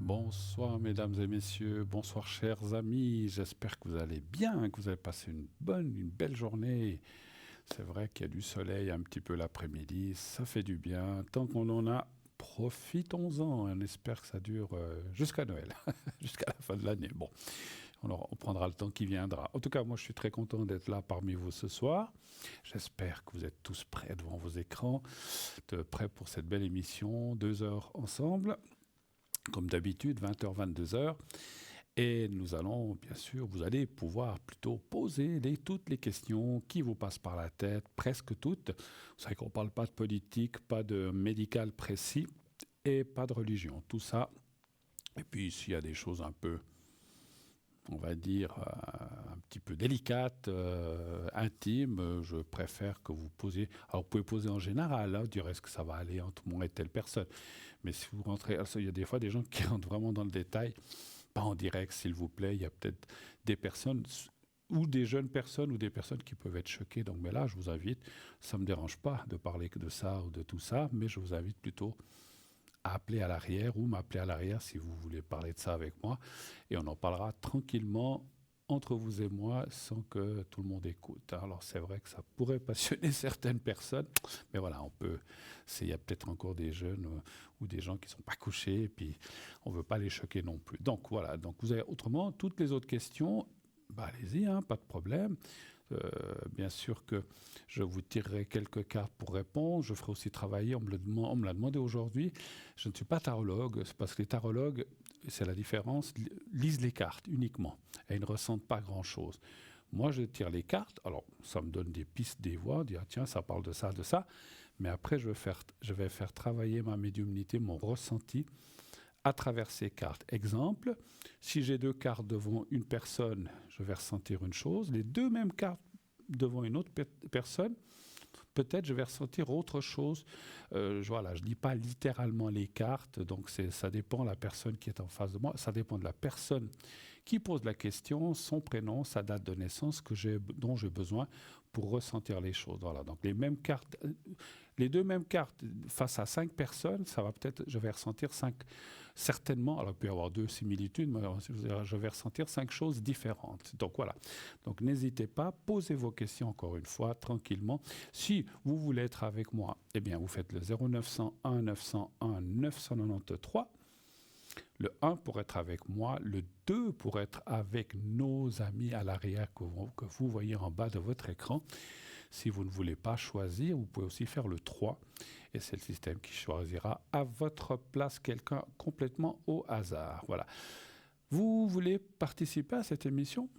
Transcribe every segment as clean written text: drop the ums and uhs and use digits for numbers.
Bonsoir mesdames et messieurs, bonsoir chers amis, j'espère que vous allez bien, que vous avez passé une belle journée. C'est vrai qu'il y a du soleil un petit peu l'après-midi, ça fait du bien. Tant qu'on en a, profitons-en. On espère que ça dure jusqu'à Noël, jusqu'à la fin de l'année. Bon, on prendra le temps qui viendra. En tout cas, moi je suis très content d'être là parmi vous ce soir. J'espère que vous êtes tous prêts devant vos écrans, prêts pour cette belle émission, 2 heures ensemble. Comme d'habitude, 20h, 22h. Et nous allons, bien sûr, vous allez pouvoir plutôt poser toutes les questions qui vous passent par la tête, presque toutes. Vous savez qu'on ne parle pas de politique, pas de médical précis et pas de religion. Tout ça. Et puis, s'il y a des choses un peu, on va dire, un petit peu délicates, intimes, je préfère que vous posiez. Alors, vous pouvez poser en général, hein, dire est-ce que ça va aller entre moi et telle personne. Mais si vous rentrez, alors, il y a des fois des gens qui rentrent vraiment dans le détail. Pas en direct, s'il vous plaît. Il y a peut-être des personnes ou des jeunes personnes ou des personnes qui peuvent être choquées. Donc, mais là, je vous invite, ça ne me dérange pas de parler que de ça ou de tout ça, mais je vous invite plutôt à appeler à l'arrière ou m'appeler à l'arrière si vous voulez parler de ça avec moi. Et on en parlera tranquillement entre vous et moi sans que tout le monde écoute. Alors c'est vrai que ça pourrait passionner certaines personnes, mais voilà, on peut. Il y a peut-être encore des jeunes ou des gens qui ne sont pas couchés et puis on ne veut pas les choquer non plus. Donc voilà, donc vous avez autrement toutes les autres questions. Bah, allez-y, hein, pas de problème. Bien sûr que je vous tirerai quelques cartes pour répondre. Je ferai aussi travailler, on me l'a demandé aujourd'hui. Je ne suis pas tarologue, c'est parce que les tarologues, c'est la différence, lisent les cartes uniquement et ils ne ressentent pas grand-chose. Moi, je tire les cartes, alors ça me donne des pistes, des voix, dire tiens, ça parle de ça, mais après, je vais faire travailler ma médiumnité, mon ressenti à travers ces cartes. Exemple, si j'ai deux cartes devant une personne, je vais ressentir une chose. Les deux mêmes cartes devant une autre personne, peut-être je vais ressentir autre chose. Voilà, je ne lis pas littéralement les cartes, donc ça dépend de la personne qui est en face de moi, ça dépend de la personne qui pose la question, son prénom, sa date de naissance dont j'ai besoin pour ressentir les choses. Voilà, donc les deux mêmes cartes face à 5 personnes, ça va peut-être, je vais ressentir 5, certainement, alors il peut y avoir 2 similitudes, mais je vais ressentir 5 choses différentes. Donc voilà, donc n'hésitez pas, posez vos questions encore une fois, tranquillement. Si vous voulez être avec moi, eh bien vous faites le 0901 901 993. Le 1 pour être avec moi, le 2 pour être avec nos amis à l'arrière que vous voyez en bas de votre écran. Si vous ne voulez pas choisir, vous pouvez aussi faire le 3 et c'est le système qui choisira à votre place quelqu'un complètement au hasard. Voilà. Vous voulez participer à cette émission ?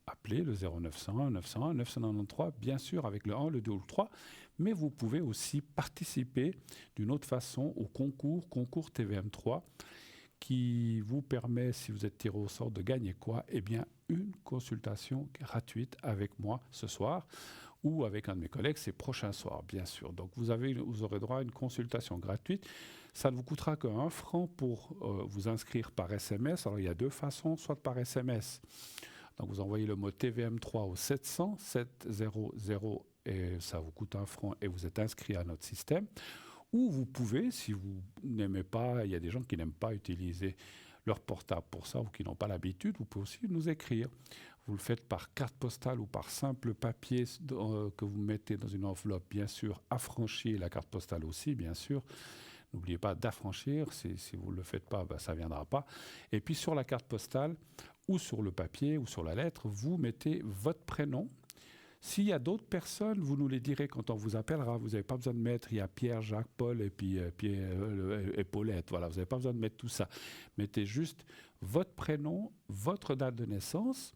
Appelez le 0901 901 993, bien sûr avec le 1, le 2 ou le 3, mais vous pouvez aussi participer d'une autre façon au concours TVM3, qui vous permet, si vous êtes tiré au sort, de gagner quoi ? Eh bien, une consultation gratuite avec moi ce soir ou avec un de mes collègues ces prochains soirs, bien sûr. Donc, vous aurez droit à une consultation gratuite. Ça ne vous coûtera que 1 franc pour vous inscrire par SMS. Alors, il y a deux façons, soit par SMS. Donc, vous envoyez le mot TVM3 au 700 700 et ça vous coûte 1 franc et vous êtes inscrit à notre système. Ou vous pouvez, si vous n'aimez pas, il y a des gens qui n'aiment pas utiliser leur portable pour ça ou qui n'ont pas l'habitude, vous pouvez aussi nous écrire. Vous le faites par carte postale ou par simple papier que vous mettez dans une enveloppe, bien sûr, affranchie, la carte postale aussi, bien sûr. N'oubliez pas d'affranchir, si vous ne le faites pas, ça ne viendra pas. Et puis sur la carte postale, ou sur le papier, ou sur la lettre, vous mettez votre prénom. S'il y a d'autres personnes, vous nous les direz quand on vous appellera. Vous n'avez pas besoin de mettre, il y a Pierre, Jacques, Paul et puis et Paulette. Voilà, vous n'avez pas besoin de mettre tout ça. Mettez juste votre prénom, votre date de naissance.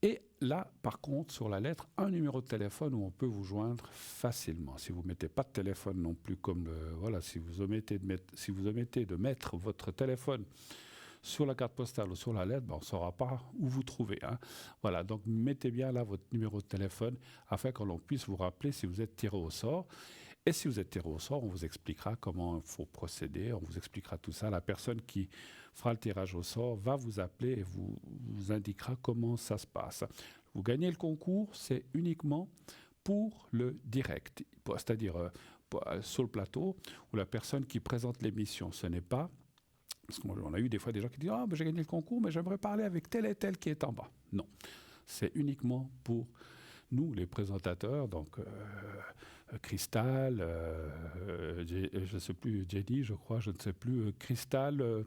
Et là, par contre, sur la lettre, un numéro de téléphone où on peut vous joindre facilement. Si vous ne mettez pas de téléphone non plus, voilà, si vous omettez de mettre votre téléphone sur la carte postale ou sur la lettre, on ne saura pas où vous trouver. Hein. Voilà, donc mettez bien là votre numéro de téléphone afin que l'on puisse vous rappeler si vous êtes tiré au sort. Et si vous êtes tiré au sort, on vous expliquera comment il faut procéder, on vous expliquera tout ça. La personne qui fera le tirage au sort va vous appeler et vous indiquera comment ça se passe. Vous gagnez le concours, c'est uniquement pour le direct, c'est-à-dire sur le plateau, où la personne qui présente l'émission, ce n'est pas Parce qu'on a eu des fois des gens qui disent « Ah, ben, j'ai gagné le concours, mais j'aimerais parler avec tel et tel qui est en bas. » Non, c'est uniquement pour nous, les présentateurs, donc Cristal, je ne sais plus, Jenny, je crois, je ne sais plus, Cristal,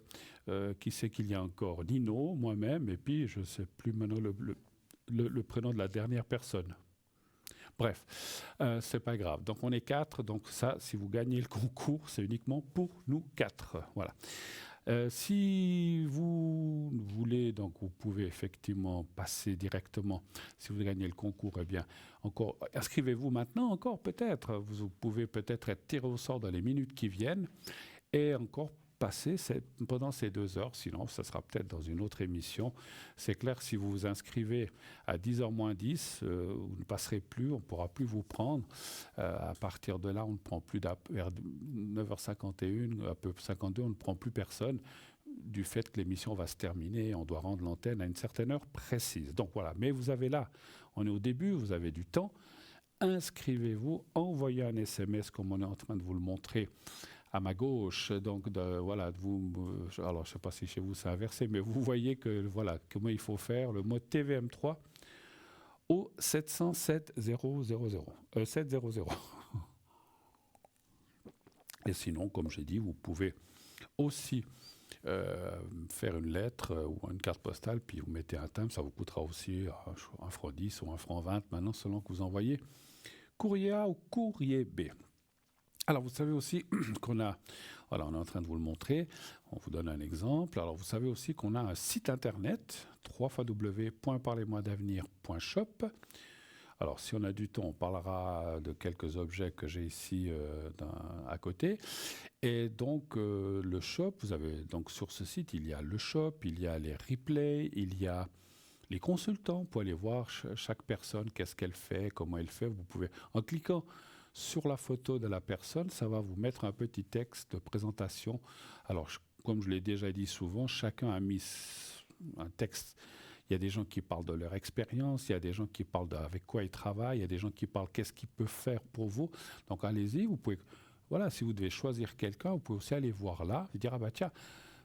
qui c'est qu'il y a encore, Nino, moi-même, et puis je ne sais plus maintenant le prénom de la dernière personne. Bref, c'est pas grave. Donc on est 4, donc ça, si vous gagnez le concours, c'est uniquement pour nous 4. Voilà. Si vous voulez, donc vous pouvez effectivement passer directement, si vous gagnez le concours, eh bien, encore, inscrivez-vous maintenant encore peut-être. Vous pouvez peut-être être tiré au sort dans les minutes qui viennent et encore passer pendant ces 2 heures, sinon ça sera peut-être dans une autre émission. C'est clair, si vous vous inscrivez à 10h moins 10, vous ne passerez plus, on ne pourra plus vous prendre. À partir de là, on ne prend plus vers 9h51, un peu 52, on ne prend plus personne du fait que l'émission va se terminer, on doit rendre l'antenne à une certaine heure précise. Donc voilà, mais vous avez là, on est au début, vous avez du temps, inscrivez-vous, envoyez un SMS comme on est en train de vous le montrer à ma gauche, donc voilà, alors je ne sais pas si chez vous c'est inversé, mais vous voyez que voilà comment il faut faire le mot TVM3 au 707 000, 700. Et sinon, comme j'ai dit, vous pouvez aussi faire une lettre ou une carte postale, puis vous mettez un timbre, ça vous coûtera aussi 1 franc 10 ou 1 franc 20 maintenant, selon que vous envoyez courrier A ou courrier B. Alors, vous savez aussi qu'on a, voilà, on est en train de vous le montrer, on vous donne un exemple. Alors, vous savez aussi qu'on a un site internet, www.parlez-moi-d'avenir.shop. Alors, si on a du temps, on parlera de quelques objets que j'ai ici à côté. Et donc, le shop, vous avez donc sur ce site, il y a le shop, il y a les replays, il y a les consultants. Vous pouvez aller voir chaque personne, qu'est-ce qu'elle fait, comment elle fait. Vous pouvez, en cliquant sur la photo de la personne, ça va vous mettre un petit texte de présentation. Alors, comme je l'ai déjà dit souvent, chacun a mis un texte. Il y a des gens qui parlent de leur expérience, il y a des gens qui parlent avec quoi ils travaillent, il y a des gens qui parlent qu'est-ce qu'ils peuvent faire pour vous. Donc, allez-y, vous pouvez, voilà, si vous devez choisir quelqu'un, vous pouvez aussi aller voir là et dire, ah bah tiens,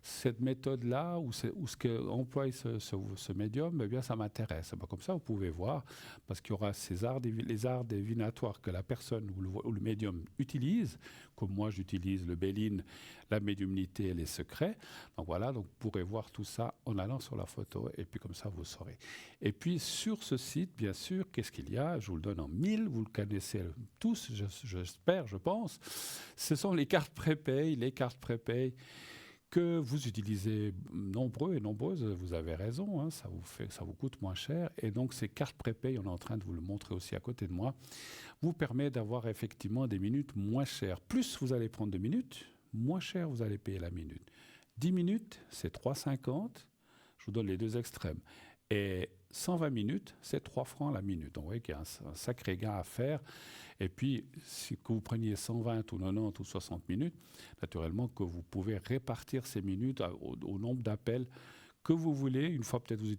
cette méthode-là, ou ce qu'emploie ce médium, eh bien, ça m'intéresse. Ben, comme ça, vous pouvez voir, parce qu'il y aura les arts divinatoires que la personne ou le médium utilise, comme moi j'utilise le Béline, la médiumnité et les secrets. Donc voilà, donc vous pourrez voir tout ça en allant sur la photo, et puis comme ça, vous saurez. Et puis sur ce site, bien sûr, qu'est-ce qu'il y a? Je vous le donne en 1000, vous le connaissez tous, j'espère, je pense. Ce sont les cartes prépay, que vous utilisez nombreux et nombreuses, vous avez raison, hein, ça vous coûte moins cher. Et donc ces cartes prépay, on est en train de vous le montrer aussi à côté de moi, vous permet d'avoir effectivement des minutes moins chères. Plus vous allez prendre de minutes, moins cher vous allez payer la minute. 10 minutes, c'est 3,50, je vous donne les deux extrêmes. Et 120 minutes, c'est 3 francs la minute. Donc vous voyez qu'il y a un sacré gain à faire. Et puis, si que vous preniez 120 ou 90 ou 60 minutes, naturellement que vous pouvez répartir ces minutes au nombre d'appels que vous voulez. Une fois, peut-être, vous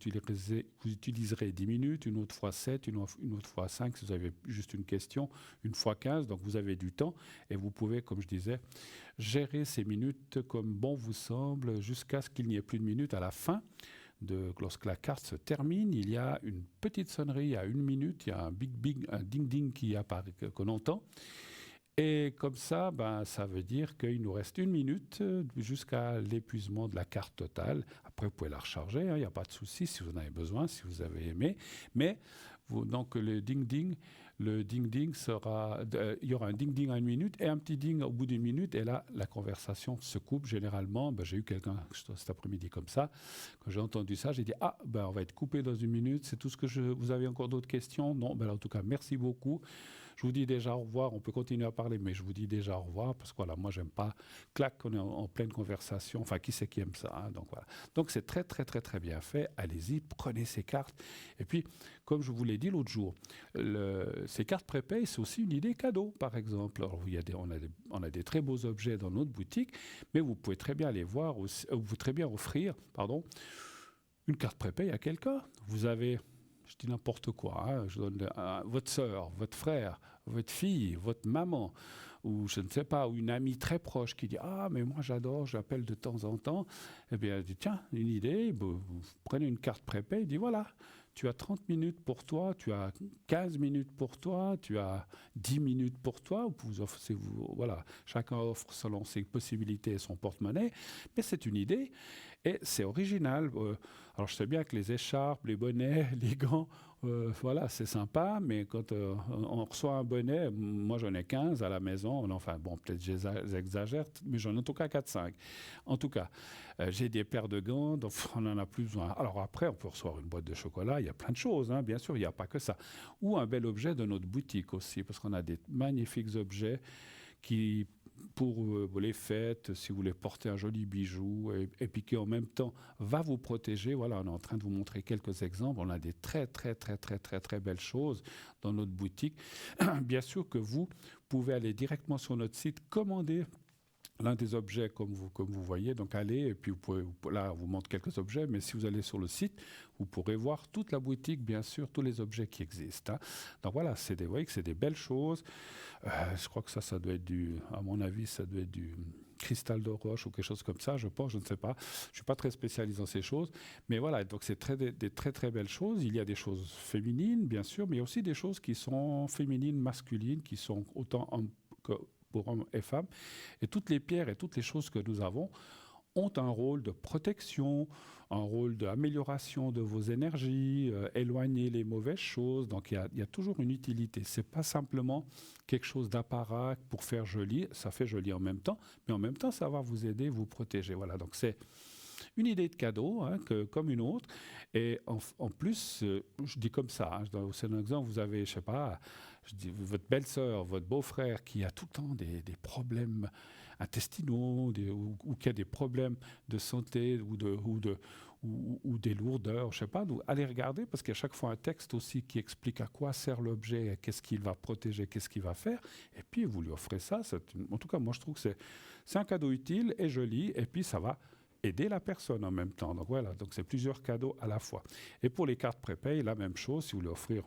utiliserez 10 minutes, une autre fois 7, une autre fois 5, si vous avez juste une question, une fois 15. Donc, vous avez du temps et vous pouvez, comme je disais, gérer ces minutes comme bon vous semble jusqu'à ce qu'il n'y ait plus de minutes à la fin. Lorsque la carte se termine, il y a une petite sonnerie à 1 minute, il y a un ding-ding qui apparaît, qu'on entend. Et comme ça, ben, ça veut dire qu'il nous reste 1 minute jusqu'à l'épuisement de la carte totale. Après, vous pouvez la recharger, il n'y a pas de souci si vous en avez besoin, si vous avez aimé. Mais donc le ding-ding sera... il y aura un ding-ding à 1 minute et un petit ding au bout d'1 minute. Et là, la conversation se coupe. Généralement, ben, j'ai eu quelqu'un cet après-midi comme ça. Quand j'ai entendu ça, j'ai dit, ah, ben, on va être coupé dans 1 minute. C'est tout ce que vous avez encore d'autres questions? Non, ben, en tout cas, merci beaucoup. Je vous dis déjà au revoir. On peut continuer à parler, mais je vous dis déjà au revoir parce que voilà, moi, j'aime pas on est en pleine conversation. Enfin, qui c'est qui aime ça, hein? Donc voilà. Donc c'est très, très, très, très bien fait. Allez-y, prenez ces cartes. Et puis, comme je vous l'ai dit l'autre jour, ces cartes prépay, c'est aussi une idée cadeau, par exemple. Alors, on a des très beaux objets dans notre boutique, mais vous pouvez très bien aller voir, vous très bien offrir, une carte prépay à quelqu'un. Vous avez, je dis n'importe quoi, hein, je donne votre sœur, votre frère, votre fille, votre maman, ou je ne sais pas, ou une amie très proche qui dit ah mais moi j'adore, j'appelle de temps en temps, eh bien elle dit tiens une idée, vous prenez une carte prépay, il dit voilà. Tu as 30 minutes pour toi, tu as 15 minutes pour toi, tu as 10 minutes pour toi. Voilà, chacun offre selon ses possibilités et son porte-monnaie. Mais c'est une idée et c'est original. Alors je sais bien que les écharpes, les bonnets, les gants, voilà, c'est sympa. Mais quand on reçoit un bonnet, moi j'en ai 15 à la maison. Enfin bon, peut-être j'exagère, mais j'en ai en tout cas 4-5. En tout cas, j'ai des paires de gants, donc on n'en a plus besoin. Alors après, on peut recevoir une boîte de chocolat, il y a plein de choses, hein, bien sûr, il n'y a pas que ça. Ou un bel objet de notre boutique aussi, parce qu'on a des magnifiques objets qui, pour les fêtes, si vous voulez porter un joli bijou, et puis qui en même temps va vous protéger. Voilà, on est en train de vous montrer quelques exemples. On a des très, très, très, très, très, très belles choses dans notre boutique. Bien sûr que vous pouvez aller directement sur notre site, commander l'un des objets comme vous voyez, donc allez, et puis là on vous montre quelques objets, mais si vous allez sur le site, vous pourrez voir toute la boutique, bien sûr, tous les objets qui existent. Hein. Donc voilà, vous voyez que c'est des belles choses. Je crois que ça doit être à mon avis, ça doit être du cristal de roche ou quelque chose comme ça, je pense, je ne sais pas. Je ne suis pas très spécialisé dans ces choses, mais voilà, donc c'est des très très belles choses. Il y a des choses féminines, bien sûr, mais il y a aussi des choses qui sont féminines, masculines, qui sont autant pour hommes et femmes. Et toutes les pierres et toutes les choses que nous avons ont un rôle de protection, un rôle d'amélioration de vos énergies, éloigner les mauvaises choses. Donc il y a toujours une utilité. Ce n'est pas simplement quelque chose d'apparat pour faire joli. Ça fait joli en même temps, mais en même temps, ça va vous aider, vous protéger. Voilà, donc c'est une idée de cadeau, hein, comme une autre. Et en plus, je dis comme ça, hein, c'est un exemple, vous avez, je sais pas, je dis, votre belle-sœur, votre beau-frère qui a tout le temps des problèmes intestinaux ou qui a des problèmes de santé ou des lourdeurs, je sais pas, donc allez regarder parce qu'il y a chaque fois un texte aussi qui explique à quoi sert l'objet, qu'est-ce qu'il va protéger, qu'est-ce qu'il va faire, et puis vous lui offrez ça. En tout cas, moi je trouve que c'est un cadeau utile et joli, et puis ça va aider la personne en même temps. Donc voilà, donc c'est plusieurs cadeaux à la fois. Et pour les cartes prépay, la même chose, si vous voulez offrir,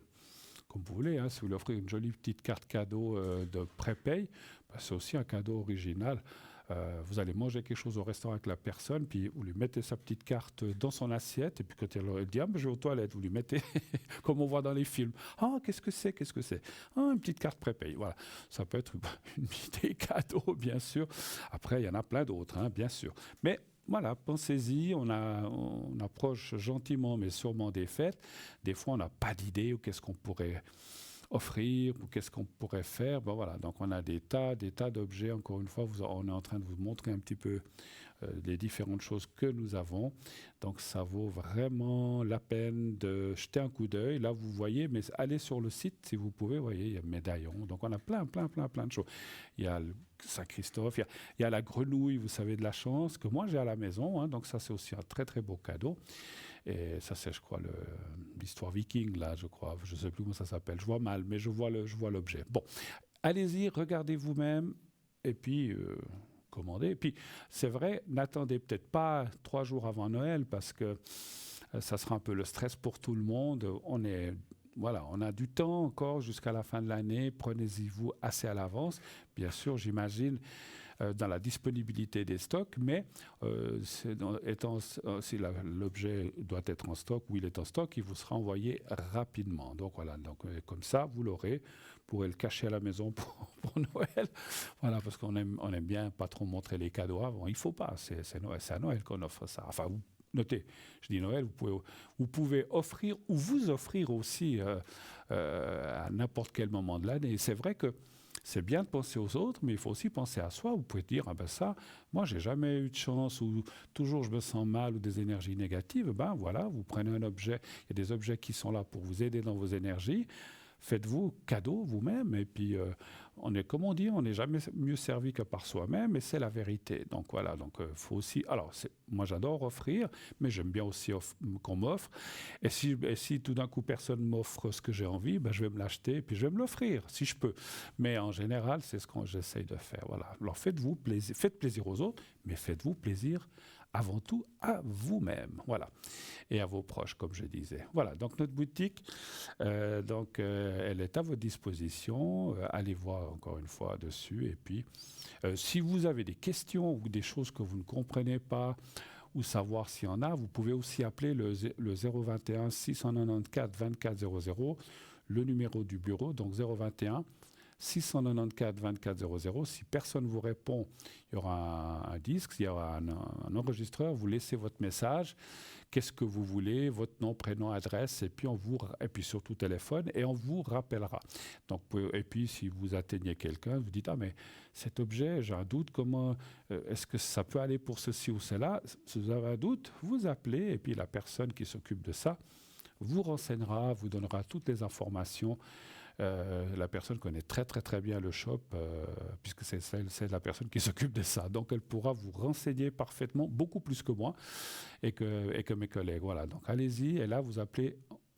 comme vous voulez, hein, si vous voulez offrir une jolie petite carte cadeau de prépay, ben, c'est aussi un cadeau original. Vous allez manger quelque chose au restaurant avec la personne, puis vous lui mettez sa petite carte dans son assiette, et puis quand elle dit « Ah, ben, je vais aux toilettes », vous lui mettez, comme on voit dans les films, « Ah, qu'est-ce que c'est ? Ah, une petite carte prépay. » Voilà, ça peut être une idée cadeau, bien sûr. Après, il y en a plein d'autres, hein, bien sûr. Mais voilà, pensez-y, on approche gentiment mais sûrement des fêtes. Des fois, on n'a pas d'idée ou qu'est-ce qu'on pourrait offrir ou qu'est-ce qu'on pourrait faire. Bon, voilà, donc on a des tas d'objets. Encore une fois, on est en train de vous montrer un petit peu les différentes choses que nous avons. Donc ça vaut vraiment la peine de jeter un coup d'œil. Là, vous voyez, mais allez sur le site si vous pouvez. Vous voyez, il y a médaillons. Donc on a plein de choses. Il y a le Saint-Christophe, il y a la grenouille, vous savez, de la chance, que moi j'ai à la maison. Hein, donc ça, c'est aussi un très très beau cadeau. Et ça, c'est, je crois, l'histoire viking, là, je crois. Je ne sais plus comment ça s'appelle. Je vois mal, mais je vois l'objet. Bon, allez-y, regardez vous-même, et puis commandez. Et puis, c'est vrai, n'attendez peut-être pas 3 jours avant Noël, parce que ça sera un peu le stress pour tout le monde. Voilà, on a du temps encore jusqu'à la fin de l'année. Prenez-y-vous assez à l'avance. Bien sûr, j'imagine, dans la disponibilité des stocks, mais si l'objet doit être en stock ou il est en stock, il vous sera envoyé rapidement. Donc voilà, comme ça, vous l'aurez. Vous pourrez le cacher à la maison pour Noël. Voilà, parce qu'on aime bien pas trop montrer les cadeaux avant. Il ne faut pas, c'est Noël, c'est à Noël qu'on offre ça. Enfin, notez, je dis Noël, vous pouvez offrir ou vous offrir aussi à n'importe quel moment de l'année. C'est vrai que c'est bien de penser aux autres, mais il faut aussi penser à soi. Vous pouvez dire, ah ben ça, moi j'ai jamais eu de chance, ou toujours je me sens mal, ou des énergies négatives. Ben voilà, vous prenez un objet, il y a des objets qui sont là pour vous aider dans vos énergies. Faites-vous cadeau vous-même, et puis comme on dit, on n'est jamais mieux servi que par soi-même, et c'est la vérité. Donc voilà, faut aussi. Alors moi j'adore offrir, mais j'aime bien aussi qu'on m'offre. Et si tout d'un coup personne m'offre ce que j'ai envie, ben, je vais me l'acheter et puis je vais me l'offrir si je peux. Mais en général, c'est ce que j'essaye de faire. Voilà. Alors faites plaisir aux autres, mais faites-vous plaisir avant tout à vous-même, voilà, et à vos proches, comme je disais. Voilà, donc notre boutique, elle est à votre disposition. Allez voir encore une fois dessus. Et puis, si vous avez des questions ou des choses que vous ne comprenez pas, ou savoir s'il y en a, vous pouvez aussi appeler le 021 694 24 00, le numéro du bureau, donc 021 694 24 00. Si personne ne vous répond, il y aura un disque, il y aura un enregistreur, vous laissez votre message, qu'est-ce que vous voulez, votre nom, prénom, adresse, et puis surtout téléphone, et on vous rappellera. Donc, et puis si vous atteignez quelqu'un, vous dites, ah mais cet objet, j'ai un doute, comment, est-ce que ça peut aller pour ceci ou cela? Si vous avez un doute, vous appelez, et puis la personne qui s'occupe de ça vous renseignera, vous donnera toutes les informations. La personne connaît très très très bien le shop puisque c'est la personne qui s'occupe de ça. Donc elle pourra vous renseigner parfaitement, beaucoup plus que moi et que mes collègues. Voilà, donc allez-y et là vous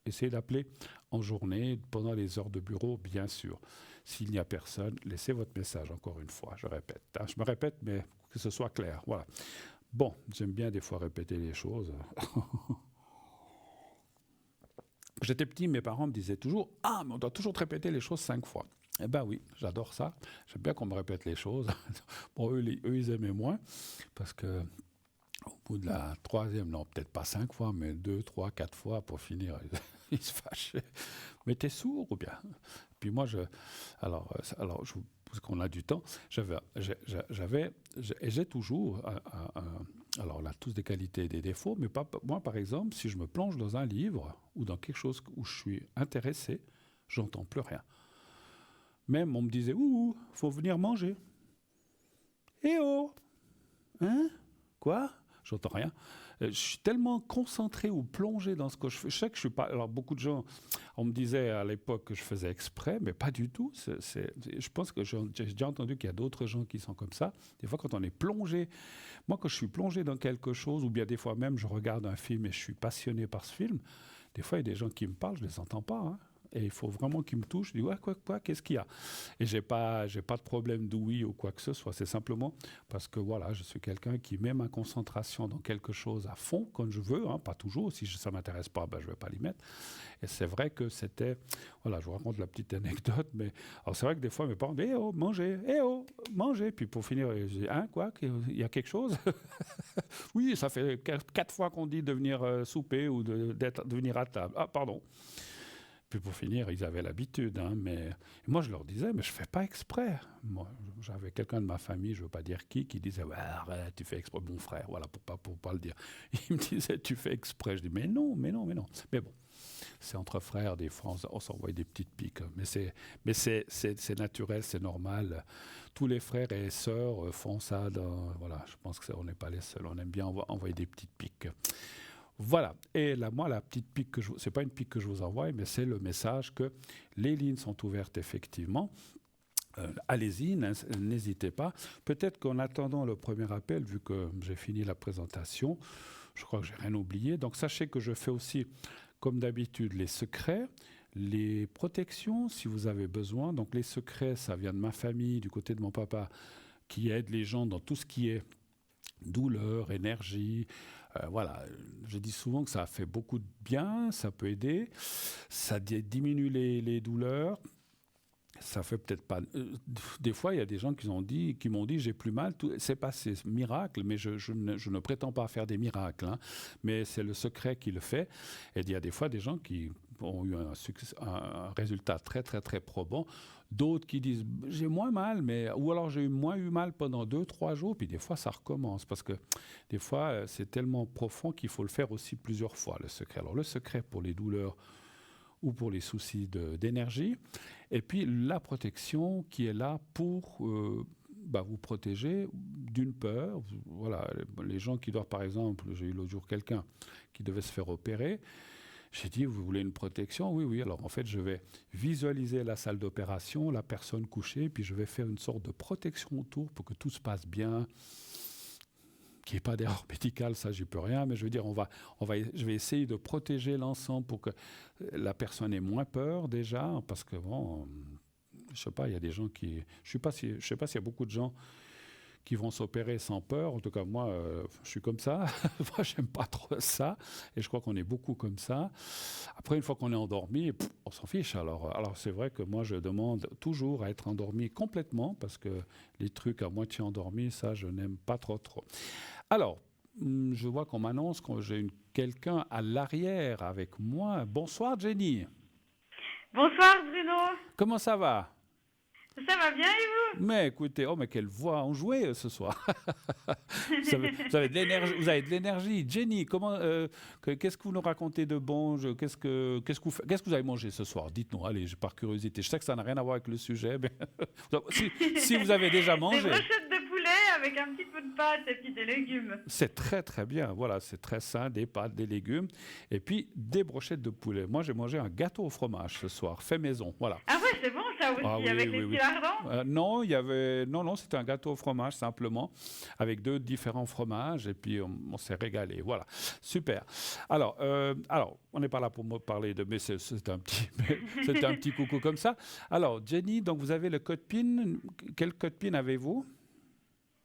essayez d'appeler en journée, pendant les heures de bureau, bien sûr. S'il n'y a personne, laissez votre message, encore une fois, je répète. Je me répète, mais que ce soit clair. Voilà. Bon, j'aime bien des fois répéter les choses. J'étais petit, mes parents me disaient toujours « Ah, mais on doit toujours te répéter les choses 5 fois ». Eh ben oui, j'adore ça. J'aime bien qu'on me répète les choses. Bon, eux, ils aimaient moins, parce que au bout de la troisième, non, peut-être pas 5 fois, mais 2, 3, 4 fois, pour finir, ils se fâchaient. Mais t'es sourd ou bien? Puis moi, parce qu'on a du temps, et j'ai toujours, alors on a tous des qualités et des défauts, mais moi par exemple, si je me plonge dans un livre ou dans quelque chose où je suis intéressé, j'entends plus rien. Même on me disait, ouh, faut venir manger. Eh oh, hein? Quoi? J'entends rien. Je suis tellement concentré ou plongé dans ce que je fais. Je sais que je suis pas. Alors, beaucoup de gens, on me disait à l'époque que je faisais exprès, mais pas du tout. Je pense que j'ai déjà entendu qu'il y a d'autres gens qui sont comme ça. Des fois, quand on est plongé, moi, quand je suis plongé dans quelque chose, ou bien des fois même, je regarde un film et je suis passionné par ce film, des fois, il y a des gens qui me parlent, je les entends pas, hein. Et il faut vraiment qu'ils me touchent. Je dis, ouais, quoi, qu'est-ce qu'il y a? Et j'ai pas de problème d'ouïe ou quoi que ce soit. C'est simplement parce que voilà, je suis quelqu'un qui met ma concentration dans quelque chose à fond quand je veux, hein, pas toujours. Si ça m'intéresse pas, ben, je vais pas l'y mettre. Et c'est vrai que c'était, voilà, je vous raconte la petite anecdote, mais alors c'est vrai que des fois mes parents disent, eh oh, mangez. Puis pour finir, je dis, hein, quoi, il y a quelque chose? Oui, ça fait 4 fois qu'on dit de venir souper ou de venir à table. Ah, pardon. Puis pour finir, ils avaient l'habitude, hein, mais moi je leur disais, mais je fais pas exprès. Moi, j'avais quelqu'un de ma famille, je veux pas dire qui disait, ouais, arrête, tu fais exprès, mon frère, voilà, pour pas le dire. Il me disait, tu fais exprès. Je dis, mais non. Mais bon, c'est entre frères, des fois, on s'envoie des petites piques. Mais c'est naturel, c'est normal. Tous les frères et sœurs font ça. Voilà, je pense qu'on n'est pas les seuls. On aime bien envoyer des petites piques. Voilà. Et là, moi, la petite pique c'est pas une pique que je vous envoie, mais c'est le message que les lignes sont ouvertes effectivement. Allez-y, n'hésitez pas. Peut-être qu'en attendant le premier appel, vu que j'ai fini la présentation, je crois que j'ai rien oublié. Donc sachez que je fais aussi, comme d'habitude, les secrets, les protections, si vous avez besoin. Donc les secrets, ça vient de ma famille, du côté de mon papa, qui aide les gens dans tout ce qui est douleur, énergie. Voilà, je dis souvent que ça fait beaucoup de bien, ça peut aider, ça diminue les douleurs. Ça fait peut-être pas. Des fois, il y a des gens qui m'ont dit, j'ai plus mal. C'est pas ces miracles, mais je ne prétends pas faire des miracles. Hein, mais c'est le secret qui le fait. Et il y a des fois des gens qui ont eu un résultat très très très probant. D'autres qui disent j'ai moins mal, ou alors j'ai moins eu mal pendant 2-3 jours. Puis des fois, ça recommence parce que des fois, c'est tellement profond qu'il faut le faire aussi plusieurs fois le secret. Alors le secret pour les douleurs ou pour les soucis d'énergie, et puis la protection qui est là pour vous protéger d'une peur. Voilà, les gens qui doivent, par exemple, j'ai eu l'autre jour quelqu'un qui devait se faire opérer, j'ai dit, vous voulez une protection? Oui. Alors en fait, je vais visualiser la salle d'opération, la personne couchée, puis je vais faire une sorte de protection autour pour que tout se passe bien, qu'il n'y ait pas d'erreur médicale, ça j'y peux rien, mais je veux dire, je vais essayer de protéger l'ensemble pour que la personne ait moins peur déjà, parce que bon, je sais pas, il y a des gens qui, je sais pas s'il y a beaucoup de gens qui vont s'opérer sans peur. En tout cas, moi, je suis comme ça. Moi, j'aime pas trop ça. Et je crois qu'on est beaucoup comme ça. Après, une fois qu'on est endormi, on s'en fiche. Alors, c'est vrai que moi, je demande toujours à être endormi complètement parce que les trucs à moitié endormis, ça, je n'aime pas trop, trop. Alors, je vois qu'on m'annonce que j'ai quelqu'un à l'arrière avec moi. Bonsoir, Jenny. Bonsoir Bruno, Comment ça va? ça va bien et Mais écoutez, oh mais quelle voix enjouée ce soir. Vous avez de l'énergie, vous avez de l'énergie. Jenny, qu'est-ce que vous nous racontez de bon? Qu'est-ce que vous avez mangé ce soir? Dites-nous, allez, par curiosité. Je sais que ça n'a rien à voir avec le sujet, mais si vous avez déjà vous? Des mangé, brochettes de poulet avec un petit peu de pâte et puis des légumes. c'est très très bien. Voilà, c'est très sain, des pâtes, des légumes, et puis des brochettes de poulet. Moi, j'ai mangé un gâteau au fromage ce soir, fait maison. Voilà. Ah ouais, c'est bon ça Ah aussi, oui, avec oui, les oui. petits lardons. Non, non, c'était un gâteau au fromage simplement, avec deux différents fromages, et puis on s'est régalé. Voilà, super. Alors, on n'est pas là pour me parler de, mais c'est un petit, c'était un petit coucou comme ça. Alors, Jenny, donc vous avez le code PIN. Quel code PIN avez-vous?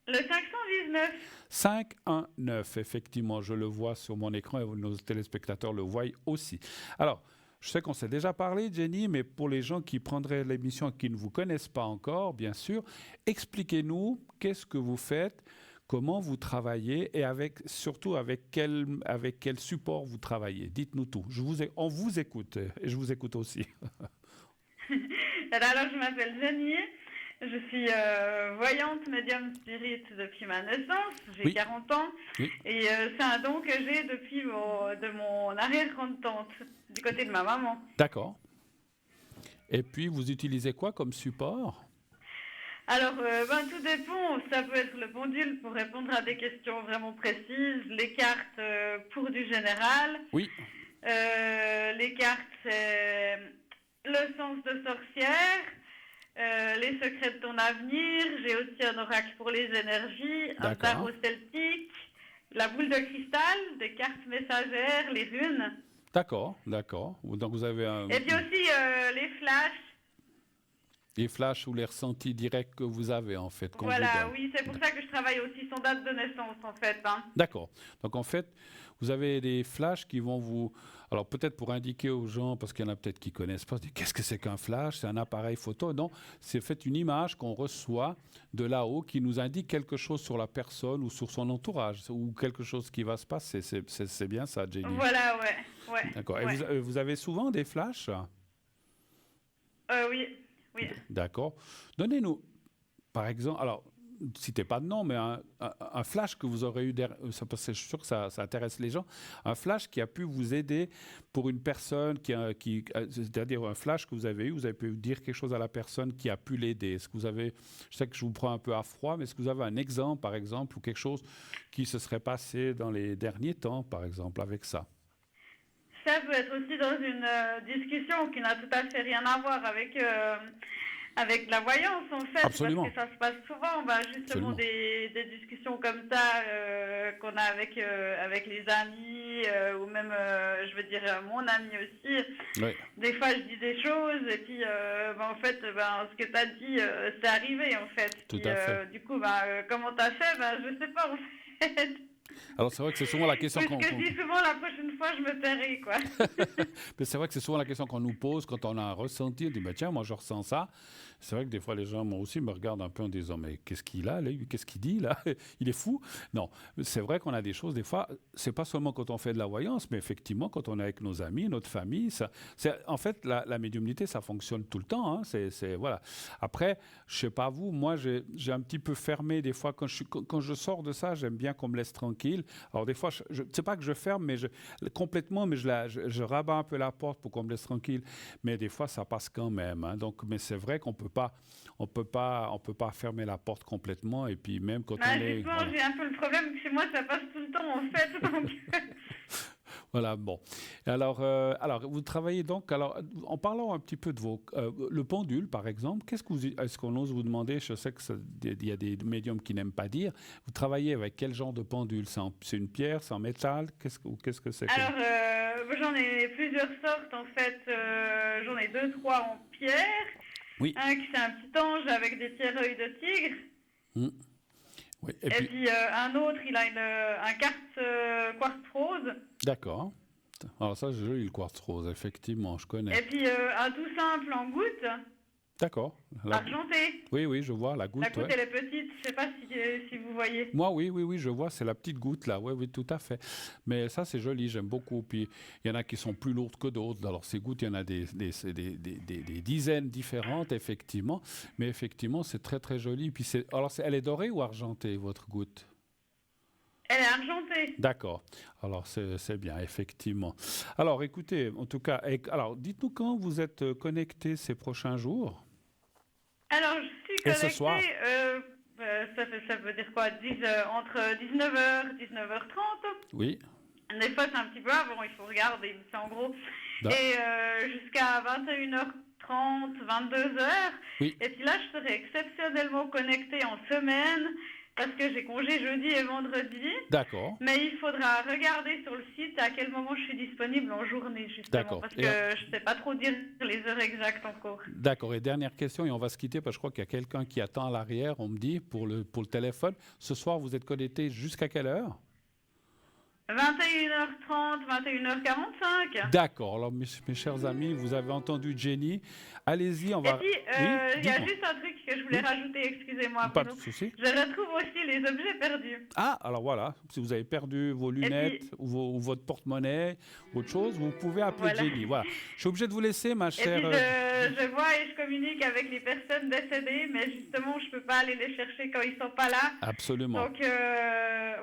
Le 519. 519, effectivement, je le vois sur mon écran et nos téléspectateurs le voient aussi. Alors, je sais qu'on s'est déjà parlé, Jenny, mais pour les gens qui prendraient l'émission et qui ne vous connaissent pas encore, bien sûr, expliquez-nous qu'est-ce que vous faites, comment vous travaillez et surtout avec quel support vous travaillez. Dites-nous tout. On vous écoute et je vous écoute aussi. Alors je m'appelle Jenny, je suis voyante médium spirit depuis ma naissance, j'ai Oui, 40 ans oui, et c'est un don que j'ai depuis de mon arrière-grande-tante, du côté de ma maman. d'accord. Et puis, vous utilisez quoi comme support? Alors, tout dépend. Ça peut être le pendule pour répondre à des questions vraiment précises, les cartes pour du général. Oui, Les cartes, c'est le sens de sorcière, les secrets de ton avenir. J'ai aussi un oracle pour les énergies, un d'accord. tarot celtique, la boule de cristal, des cartes messagères, les runes. D'accord, d'accord. Donc vous avez Et puis aussi les flashs. les flashs ou les ressentis directs que vous avez en fait, qu'on vous Voilà, donne. oui, c'est pour ça que je travaille aussi sans date de naissance en fait, hein. D'accord. Donc en fait, vous avez des flashs qui vont vous... Alors peut-être pour indiquer aux gens, parce qu'il y en a peut-être qui connaissent pas, qu'est-ce que c'est qu'un flash? C'est un appareil photo? Non, c'est en fait une image qu'on reçoit de là-haut qui nous indique quelque chose sur la personne ou sur son entourage ou quelque chose qui va se passer. C'est bien ça, Jenny. Voilà, ouais, D'accord. Et ouais. vous avez souvent des flashs? Oui, oui. D'accord. Donnez-nous, par exemple, alors, citez pas de nom, mais un flash que vous aurez eu, parce que je suis sûr que ça intéresse les gens, un flash qui a pu vous aider pour une personne, c'est-à-dire un flash que vous avez pu dire quelque chose à la personne qui a pu l'aider. Est-ce que vous avez, je sais que je vous prends un peu à froid, mais est-ce que vous avez un exemple, par exemple, ou quelque chose qui se serait passé dans les derniers temps, par exemple, avec ça? Ça peut être aussi dans une discussion qui n'a tout à fait rien à voir avec la voyance en fait, parce Absolument, que ça se passe souvent, justement absolument. des discussions comme ça qu'on a avec les amis ou même, je veux dire, mon ami aussi. Oui, Des fois, je dis des choses et puis, en fait, ce que tu as dit, c'est arrivé en fait. tout Puis, à fait. du coup, comment tu as fait, je sais pas en fait. Alors c'est vrai que c'est souvent la question Oui, ce que je dis souvent, la prochaine fois, je me tairai, quoi. Mais c'est vrai que c'est souvent la question qu'on nous pose quand on a un ressenti. On dit, bah, tiens, moi je ressens ça. C'est vrai que des fois les gens, moi aussi, me regardent un peu en disant, mais qu'est-ce qu'il a, là? Qu'est-ce qu'il dit là? Il est fou? Non, c'est vrai qu'on a des choses, des fois, c'est pas seulement quand on fait de la voyance, mais effectivement quand on est avec nos amis, notre famille. En fait, la médiumnité, ça fonctionne tout le temps, hein. Voilà. Après, je sais pas vous, moi j'ai un petit peu fermé des fois. Quand je sors de ça, j'aime bien qu'on me laisse tranquille. Alors des fois, c'est pas que je ferme, mais complètement, mais je rabats un peu la porte pour qu'on me laisse tranquille. Mais des fois, ça passe quand même, hein. Donc, mais c'est vrai qu'on on peut pas fermer la porte complètement. Et puis même quand on est, Justement, voilà. j'ai un peu le problème que chez moi, ça passe tout le temps, en fait. Donc... Voilà, bon. Alors, vous travaillez donc. Alors, en parlant un petit peu de le pendule, par exemple, est-ce qu'on ose vous demander? Je sais qu'il y a des médiums qui n'aiment pas dire. Vous travaillez avec quel genre de pendule? C'est une pierre, c'est en métal? Qu'est-ce que c'est que... Alors, j'en ai plusieurs sortes, en fait. J'en ai deux, trois en pierre. Oui. Un qui c'est un petit ange avec des pierres œils de tigre. Hmm. Oui. Et puis un autre, il a un quartz quartz rose. D'accord. Alors ça, c'est joli le quartz rose, effectivement, je connais. Et puis un tout simple en goutte, D'accord. argenté. Oui, oui, je vois la La goutte. goutte, Ouais. elle est petite, je sais pas si vous voyez. Moi, oui, oui, oui, je vois, c'est la petite goutte là. Oui, oui, tout à fait. Mais ça, c'est joli, j'aime beaucoup. Puis il y en a qui sont plus lourdes que d'autres. Alors ces gouttes, il y en a des dizaines différentes, effectivement. Mais effectivement, c'est très très joli. Puis alors, elle est dorée ou argentée, votre goutte? Elle est argentée. D'accord. Alors c'est bien, effectivement. Alors écoutez, en tout cas, alors dites-nous quand vous êtes connecté ces prochains jours Alors, je suis et ce soir. connectée, ça veut dire quoi, entre 19h, 19h30. Oui. Des fois, c'est un petit peu avant, il faut regarder, mais c'est en gros. Da- Et jusqu'à 21h30, 22h. Oui. Et puis là, je serai exceptionnellement connectée en semaine parce que j'ai congé jeudi et vendredi. D'accord. Mais il faudra regarder sur le site à quel moment je suis disponible en journée, justement. D'accord. Parce que je ne sais pas trop dire les heures exactes encore. D'accord. Et dernière question, et on va se quitter parce que je crois qu'il y a quelqu'un qui attend à l'arrière, on me dit, pour le téléphone. Ce soir, vous êtes connecté jusqu'à quelle heure? 21h30, 21h45. D'accord. Alors, mes chers amis, vous avez entendu Jenny. Allez-y, on Et va... puis, Oui, il y a dites-moi. juste un truc que je voulais Oui. rajouter, excusez-moi, Pas de Bruno. souci. Je retrouve aussi les objets perdus. Ah, alors voilà, si vous avez perdu vos lunettes puis- ou votre porte-monnaie ou autre chose, vous pouvez appeler Voilà. Jenny. Voilà. Je suis obligé de vous laisser, ma Et chère... puis, je vois et je communique avec les personnes décédées, mais justement, je peux pas aller les chercher quand ils sont pas là. Absolument. Donc,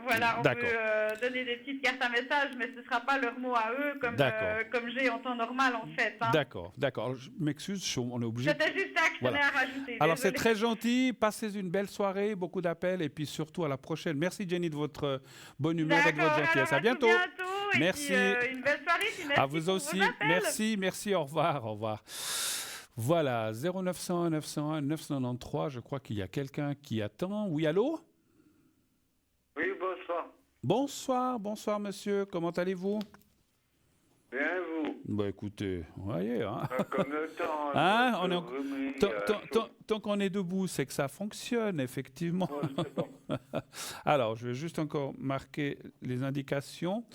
voilà, on D'accord. peut donner des petites cartes à message, mais ce sera pas leur mot à eux, D'accord. comme j'ai en temps normal, en fait. Hein. D'accord, d'accord. Alors, je m'excuse, on est obligé... C'était juste ça que je tenais Voilà. à rajouter. Alors c'est désolée. très gentil, passez une belle soirée, beaucoup d'appels et puis surtout à la prochaine. Merci Jenny de votre bonne humeur et de votre D'accord, gentillesse. alors À bientôt. et Merci. puis, une belle soirée, puis merci À vous pour aussi. vos appels. Merci, merci, au revoir, au revoir. Voilà, 0901 901 993, je crois qu'il y a quelqu'un qui attend. Oui, allô? Oui, bonsoir. Bonsoir, bonsoir monsieur, comment allez-vous? Bien, vous. Bah écoutez, vous voyez, hein? Comme le temps. Hein, on est remis, tant qu'on est debout, c'est que ça fonctionne, effectivement. ouais, c'est bon. Alors, je vais juste encore marquer les indications.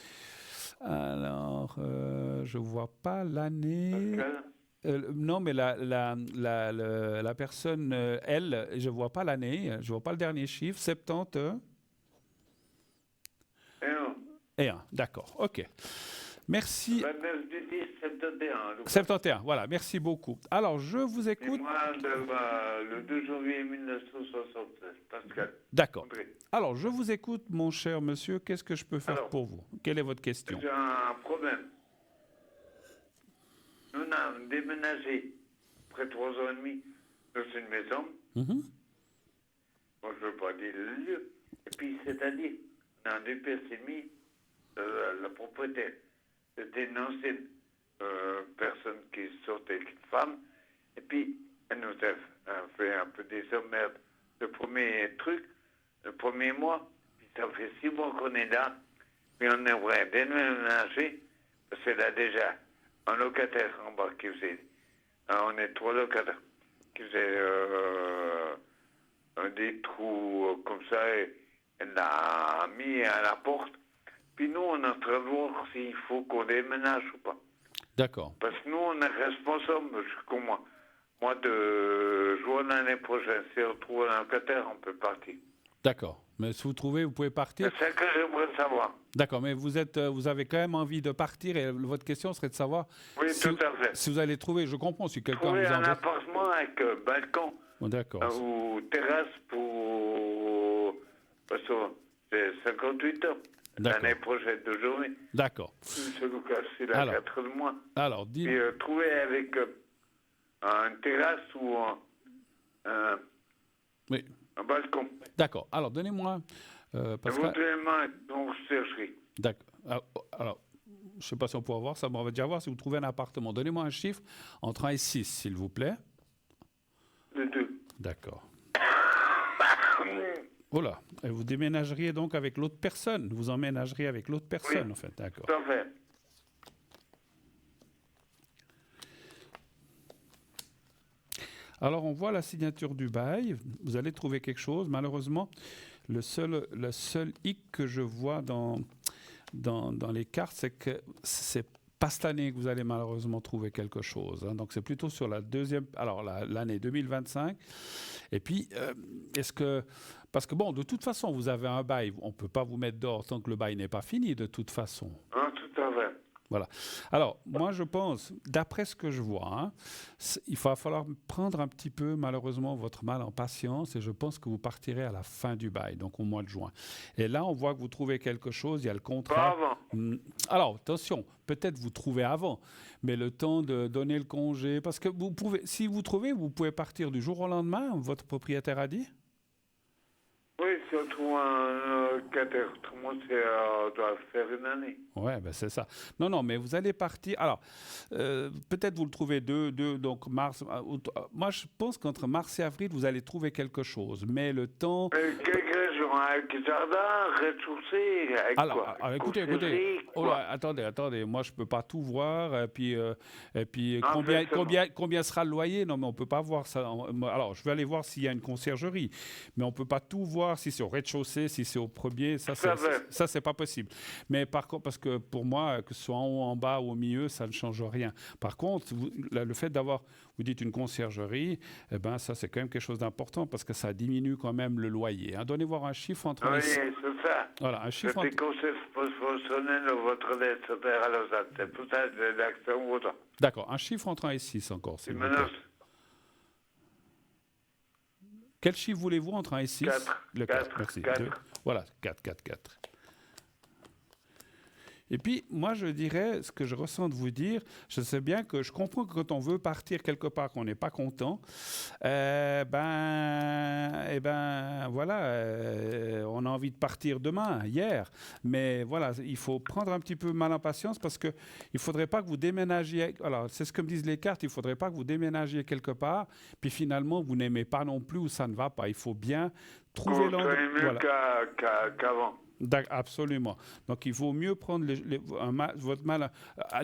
Alors, je ne vois pas l'année. Pascal, Non, mais la personne, elle, je ne vois pas l'année, je ne vois pas le dernier chiffre, 70 et non. et 1. D'accord, ok. Merci. 29 du 10, 71. 71, voilà, merci beaucoup. Alors, je vous Et écoute. moi, le 2 janvier 1976, Pascal. D'accord. André. Alors, je vous écoute, mon cher monsieur. Qu'est-ce que je peux faire Alors, pour vous? Quelle est votre question? J'ai un problème. Nous avons déménagé après 3 ans et demi dans une maison. Mhm. Moi, je ne veux pas dire le lieu. Et puis, c'est-à-dire, on a un 2 pièces et demi, la propriétaire. C'était une ancienne personne qui sortait avec une femme. Et puis, elle nous a fait un peu des emmerdes. Le premier truc, le premier mois, puis ça fait 6 mois qu'on est là. Puis on aimerait déménager, parce qu'elle a déjà un locataire en bas qui faisait. On est 3 locataires qui faisaient des trous comme ça. Et elle l'a mis à la porte. Puis nous, on est en train de voir s'il faut qu'on déménage ou pas. D'accord. Parce que nous, on est responsable jusqu'au mois de juin l'année prochaine. Si on trouve un locataire, on peut partir. D'accord. Mais si vous trouvez, vous pouvez partir. C'est ça que j'aimerais savoir. D'accord, mais vous avez quand même envie de partir et votre question serait de savoir Oui, si, tout à fait. si vous allez trouver, je comprends, si quelqu'un Trouver vous un embête. appartement avec balcon Oh, d'accord. ou terrasse pour... Parce que c'est 58 ans. D'accord. L'année prochaine de journée. D'accord. C'est le cas, c'est la Alors. 4 de mois. Alors, dis. Puis trouver avec une terrasse ou Oui. un balcon. D'accord. Alors, donnez-moi. Pascal. Éventuellement, on chercherait. D'accord. Alors, je ne sais pas si on pourra voir ça, mais on va déjà voir si vous trouvez un appartement. Donnez-moi un chiffre entre 1 et 6, s'il vous plaît. Le 2. D'accord. Voilà. Et vous déménageriez donc avec l'autre personne. Vous emménageriez avec l'autre personne, Oui. en fait. D'accord. Tout à fait. Alors, on voit la signature du bail. Vous allez trouver quelque chose. Malheureusement, le seul hic que je vois dans les cartes, c'est que c'est pas cette année que vous allez malheureusement trouver quelque chose. Hein. Donc c'est plutôt sur l'année 2025. Et puis, parce que bon, de toute façon, vous avez un bail, on ne peut pas vous mettre dehors tant que le bail n'est pas fini, de toute façon. Ah, tout à fait. Voilà. Alors, moi, je pense, d'après ce que je vois, hein, il va falloir prendre un petit peu, malheureusement, votre mal en patience et je pense que vous partirez à la fin du bail, donc au mois de juin. Et là, on voit que vous trouvez quelque chose, il y a le contrat. Pas avant. Alors, attention, peut-être vous trouvez avant, mais le temps de donner le congé, parce que si vous trouvez, vous pouvez partir du jour au lendemain, votre propriétaire a dit? Oui, si on trouve un locataire, autrement, on doit faire une année. Ouais, ben c'est ça. Non, mais vous allez partir. Alors, peut-être vous le trouvez donc mars. Moi, je pense qu'entre mars et avril, vous allez trouver quelque chose. Mais le temps. Quelle région? Avec jardin, rez-de-chaussée, avec quoi? Alors, écoutez. Oh là, attendez. Moi, je peux pas tout voir. Et puis combien sera le loyer? Non, mais on peut pas voir ça. Alors, je vais aller voir s'il y a une conciergerie, mais on peut pas tout voir si c'est au rez-de-chaussée, si c'est au premier. Ça, c'est pas possible. Mais par contre, parce que pour moi, que ce soit en haut, en bas ou au milieu, ça ne change rien. Par contre, le fait d'avoir, vous dites une conciergerie, eh ben ça c'est quand même quelque chose d'important parce que ça diminue quand même le loyer. Hein. Donnez voir un chiffre entre. Oui, c'est ça. Voilà, un chiffre. C'était fonctionner dans votre lettre à Lausanne. C'est pour ça que l'accent autant. D'accord, un chiffre entre 1 et 6 encore. C'est maintenant. Quel chiffre voulez-vous entre 1 et 6? 4. Le 4, merci. 4. 2. Voilà, 4. Et puis, moi, je dirais, ce que je ressens de vous dire, je sais bien que je comprends que quand on veut partir quelque part, qu'on n'est pas content, voilà, on a envie de partir demain, hier. Mais voilà, il faut prendre un petit peu mal en patience parce qu'il ne faudrait pas que vous déménagiez. Alors, c'est ce que me disent les cartes, il ne faudrait pas que vous déménagiez quelque part, puis finalement, vous n'aimez pas non plus ou ça ne va pas. Il faut bien trouver l'endroit. C'est mieux qu'avant. Absolument. Donc, il vaut mieux prendre votre mal.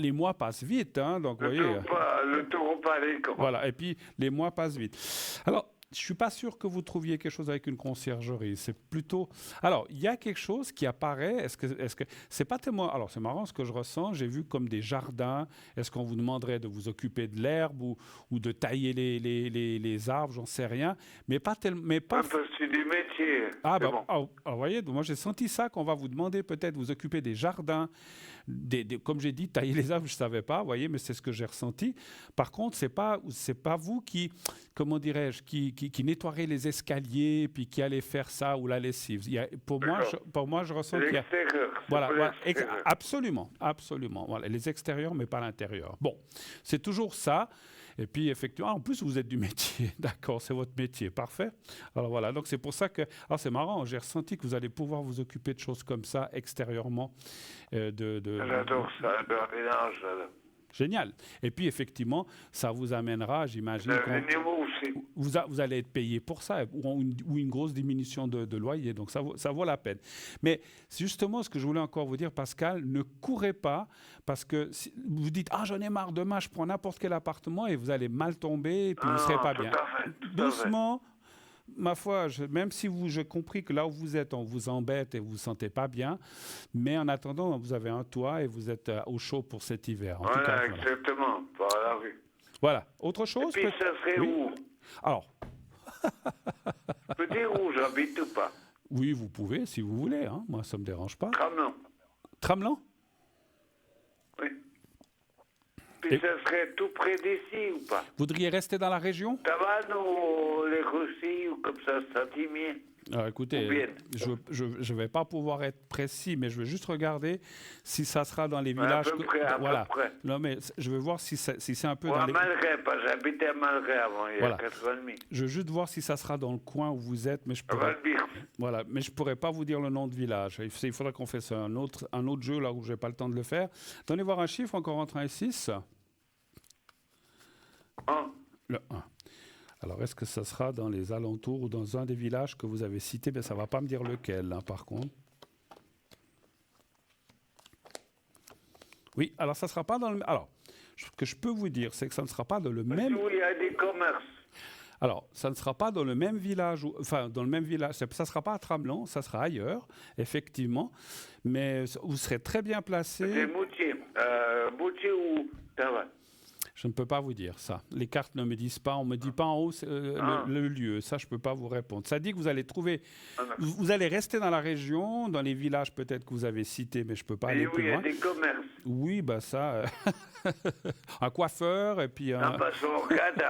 Les mois passent vite, hein, donc voyez. Le taureau pas les camps. Voilà, et puis les mois passent vite. Alors, je suis pas sûr que vous trouviez quelque chose avec une conciergerie. C'est plutôt. Alors, il y a quelque chose qui apparaît. Est-ce que c'est pas tellement. Alors, c'est marrant ce que je ressens. J'ai vu comme des jardins. Est-ce qu'on vous demanderait de vous occuper de l'herbe ou de tailler les arbres? J'en sais rien. Mais pas tellement. Mais pas. C'est du métier. Ah, bon. vous voyez, moi j'ai senti ça qu'on va vous demander peut-être de vous occuper des jardins, comme j'ai dit, tailler les arbres, je ne savais pas, vous voyez, mais c'est ce que j'ai ressenti. Par contre, c'est pas vous qui, comment dirais-je, qui nettoierez les escaliers, puis qui allez faire ça ou la lessive. Pour moi, je ressens qu'il y a... Voilà, absolument. Voilà, les extérieurs, mais pas l'intérieur. Bon, c'est toujours ça. Et puis, effectivement, en plus, vous êtes du métier. D'accord, c'est votre métier. Parfait. Alors, voilà. Donc, c'est pour ça que... Alors, c'est marrant. J'ai ressenti que vous allez pouvoir vous occuper de choses comme ça, extérieurement. J'adore ça, le ménage. Génial. Et puis, effectivement, ça vous amènera, j'imagine... Vous allez être payé pour ça, ou une grosse diminution de loyer. Donc, ça vaut la peine. Mais justement, ce que je voulais encore vous dire, Pascal, ne courez pas, parce que si vous dites « Ah, j'en ai marre, demain, je prends n'importe quel appartement », et vous allez mal tomber, et puis vous ne serez pas bien. Doucement, ma foi, même si j'ai compris que là où vous êtes, on vous embête et vous ne vous sentez pas bien, mais en attendant, vous avez un toit et vous êtes au chaud pour cet hiver. En tout cas, exactement, par la rue. Voilà. Autre chose? Et puis, ça serait où? Alors. Je peux dire où j'habite ou pas? Oui, vous pouvez, si vous voulez. Hein. Moi, ça ne me dérange pas. Tramelan. Tramelan? Oui. Puis ça serait tout près d'ici ou pas? Vous voudriez rester dans la région? Tavannes ou les Russes ou comme ça, Saint-Imier? Alors écoutez, je ne vais pas pouvoir être précis, mais je vais juste regarder si ça sera dans les villages. À peu près. Non, mais je vais voir si c'est un peu dans les... Malgré, j'habitais à Malgré avant, il y a 4 ans et demi. Je veux juste voir si ça sera dans le coin où vous êtes, mais je pourrais... Voilà, mais je pourrais pas vous dire le nom de village. Il faudra qu'on fasse un autre jeu là où j'ai pas le temps de le faire. Donnez voir un chiffre encore entre 1 et 6. 1. Le 1. Alors, est-ce que ça sera dans les alentours ou dans un des villages que vous avez cités? Ben, ça ne va pas me dire lequel, hein, par contre. Oui, alors ça ne sera pas dans le... Alors, ce que je peux vous dire, c'est que ça ne sera pas dans le même... Où il y a des commerces. Alors, ça ne sera pas dans le même village, enfin, dans le même village, ça ne sera pas à Tramelan, ça sera ailleurs, effectivement, mais vous serez très bien C'est placé. Moutier. Moutier ou ça va. Je ne peux pas vous dire ça. Les cartes ne me disent pas, on ne me dit pas en haut le lieu, ça je ne peux pas vous répondre. Ça dit que vous allez trouver, vous allez rester dans la région, dans les villages peut-être que vous avez cités, mais je ne peux pas aller Et oui, plus il y a loin. des commerces. Oui, bah ça, un coiffeur et puis Non, parce qu'on regarde,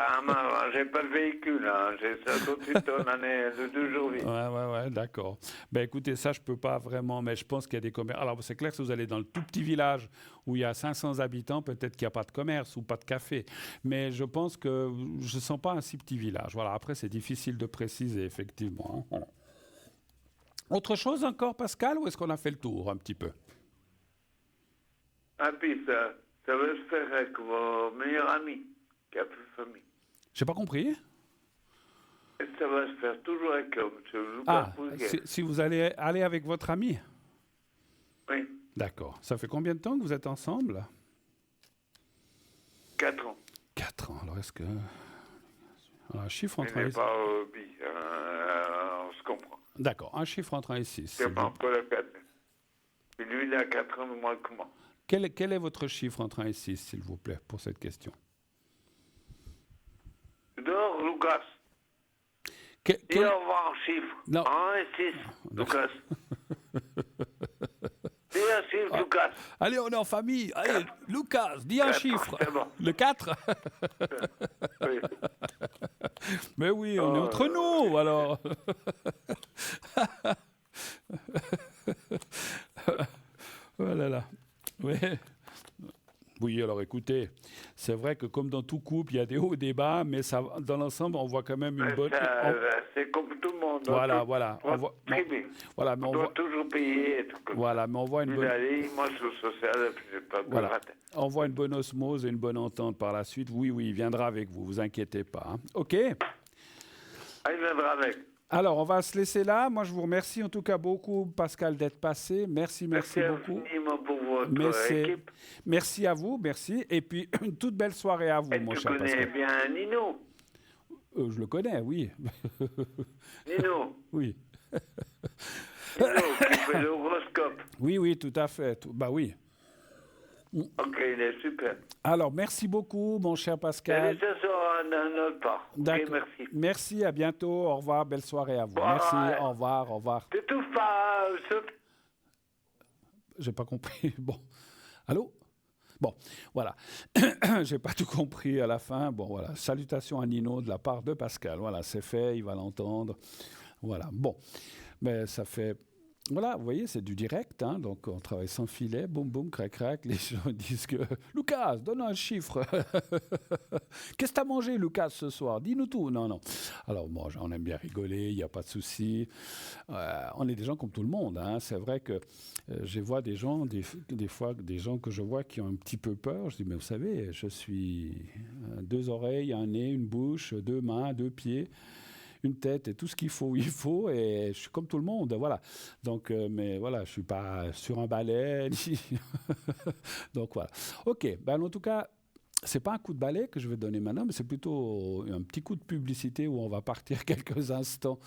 j'ai pas le véhicule, hein. J'ai 58 tonnes année de 2 jours. Ouais, d'accord. Ben écoutez, ça je peux pas vraiment, mais je pense qu'il y a des commerces. Alors c'est clair que si vous allez dans le tout petit village où il y a 500 habitants, peut-être qu'il n'y a pas de commerce ou pas de café. Mais je pense que je ne sens pas un si petit village. Voilà, après c'est difficile de préciser, effectivement. Hein. Voilà. Autre chose encore, Pascal, ou est-ce qu'on a fait le tour un petit peu? Ah, puis ça va se faire avec vos meilleurs amis, qui a plus de famille. J'ai pas compris. Et ça va se faire toujours avec M. Lucas Ah, Pouguet. si vous allez aller avec votre ami? Oui, D'accord. Ça fait combien de temps que vous êtes ensemble? 4 ans. 4 ans. Alors est-ce que... Alors, un chiffre entre Il 1 n'est et... pas bi, on se comprend. D'accord, un chiffre entre 1 et 6. C'est pas encore le 4. Et lui, il a 4 ans de moins que moi. Quel est votre chiffre entre 1 et 6, s'il vous plaît, pour cette question? Dehors, Lucas. Dis au revoir en chiffre. Non. 1 et 6, Lucas. Dis un chiffre, Lucas. Allez, on est en famille. Allez, Lucas, dis un 4, chiffre. c'est bon. Le 4? Oui. Mais oui, on est entre nous, alors. Oh là là. Ouais. Oui, alors écoutez, c'est vrai que comme dans tout couple, il y a des hauts et des bas, mais ça, dans l'ensemble, on voit quand même une bonne... C'est comme tout le monde. Voilà. On voit, voilà, mais on doit toujours payer. Et tout comme voilà, mais on voit une bonne... Allez, moi, je suis social, je n'ai pas de Voilà. On voit une bonne osmose et une bonne entente par la suite. Oui, il viendra avec vous, vous inquiétez pas. Hein. OK. Ah, il viendra avec. Alors, on va se laisser là. Moi, je vous remercie en tout cas beaucoup, Pascal, d'être passé. Merci beaucoup. Infiniment pour votre équipe. Merci à vous, merci. Et puis, une toute belle soirée à vous, Et mon tu cher connais Pascal. bien Nino. Je le connais, oui. Nino. Oui. Nino, qui fait l'horoscope. Oui, tout à fait. Bah oui. Ok, il est super. Alors, merci beaucoup, mon cher Pascal. Et ce sera un autre part. D'accord. Ok, merci. Merci, à bientôt. Au revoir, belle soirée à vous. Ouais. Merci, au revoir. T'étouffes pas, J'ai pas compris. Bon. Allô? Bon, voilà. J'ai pas tout compris à la fin. Bon, voilà. Salutations à Nino de la part de Pascal. Voilà, c'est fait, il va l'entendre. Voilà. Bon. Mais ça fait... Voilà, vous voyez, c'est du direct, hein, donc on travaille sans filet, boum, boum, crac, crac, les gens disent que « Lucas, donne un chiffre !»« Qu'est-ce que tu as mangé, Lucas, ce soir? Dis-nous tout !» Non. Alors, moi, on aime bien rigoler, il n'y a pas de souci. On est des gens comme tout le monde, hein. C'est vrai que je vois des gens, des fois, des gens que je vois qui ont un petit peu peur. Je dis « Mais vous savez, je suis 2 oreilles, un nez, une bouche, 2 mains, 2 pieds. » une tête et tout ce qu'il faut, et je suis comme tout le monde, voilà. Donc, mais voilà, je suis pas sur un balai, donc voilà. Ok, ben en tout cas, c'est pas un coup de balai que je vais donner maintenant, mais c'est plutôt un petit coup de publicité où on va partir quelques instants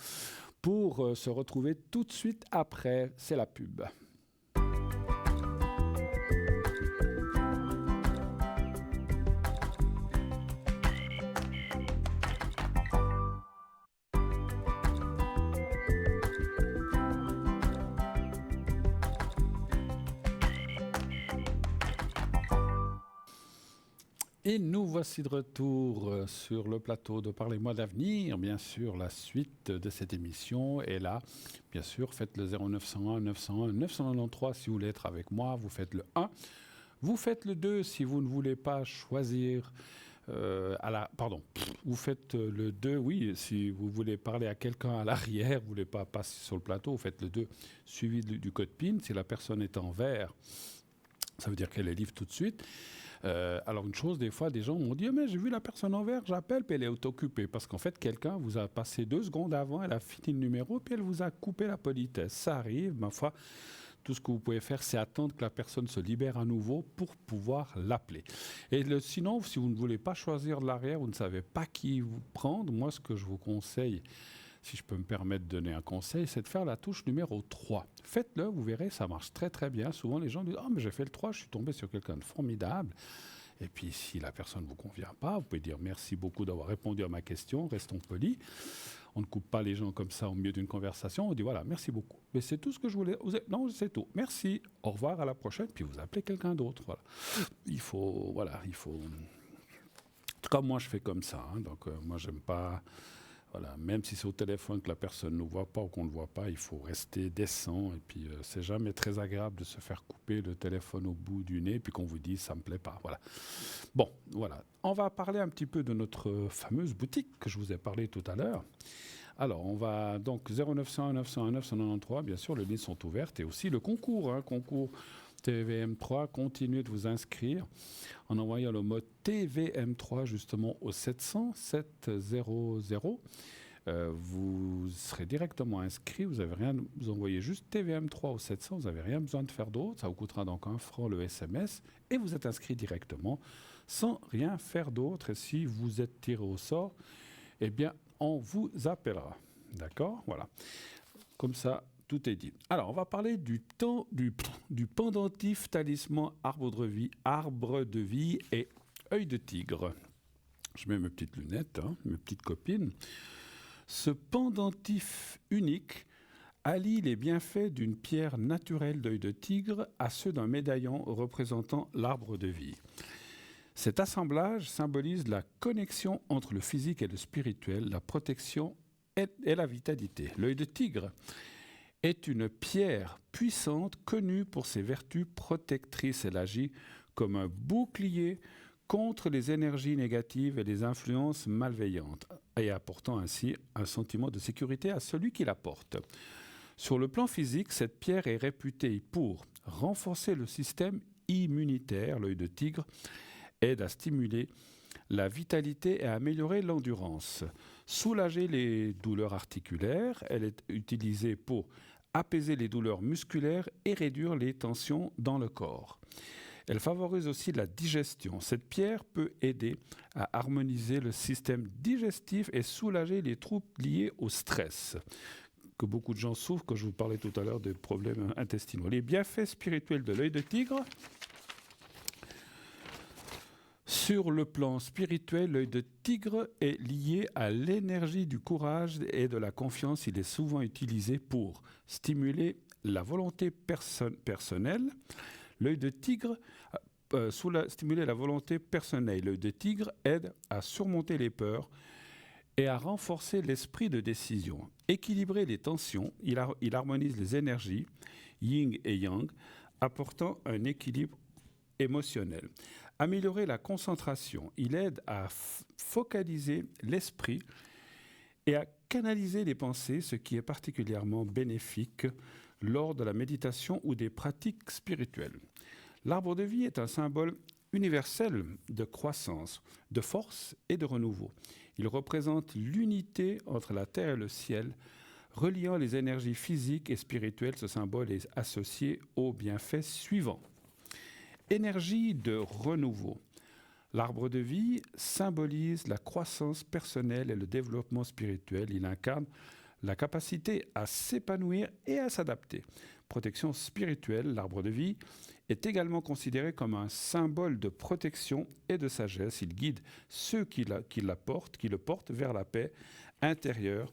pour se retrouver tout de suite après. C'est la pub. Et nous voici de retour sur le plateau de Parlez-moi d'avenir. Bien sûr, la suite de cette émission est là. Bien sûr, faites le 0901 901 993 si vous voulez être avec moi. Vous faites le 1. Vous faites le 2 si vous ne voulez pas choisir vous faites le 2, oui, si vous voulez parler à quelqu'un à l'arrière, vous ne voulez pas passer sur le plateau, vous faites le 2 suivi du code PIN. Si la personne est en vert, ça veut dire qu'elle est libre tout de suite. Alors une chose, des fois, des gens m'ont dit « Mais j'ai vu la personne en vert, j'appelle, puis elle est occupée. » Parce qu'en fait, quelqu'un vous a passé 2 secondes avant, elle a fini le numéro, puis elle vous a coupé la politesse. Ça arrive, ma foi. Tout ce que vous pouvez faire, c'est attendre que la personne se libère à nouveau pour pouvoir l'appeler. Et sinon, si vous ne voulez pas choisir de l'arrière, vous ne savez pas qui vous prendre, moi, ce que je vous conseille, si je peux me permettre de donner un conseil, c'est de faire la touche numéro 3. Faites-le, vous verrez, ça marche très très bien. Souvent, les gens disent « Ah, mais j'ai fait le 3, je suis tombé sur quelqu'un de formidable ». Et puis, si la personne ne vous convient pas, vous pouvez dire « Merci beaucoup d'avoir répondu à ma question, restons polis ». On ne coupe pas les gens comme ça au milieu d'une conversation. On dit voilà, merci beaucoup. Mais c'est tout ce que je voulais. Non, c'est tout. Merci. Au revoir, à la prochaine. Puis vous appelez quelqu'un d'autre. Voilà. Il faut. En tout cas, moi, je fais comme ça. Donc, moi, j'aime pas. Voilà. Même si c'est au téléphone que la personne ne voit pas ou qu'on ne le voit pas, il faut rester décent. Et puis, c'est jamais très agréable de se faire couper le téléphone au bout du nez, puis qu'on vous dise ça me plaît pas. Voilà. Bon, voilà. On va parler un petit peu de notre fameuse boutique que je vous ai parlé tout à l'heure. Alors, on va donc 0901 901 993, bien sûr, les lignes sont ouvertes. Et aussi le concours, concours TVM3, continuez de vous inscrire en envoyant le mot TVM3 justement au 700 700. Vous serez directement inscrit, vous avez rien, vous envoyez juste TVM3 au 700, vous n'avez rien besoin de faire d'autre, ça vous coûtera donc 1 franc le SMS et vous êtes inscrit directement sans rien faire d'autre. Et si vous êtes tiré au sort, eh bien, on vous appellera. D'accord ? Voilà. Comme ça, tout est dit. Alors, on va parler du pendentif talisman arbre de vie et œil de tigre. Je mets mes petites lunettes, mes petites copines. Ce pendentif unique allie les bienfaits d'une pierre naturelle d'œil de tigre à ceux d'un médaillon représentant l'arbre de vie. Cet assemblage symbolise la connexion entre le physique et le spirituel, la protection et la vitalité. L'œil de tigre est une pierre puissante connue pour ses vertus protectrices. Elle agit comme un bouclier contre les énergies négatives et les influences malveillantes, et apportant ainsi un sentiment de sécurité à celui qui la porte. Sur le plan physique, cette pierre est réputée pour renforcer le système immunitaire. L'œil de tigre aide à stimuler la vitalité et à améliorer l'endurance. Soulager les douleurs articulaires, elle est utilisée pour apaiser les douleurs musculaires et réduire les tensions dans le corps. Elle favorise aussi la digestion. Cette pierre peut aider à harmoniser le système digestif et soulager les troubles liés au stress, que beaucoup de gens souffrent, quand je vous parlais tout à l'heure des problèmes intestinaux. Les bienfaits spirituels de l'œil de tigre. Sur le plan spirituel, l'œil de tigre est lié à l'énergie du courage et de la confiance. Il est souvent utilisé pour stimuler la volonté personnelle. L'œil de tigre, stimuler la volonté personnelle. L'œil de tigre aide à surmonter les peurs et à renforcer l'esprit de décision. Équilibrer les tensions, il harmonise les énergies, yin et yang, apportant un équilibre émotionnel. Améliorer la concentration, il aide à focaliser l'esprit et à canaliser les pensées, ce qui est particulièrement bénéfique lors de la méditation ou des pratiques spirituelles. L'arbre de vie est un symbole universel de croissance, de force et de renouveau. Il représente l'unité entre la terre et le ciel, reliant les énergies physiques et spirituelles. Ce symbole est associé aux bienfaits suivants. Énergie de renouveau. L'arbre de vie symbolise la croissance personnelle et le développement spirituel. Il incarne la capacité à s'épanouir et à s'adapter. Protection spirituelle, l'arbre de vie est également considéré comme un symbole de protection et de sagesse. Il guide ceux qui le portent vers la paix intérieure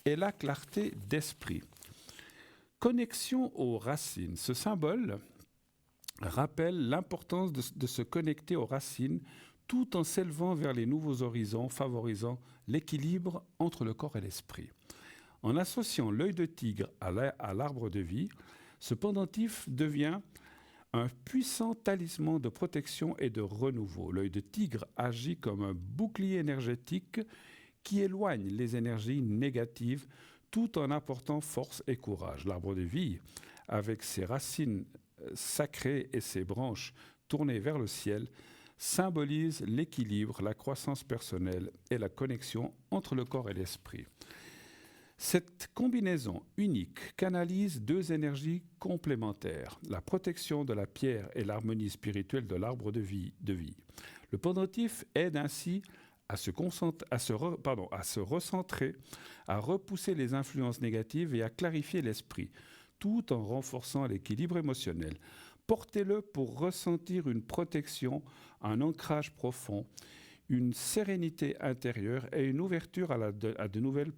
et la clarté d'esprit. Connexion aux racines. Ce symbole rappelle l'importance de se connecter aux racines tout en s'élevant vers les nouveaux horizons, favorisant l'équilibre entre le corps et l'esprit. En associant l'œil de tigre à l'arbre de vie, ce pendentif devient un puissant talisman de protection et de renouveau. L'œil de tigre agit comme un bouclier énergétique qui éloigne les énergies négatives tout en apportant force et courage. L'arbre de vie, avec ses racines sacrées et ses branches tournées vers le ciel, symbolise l'équilibre, la croissance personnelle et la connexion entre le corps et l'esprit. Cette combinaison unique canalise deux énergies complémentaires, la protection de la pierre et l'harmonie spirituelle de l'arbre de vie. Le pendentif aide ainsi à se recentrer, à repousser les influences négatives et à clarifier l'esprit, tout en renforçant l'équilibre émotionnel. Portez-le pour ressentir une protection, un ancrage profond, une sérénité intérieure et une ouverture à de nouvelles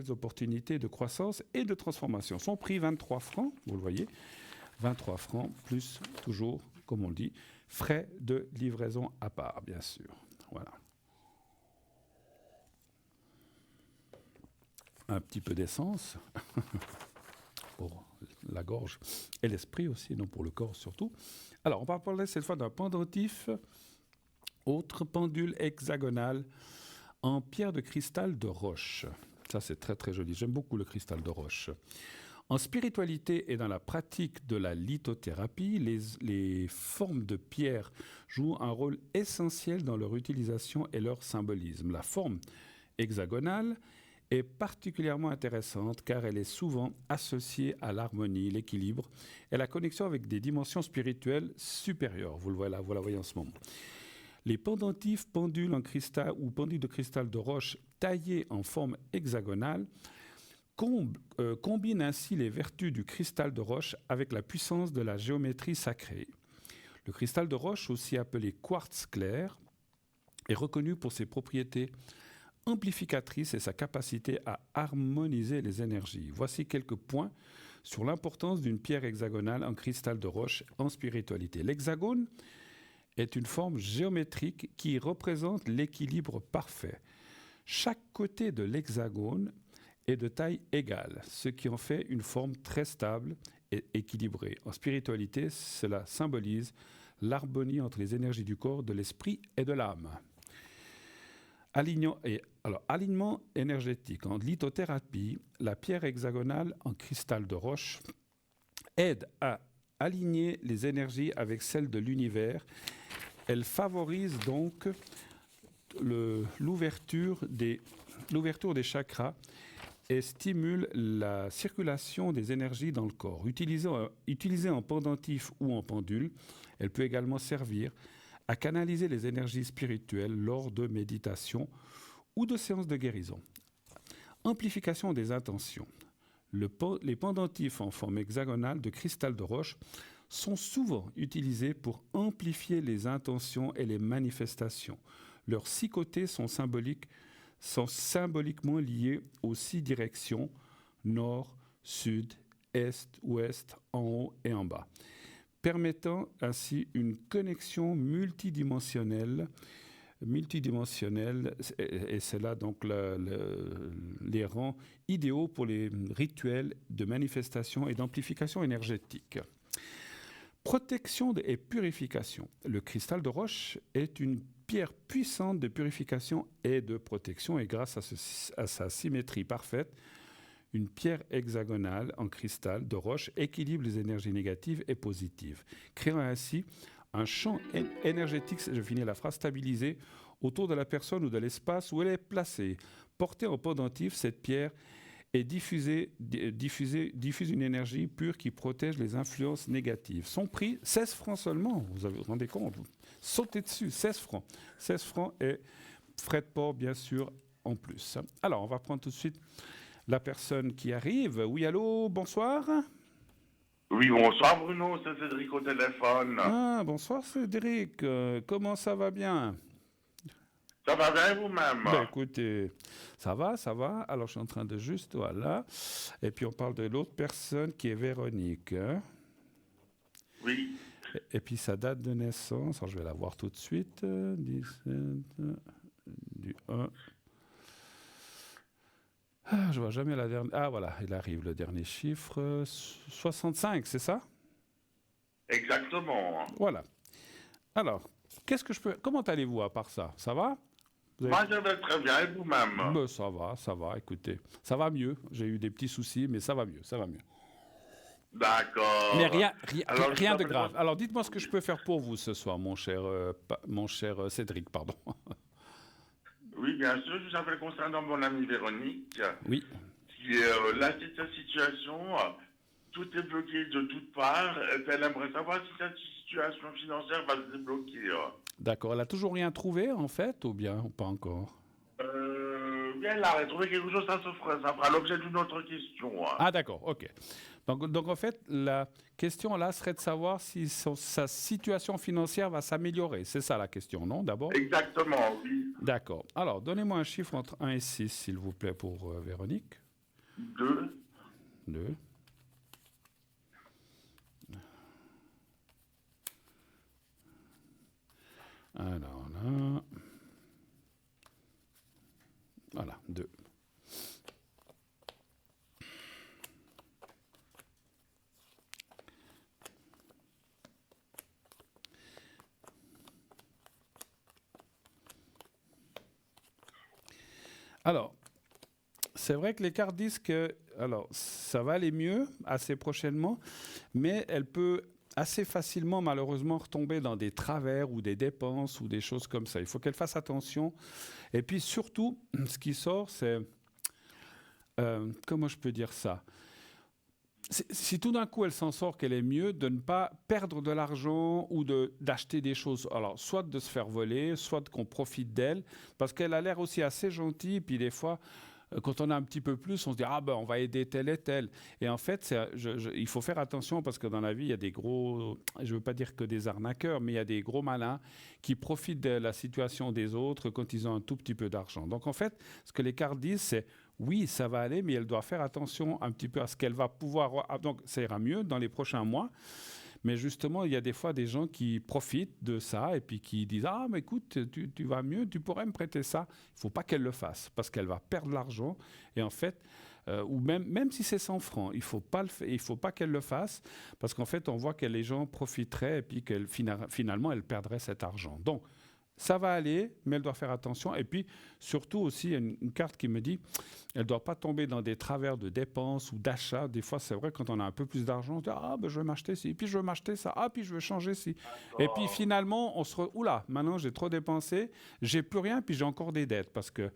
opportunités de croissance et de transformation. Son prix, 23 francs, vous le voyez, 23 francs, plus toujours, comme on le dit, frais de livraison à part, bien sûr. Voilà. Un petit peu d'essence pour la gorge et l'esprit aussi, non pour le corps surtout. Alors, on va parler cette fois d'un pendentif, autre pendule hexagonale en pierre de cristal de roche. Ça, c'est très très joli. J'aime beaucoup le cristal de roche. En spiritualité et dans la pratique de la lithothérapie, les formes de pierre jouent un rôle essentiel dans leur utilisation et leur symbolisme. La forme hexagonale est particulièrement intéressante car elle est souvent associée à l'harmonie, l'équilibre et la connexion avec des dimensions spirituelles supérieures. Vous la voyez en ce moment. Les pendentifs, pendules en cristal ou pendules de cristal de roche taillés en forme hexagonale combinent ainsi les vertus du cristal de roche avec la puissance de la géométrie sacrée. Le cristal de roche, aussi appelé quartz clair, est reconnu pour ses propriétés amplificatrices et sa capacité à harmoniser les énergies. Voici quelques points sur l'importance d'une pierre hexagonale en cristal de roche en spiritualité. L'hexagone est une forme géométrique qui représente l'équilibre parfait. Chaque côté de l'hexagone est de taille égale, ce qui en fait une forme très stable et équilibrée. En spiritualité, cela symbolise l'harmonie entre les énergies du corps, de l'esprit et de l'âme. Alignement énergétique. En lithothérapie, la pierre hexagonale en cristal de roche aide à aligner les énergies avec celles de l'univers. Elle favorise donc l'ouverture des chakras et stimule la circulation des énergies dans le corps. Utilisée en pendentif ou en pendule, elle peut également servir à canaliser les énergies spirituelles lors de méditation ou de séances de guérison. Amplification des intentions. Les pendentifs en forme hexagonale de cristal de roche sont souvent utilisés pour amplifier les intentions et les manifestations. Leurs 6 côtés sont symboliquement liés aux 6 directions, nord, sud, est, ouest, en haut et en bas, permettant ainsi une connexion multidimensionnelle, et c'est là donc les rangs idéaux pour les rituels de manifestation et d'amplification énergétique. Protection et purification. Le cristal de roche est une pierre puissante de purification et de protection, et grâce à sa symétrie parfaite, une pierre hexagonale en cristal de roche équilibre les énergies négatives et positives, créant ainsi un champ énergétique, je finis la phrase, stabilisé autour de la personne ou de l'espace où elle est placée. Portée en pendentif, cette pierre diffuse une énergie pure qui protège les influences négatives. Son prix, 16 francs seulement, vous vous rendez compte, sautez dessus, 16 francs. 16 francs et frais de port, bien sûr, en plus. Alors, on va prendre tout de suite la personne qui arrive. Oui, allô, bonsoir. Oui, bonsoir Bruno, c'est Cédric au téléphone. Ah, bonsoir Cédric, comment ça va bien? Ça va bien vous-même? Ben écoutez, ça va. Alors je suis en train de juste, voilà. Et puis on parle de l'autre personne qui est Véronique. Hein? Oui. Et puis sa date de naissance, alors je vais la voir tout de suite. 17 du 1. Ah, je vois jamais la dernière. Ah voilà, il arrive le dernier chiffre. 65, c'est ça? Exactement. Voilà. Alors, comment allez-vous à part ça? Ça va? Moi, je vais très bien, et vous-même? Ben, ça va, écoutez. Ça va mieux. J'ai eu des petits soucis, mais ça va mieux. D'accord. Mais rien de grave. Alors, dites-moi ce que je peux faire pour vous ce soir, mon cher Cédric, pardon. Oui, bien sûr, je vous appelle concernant mon amie Véronique, Oui, qui est là, c'est sa situation, tout est bloqué de toutes parts, et puis elle aimerait savoir si sa situation financière va se débloquer. d'accord. Elle a toujours rien trouvé, en fait, ou bien ou pas encore? Bien là, elle a trouvé quelque chose, ça fera l'objet d'une autre question. Ah, d'accord, ok. Donc, en fait, la question là serait de savoir si sa situation financière va s'améliorer. C'est ça la question, non, d'abord? Exactement, oui. D'accord. Alors, donnez-moi un chiffre entre 1 et 6, s'il vous plaît, pour Véronique. 2, 2. Alors là. Voilà, 2. Alors, c'est vrai que les cartes disent que alors, ça va aller mieux assez prochainement, mais elle peut assez facilement, malheureusement, retomber dans des travers ou des dépenses ou des choses comme ça. Il faut qu'elle fasse attention. Et puis surtout, ce qui sort, c'est... comment je peux dire ça? Si tout d'un coup elle s'en sort, qu'elle est mieux, de ne pas perdre de l'argent ou d'acheter des choses. Alors, soit de se faire voler, soit qu'on profite d'elle, parce qu'elle a l'air aussi assez gentille, puis des fois, quand on a un petit peu plus, on se dit ah ben on va aider tel et tel. Et en fait, il faut faire attention parce que dans la vie, il y a des gros, je veux pas dire que des arnaqueurs, mais il y a des gros malins qui profitent de la situation des autres quand ils ont un tout petit peu d'argent. Donc en fait, ce que les cartes disent, c'est oui, ça va aller, mais elle doit faire attention un petit peu à ce qu'elle va pouvoir. Donc ça ira mieux dans les prochains mois. Mais justement, il y a des fois des gens qui profitent de ça et puis qui disent ah, mais écoute, tu vas mieux, tu pourrais me prêter ça. Il ne faut pas qu'elle le fasse parce qu'elle va perdre l'argent. Et en fait, ou même si c'est 100 francs, il ne faut pas qu'elle le fasse parce qu'en fait, on voit que les gens profiteraient et puis finalement, elle perdrait cet argent. Donc, ça va aller, mais elle doit faire attention. Et puis, surtout aussi, il y a une carte qui me dit, elle ne doit pas tomber dans des travers de dépenses ou d'achats. Des fois, c'est vrai, quand on a un peu plus d'argent, on dit, ah, ben, je vais m'acheter ci, puis je veux m'acheter ça, ah, puis je veux changer ci. Et puis, finalement, oula, maintenant, j'ai trop dépensé, j'ai plus rien, puis j'ai encore des dettes. Parce que,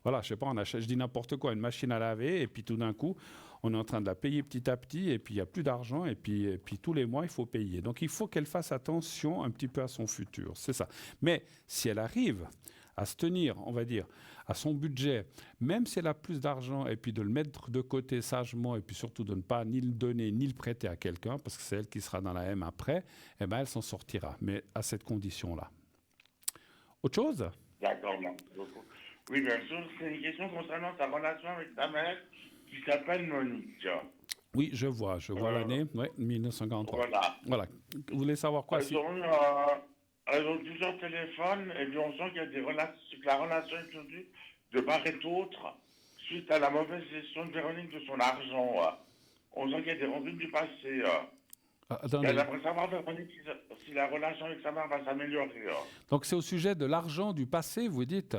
voilà, je sais pas, on achète, je dis n'importe quoi, une machine à laver, et puis tout d'un coup, on est en train de la payer petit à petit, et puis il n'y a plus d'argent, et puis tous les mois, il faut payer. Donc il faut qu'elle fasse attention un petit peu à son futur, c'est ça. Mais si elle arrive à se tenir, on va dire, à son budget, même si elle a plus d'argent, et puis de le mettre de côté sagement, et puis surtout de ne pas ni le donner, ni le prêter à quelqu'un, parce que c'est elle qui sera dans la M après, eh ben elle s'en sortira, mais à cette condition-là. Autre chose? D'accord, merci beaucoup. Oui, bien sûr, c'est une question concernant sa relation avec sa mère qui s'appelle Monique. Oui, je vois l'année, ouais, 1953. Voilà. Voilà. Vous voulez savoir quoi? Elles ont plusieurs téléphones et puis on sent qu'il y a des relations, que la relation est tendue de part et d'autre suite à la mauvaise gestion de Véronique de son argent. On sent qu'il y a des revenus du passé. Attendez. Elle aimerait savoir, Véronique, si la relation avec sa mère va s'améliorer. Donc c'est au sujet de l'argent du passé, vous dites?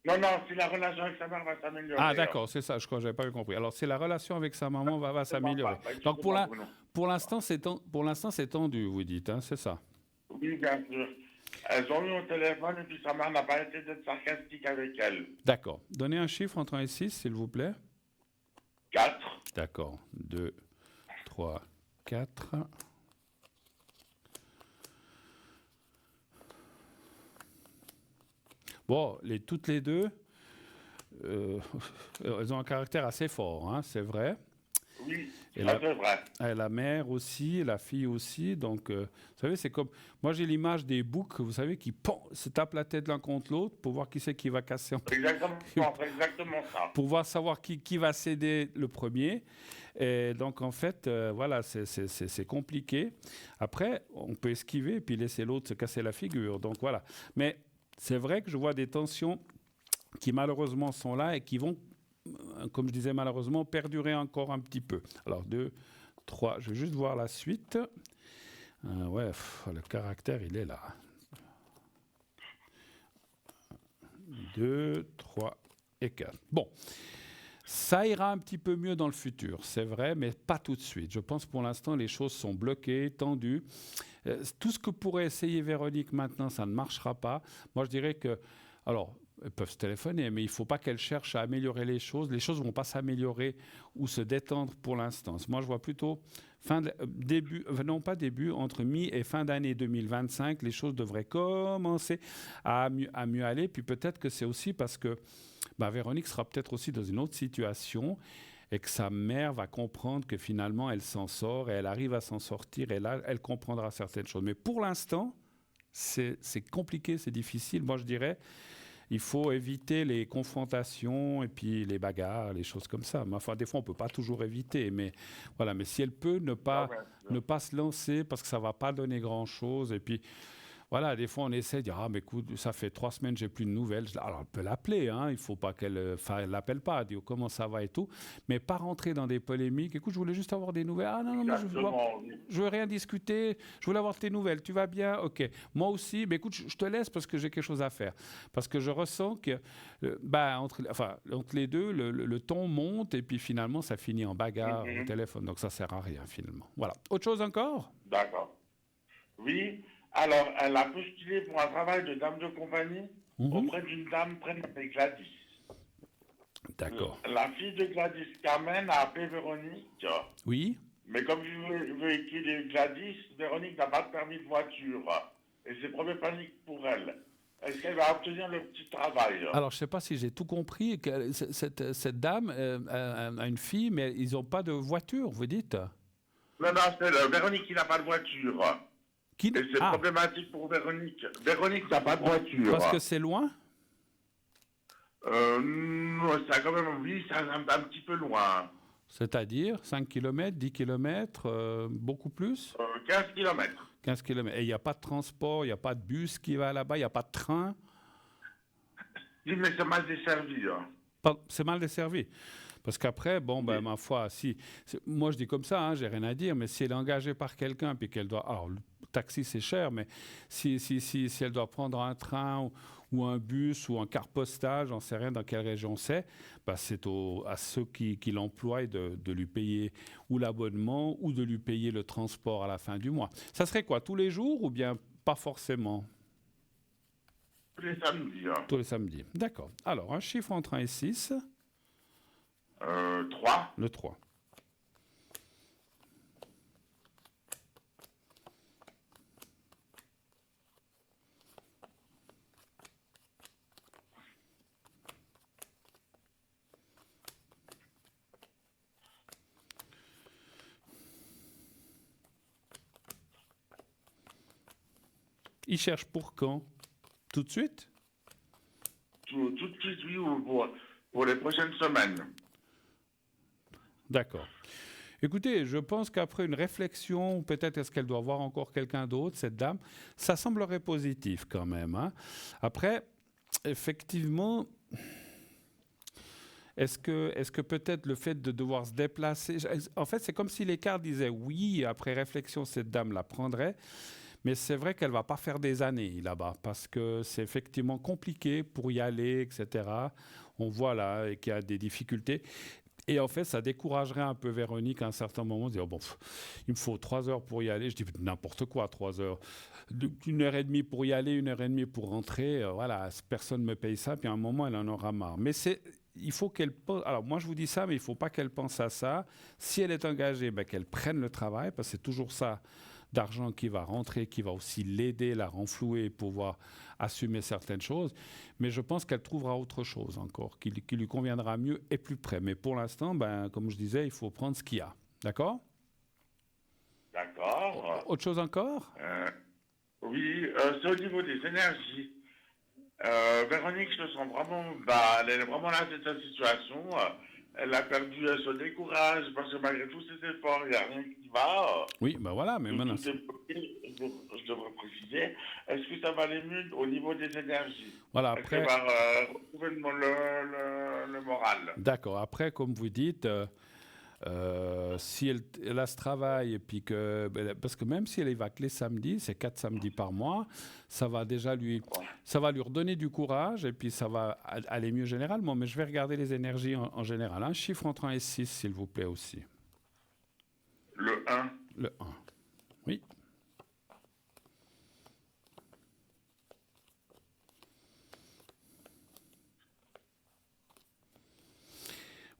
Non, si la relation avec sa mère va s'améliorer. Ah d'accord, c'est ça, je crois que j'avais pas compris. Alors si la relation avec sa maman va s'améliorer. Donc pour l'instant c'est tendu, vous dites, hein, c'est ça? Oui, bien sûr. Elles ont eu au téléphone et puis sa mère n'a pas été d'être sarcastique avec elle. D'accord. Donnez un chiffre entre 1 et 6, s'il vous plaît. 4. D'accord. 2, 3, 4. Bon, toutes les deux, elles ont un caractère assez fort, hein, c'est vrai. Oui, c'est vrai. Et la mère aussi, la fille aussi. Donc, vous savez, c'est comme... Moi, j'ai l'image des boucs, vous savez, qui se tapent la tête l'un contre l'autre pour voir qui c'est qui va casser. Exactement, c'est exactement ça. Pour savoir qui va céder le premier. Et donc, en fait, voilà, c'est compliqué. Après, on peut esquiver et puis laisser l'autre se casser la figure. Donc, voilà. Mais c'est vrai que je vois des tensions qui, malheureusement, sont là et qui vont... comme je disais, malheureusement, perdurer encore un petit peu. Alors, 2, 3, je vais juste voir la suite. Ouais, le caractère, il est là. 2, 3 et 4. Bon, ça ira un petit peu mieux dans le futur, c'est vrai, mais pas tout de suite. Je pense pour l'instant, les choses sont bloquées, tendues. Tout ce que pourrait essayer Véronique maintenant, ça ne marchera pas. Moi, je dirais que... Alors, Elles peuvent se téléphoner, mais il ne faut pas qu'elles cherchent à améliorer les choses. Les choses ne vont pas s'améliorer ou se détendre pour l'instant. Moi, je vois plutôt entre mi et fin d'année 2025, les choses devraient commencer à mieux aller. Puis peut-être que c'est aussi parce que Véronique sera peut-être aussi dans une autre situation et que sa mère va comprendre que finalement, elle s'en sort et elle arrive à s'en sortir et là, elle comprendra certaines choses. Mais pour l'instant, c'est compliqué, c'est difficile. Moi, je dirais, il faut éviter les confrontations et puis les bagarres, les choses comme ça. Mais enfin, des fois, on ne peut pas toujours éviter. Mais voilà, mais si elle peut ne Ah pas, ouais. ne pas se lancer parce que ça ne va pas donner grand-chose. Et puis, voilà, des fois, on essaie de dire, ah, mais écoute, ça fait 3 semaines que j'ai plus de nouvelles. Alors, elle peut l'appeler, hein, il ne faut pas elle l'appelle pas, elle dit, oh, comment ça va et tout. Mais pas rentrer dans des polémiques. Écoute, je voulais juste avoir des nouvelles. Ah, non, mais Exactement. Oui. je veux rien discuter. Je voulais avoir tes nouvelles. Tu vas bien? OK. Moi aussi, mais écoute, je te laisse parce que j'ai quelque chose à faire. Parce que je ressens que, entre les deux, le ton monte et puis finalement, ça finit en bagarre au téléphone. Donc, ça sert à rien, finalement. Voilà. Autre chose encore? D'accord. Oui. Alors, elle a postulé pour un travail de dame de compagnie auprès d'une dame prénommée Gladys. D'accord. La fille de Gladys Carmen a appelé Véronique. Oui? Mais comme je veux qu'il ait Gladys, Véronique n'a pas de permis de voiture. Et c'est problématique pour elle. Est-ce qu'elle va obtenir le petit travail? Alors, je ne sais pas si j'ai tout compris. Cette dame a une fille, mais ils n'ont pas de voiture, vous dites? Non, c'est Véronique qui n'a pas de voiture. Et c'est problématique pour Véronique. Véronique n'a pas de voiture. Parce que c'est loin? Non, ça quand même, oui, c'est un petit peu loin. C'est-à-dire 5 km, 10 km, beaucoup plus? 15 km. 15 km. Et il n'y a pas de transport, il n'y a pas de bus qui va là-bas, il n'y a pas de train? Oui, mais c'est mal desservi. C'est mal desservi. Parce qu'après, ma foi, moi je dis comme ça, j'ai rien à dire, mais si elle est engagée par quelqu'un, puis qu'elle doit... Alors, le taxi c'est cher, mais si elle doit prendre un train ou un bus ou un car postal, j'en sais rien dans quelle région c'est, c'est à ceux qui l'emploient de lui payer ou l'abonnement ou de lui payer le transport à la fin du mois. Ça serait quoi, tous les jours ou bien pas forcément? Tous les samedis. Tous les samedis, d'accord. Alors, un chiffre entre 1 et 6. 3. Le 3. Il cherche pour quand? Tout de suite? Tout de suite, oui, pour les prochaines semaines. D'accord. Écoutez, je pense qu'après une réflexion, peut-être est-ce qu'elle doit voir encore quelqu'un d'autre, cette dame, ça semblerait positif quand même. Hein. Après, effectivement, est-ce que peut-être le fait de devoir se déplacer... En fait, c'est comme si les cartes disaient oui, après réflexion, cette dame la prendrait. Mais c'est vrai qu'elle ne va pas faire des années là-bas parce que c'est effectivement compliqué pour y aller, etc. On voit là qu'il y a des difficultés. Et en fait, ça découragerait un peu Véronique à un certain moment de dire, il me faut 3 heures pour y aller. Je dis n'importe quoi, 3 heures. 1h30 pour y aller, 1h30 pour rentrer. Voilà, personne ne me paye ça. Puis à un moment, elle en aura marre. Mais il faut qu'elle pense... Alors moi, je vous dis ça, mais il ne faut pas qu'elle pense à ça. Si elle est engagée, qu'elle prenne le travail parce que c'est toujours ça d'argent qui va rentrer, qui va aussi l'aider, la renflouer, pouvoir assumer certaines choses. Mais je pense qu'elle trouvera autre chose encore, qui lui conviendra mieux et plus près. Mais pour l'instant, comme je disais, il faut prendre ce qu'il y a. D'accord? D'accord. Autre chose encore? Oui, c'est au niveau des énergies. Véronique, je sens vraiment, elle est vraiment là, c'est sa situation. Elle a perdu son décourage parce que malgré tous ses efforts, il n'y a rien qui va. Oui, voilà, mais maintenant... Je devrais préciser. Est-ce que ça va aller mieux au niveau des énergies? Voilà, après... Est-ce qu'elle va retrouver le moral? D'accord. Après, comme vous dites... si elle a ce travail, et puis parce que même si elle y va que les samedis, c'est 4 samedis par mois, ça va déjà lui redonner du courage, et puis ça va aller mieux généralement. Mais je vais regarder les énergies en général. Un chiffre entre 1 et 6, s'il vous plaît aussi. Le 1. Le 1. Oui.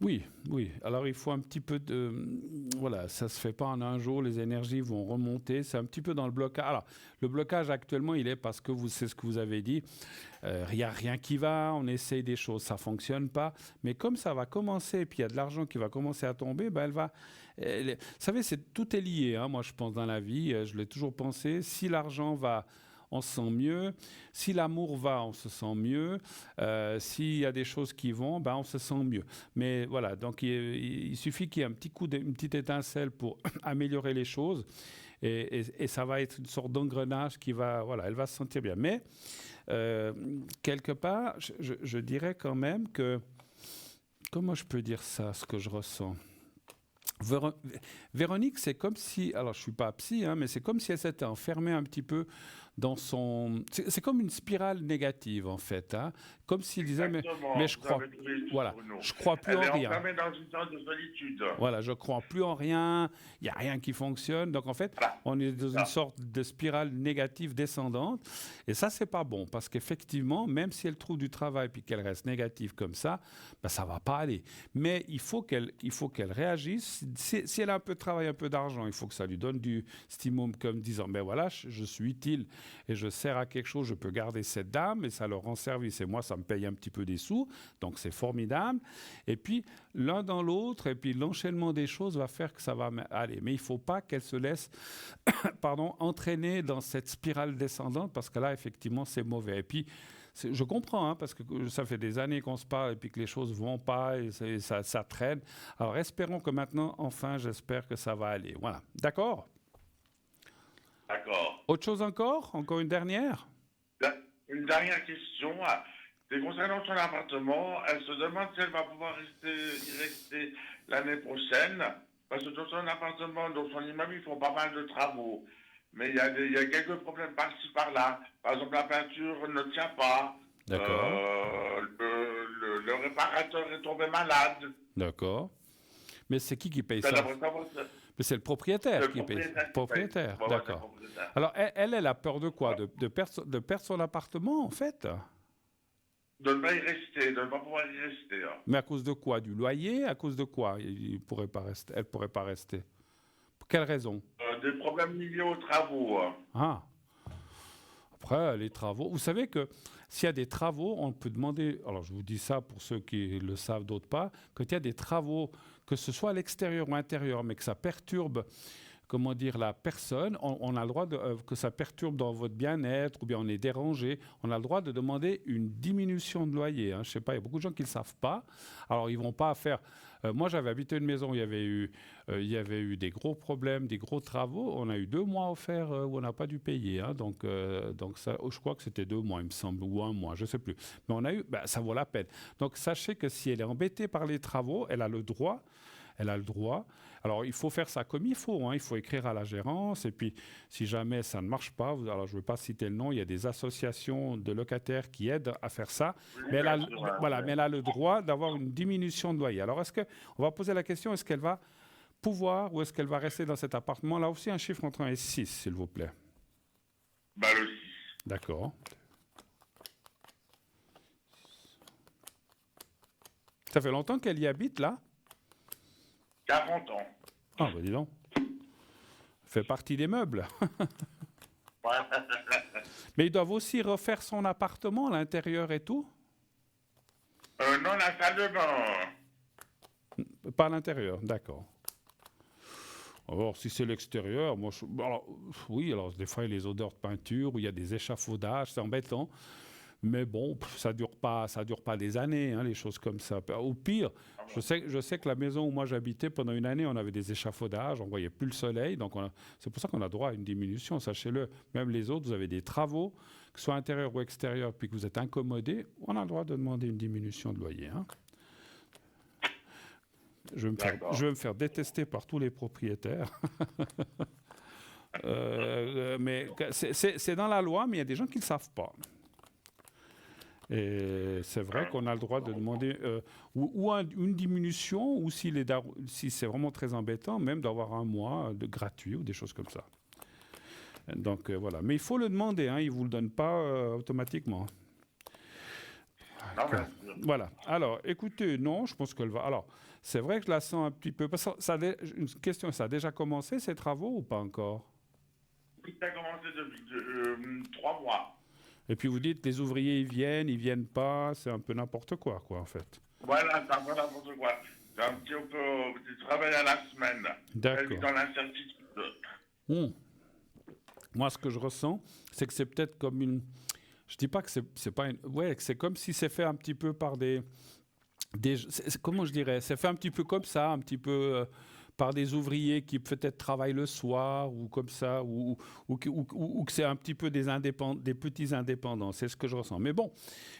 Oui, oui. Alors il faut un petit peu de... Voilà, ça se fait pas en un jour, les énergies vont remonter. C'est un petit peu dans le blocage. Alors, le blocage actuellement, il est parce que c'est ce que vous avez dit. Il n'y a rien qui va, on essaye des choses, ça fonctionne pas. Mais comme ça va commencer, et puis il y a de l'argent qui va commencer à tomber, ben vous savez, tout est lié, hein, moi je pense dans la vie, je l'ai toujours pensé. Si l'argent va, on se sent mieux. Si l'amour va, on se sent mieux. S'il y a des choses qui vont, ben on se sent mieux. Mais voilà, donc il suffit qu'il y ait un petit coup, une petite étincelle pour améliorer les choses. Et ça va être une sorte d'engrenage qui va, voilà, elle va se sentir bien. Mais quelque part, je dirais quand même que, comment je peux dire ça, ce que je ressens? Véronique, c'est comme si, alors je suis pas psy, hein, mais c'est comme si elle s'était enfermée un petit peu dans son... C'est comme une spirale négative en fait, hein, comme s'il disait, mais je crois, voilà, je crois plus en rien. Elle est enfermée dans une sorte de solitude. Voilà, je crois plus en rien, il n'y a rien qui fonctionne, donc en fait, Voilà. on est dans une sorte de spirale négative descendante, et ça c'est pas bon, parce qu'effectivement, même si elle trouve du travail puis qu'elle reste négative comme ça, ben, ça va pas aller. Mais il faut qu'elle réagisse. Si elle a un peu de travail, un peu d'argent, il faut que ça lui donne du stimulum comme disant, ben voilà, je suis utile et je sers à quelque chose, je peux garder cette dame et ça leur rend service. Et moi, ça me paye un petit peu des sous, donc c'est formidable. Et puis, l'un dans l'autre, et puis l'enchaînement des choses va faire que ça va aller. Mais il ne faut pas qu'elle se laisse entraîner dans cette spirale descendante, parce que là, effectivement, c'est mauvais. Et puis, je comprends, hein, parce que ça fait des années qu'on se parle et puis que les choses ne vont pas et ça traîne. Alors, espérons que maintenant, enfin, j'espère que ça va aller. Voilà. D'accord ? D'accord. Autre chose encore ? Encore une dernière ? Une dernière question. C'est concernant son appartement. Elle se demande si elle va pouvoir y rester l'année prochaine. Parce que dans son appartement, dans son immeuble, ils font pas mal de travaux. Mais il y a quelques problèmes par-ci, par-là. Par exemple, la peinture ne tient pas. D'accord. Le réparateur est tombé malade. D'accord. Mais c'est qui paye Ça ça ? devrait savoir ça. Mais c'est le propriétaire Le qui paye. propriétaire. Le propriétaire, Ouais, d'accord. le propriétaire. Alors, elle a peur de quoi ? De perdre son appartement, en fait ? De ne pas y rester, de ne pas pouvoir y rester. Hein. Mais à cause de quoi ? Du loyer ? À cause de quoi elle pourrait pas rester ? Pour quelle raison ? Des problèmes liés aux travaux. Hein. Ah. Après, les travaux. Vous savez que s'il y a des travaux, on peut demander. Alors, je vous dis ça pour ceux qui le savent, d'autres pas. Quand il y a des travaux, que ce soit à l'extérieur ou à l'intérieur, mais que ça perturbe, comment dire, la personne, on a le droit que ça perturbe dans votre bien-être ou bien on est dérangé, on a le droit de demander une diminution de loyer. Hein. Je ne sais pas, il y a beaucoup de gens qui ne le savent pas. Alors, ils ne vont pas faire... moi, j'avais habité une maison où il y avait eu des gros problèmes, des gros travaux. On a eu 2 mois offerts où on n'a pas dû payer. Hein. Donc ça, je crois que c'était 2 mois, il me semble, ou 1 mois, je ne sais plus. Mais on a eu... ça vaut la peine. Donc, sachez que si elle est embêtée par les travaux, elle a le droit. Alors, il faut faire ça comme il faut. Hein. Il faut écrire à la gérance. Et puis, si jamais ça ne marche pas, alors je ne veux pas citer le nom, il y a des associations de locataires qui aident à faire ça. Mais elle a le droit d'avoir une diminution de loyer. Alors, on va poser la question, est-ce qu'elle va pouvoir ou est-ce qu'elle va rester dans cet appartement? Là aussi, un chiffre entre 1 et 6, s'il vous plaît. Le 6. D'accord. Ça fait longtemps qu'elle y habite, là? 40 ans. Ah, dis donc. Fait partie des meubles. Mais ils doivent aussi refaire son appartement, l'intérieur et tout? Non, la salle de bain. Pas l'intérieur, d'accord. Alors, si c'est l'extérieur, moi, oui, alors des fois, il y a les odeurs de peinture, où il y a des échafaudages, c'est embêtant. Mais bon, ça dure pas des années, hein, les choses comme ça. Au pire, je sais que la maison où moi j'habitais, pendant une année, on avait des échafaudages, on voyait plus le soleil. Donc, c'est pour ça qu'on a droit à une diminution, sachez-le. Même les autres, vous avez des travaux, que ce soit intérieur ou extérieur, puis que vous êtes incommodé, on a le droit de demander une diminution de loyer. Hein. Je vais me faire détester par tous les propriétaires. Mais c'est dans la loi, mais il y a des gens qui ne le savent pas. Et c'est vrai qu'on a le droit de demander une diminution, ou si c'est vraiment très embêtant, même d'avoir 1 mois de gratuit ou des choses comme ça. Donc voilà. Mais il faut le demander, hein, ils ne vous le donnent pas automatiquement. Non, Voilà. Alors, écoutez, non, je pense qu'elle va... Alors, c'est vrai que je la sens un petit peu. Une question, ça a déjà commencé ces travaux ou pas encore? Oui, ça a commencé depuis 3 mois. Et puis vous dites, les ouvriers, ils viennent pas, c'est un peu n'importe quoi, en fait. Voilà, c'est un peu n'importe quoi. C'est un petit peu du travail à la semaine. D'accord. Dans l'incertitude. Hmm. Moi, ce que je ressens, c'est que c'est peut-être comme une... Je dis pas que c'est pas une... Ouais, que c'est comme si c'est fait un petit peu par comment je dirais? C'est fait un petit peu comme ça, un petit peu par des ouvriers qui peut-être travaillent le soir ou comme ça, ou que c'est un petit peu des petits indépendants. C'est ce que je ressens. Mais bon,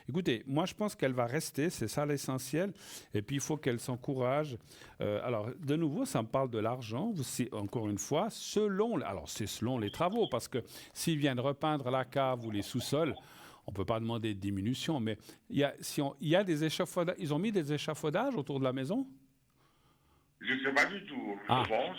écoutez, moi je pense qu'elle va rester, c'est ça l'essentiel. Et puis il faut qu'elle s'encourage. Alors, de nouveau, ça me parle de l'argent. Encore une fois, c'est selon les travaux, parce que s'ils viennent repeindre la cave ou les sous-sols, on ne peut pas demander de diminution, mais il y a des échafaudages. Ils ont mis des échafaudages autour de la maison? Je ne sais pas du tout, je pense.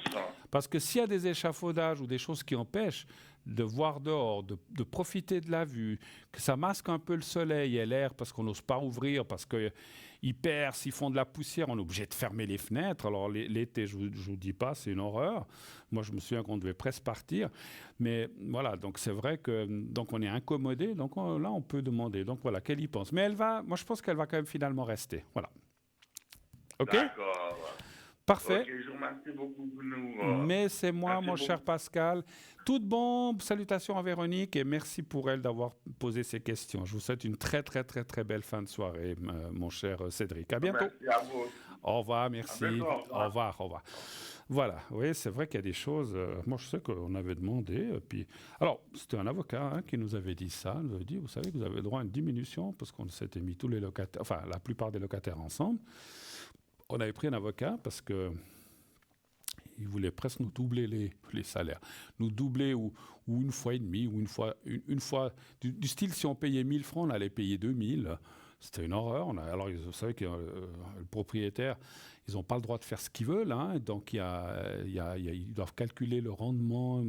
Parce que s'il y a des échafaudages ou des choses qui empêchent de voir dehors, de profiter de la vue, que ça masque un peu le soleil et l'air parce qu'on n'ose pas ouvrir, parce qu'ils percent, ils font de la poussière, on est obligé de fermer les fenêtres. Alors l'été, je ne vous dis pas, c'est une horreur. Moi, je me souviens qu'on devait presque partir. Mais voilà, donc c'est vrai que donc on est incommodé. Donc là, on peut demander. Donc voilà, qu'elle y pense. Mais moi, je pense qu'elle va quand même finalement rester. Voilà. OK? D'accord. Parfait. Ok, je vous remercie beaucoup pour nous. Mais c'est moi, merci mon beaucoup. cher Pascal. Tout bon, salutations à Véronique et merci pour elle d'avoir posé ces questions. Je vous souhaite une très, très, très, très belle fin de soirée, mon cher Cédric. À bientôt. Merci à vous. Au revoir, merci. À bientôt, au revoir. Voilà, oui, c'est vrai qu'il y a des choses. Moi, je sais qu'on avait demandé. Puis, alors, c'était un avocat qui nous avait dit ça. Il nous avait dit, vous savez que vous avez droit à une diminution parce qu'on s'était mis tous les locataires, enfin, la plupart des locataires ensemble. On avait pris un avocat parce que il voulait presque nous doubler les salaires. Nous doubler ou une fois et demi, ou une fois du style, si on payait 1000 francs, on allait payer 2000. C'était une horreur. Alors, vous savez que le propriétaire, ils n'ont pas le droit de faire ce qu'ils veulent. Donc, ils doivent calculer le rendement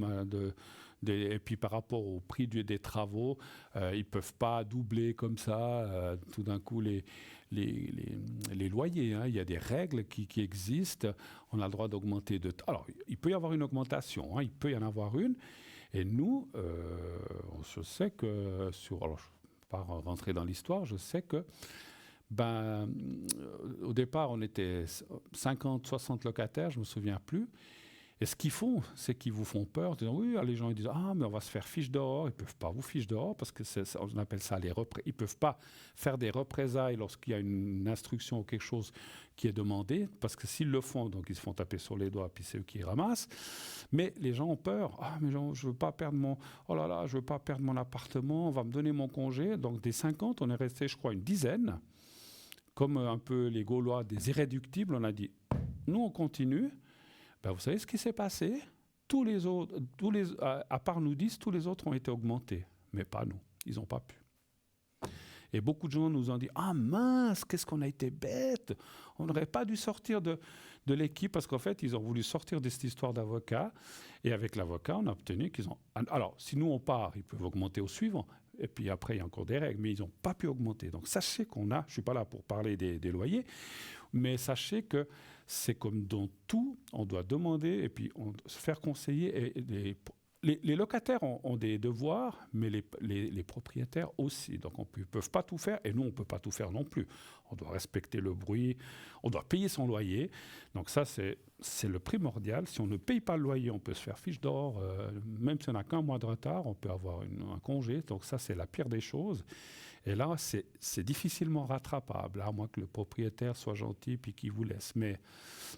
et puis par rapport au prix des travaux, ils ne peuvent pas doubler comme ça tout d'un coup les loyers. Il y a des règles qui existent. On a le droit d'augmenter Alors, il peut y avoir une augmentation. Il peut y en avoir une. Et nous, je sais que alors, je ne vais pas rentrer dans l'histoire, je sais que au départ, on était 50, 60 locataires, je ne me souviens plus. Et ce qu'ils font, c'est qu'ils vous font peur, en disant oui, les gens ils disent mais on va se faire fiche dehors. Ils ne peuvent pas vous fiche dehors parce que on appelle ça ils ne peuvent pas faire des représailles lorsqu'il y a une instruction ou quelque chose qui est demandé, parce que s'ils le font, donc ils se font taper sur les doigts, puis c'est eux qui ramassent. Mais les gens ont peur. Mais je veux pas perdre je veux pas perdre mon appartement, on va me donner mon congé. Donc des 50, on est resté, je crois, une dizaine, comme un peu les Gaulois, des irréductibles. On a dit, nous on continue. Vous savez ce qui s'est passé? Tous les autres, à part nous 10, tous les autres ont été augmentés, mais pas nous. Ils n'ont pas pu. Et beaucoup de gens nous ont dit mince, qu'est-ce qu'on a été bêtes! On n'aurait pas dû sortir de l'équipe parce qu'en fait, ils ont voulu sortir de cette histoire d'avocat. Et avec l'avocat, on a obtenu qu'ils ont. Alors, si nous on part, ils peuvent augmenter au suivant. Et puis après, il y a encore des règles, mais ils n'ont pas pu augmenter. Donc sachez qu'on a, je ne suis pas là pour parler des loyers, mais sachez que c'est comme dans tout, on doit demander et puis se faire conseiller. Et les locataires ont des devoirs, mais les propriétaires aussi. Donc ils ne peuvent pas tout faire et nous, on ne peut pas tout faire non plus. On doit respecter le bruit, on doit payer son loyer. Donc ça, c'est le primordial. Si on ne paye pas le loyer, on peut se faire fiche dehors. Même si on n'a qu'un mois de retard, on peut avoir un congé. Donc ça, c'est la pire des choses. Et là, c'est difficilement rattrapable, à moins que le propriétaire soit gentil et qu'il vous laisse. Mais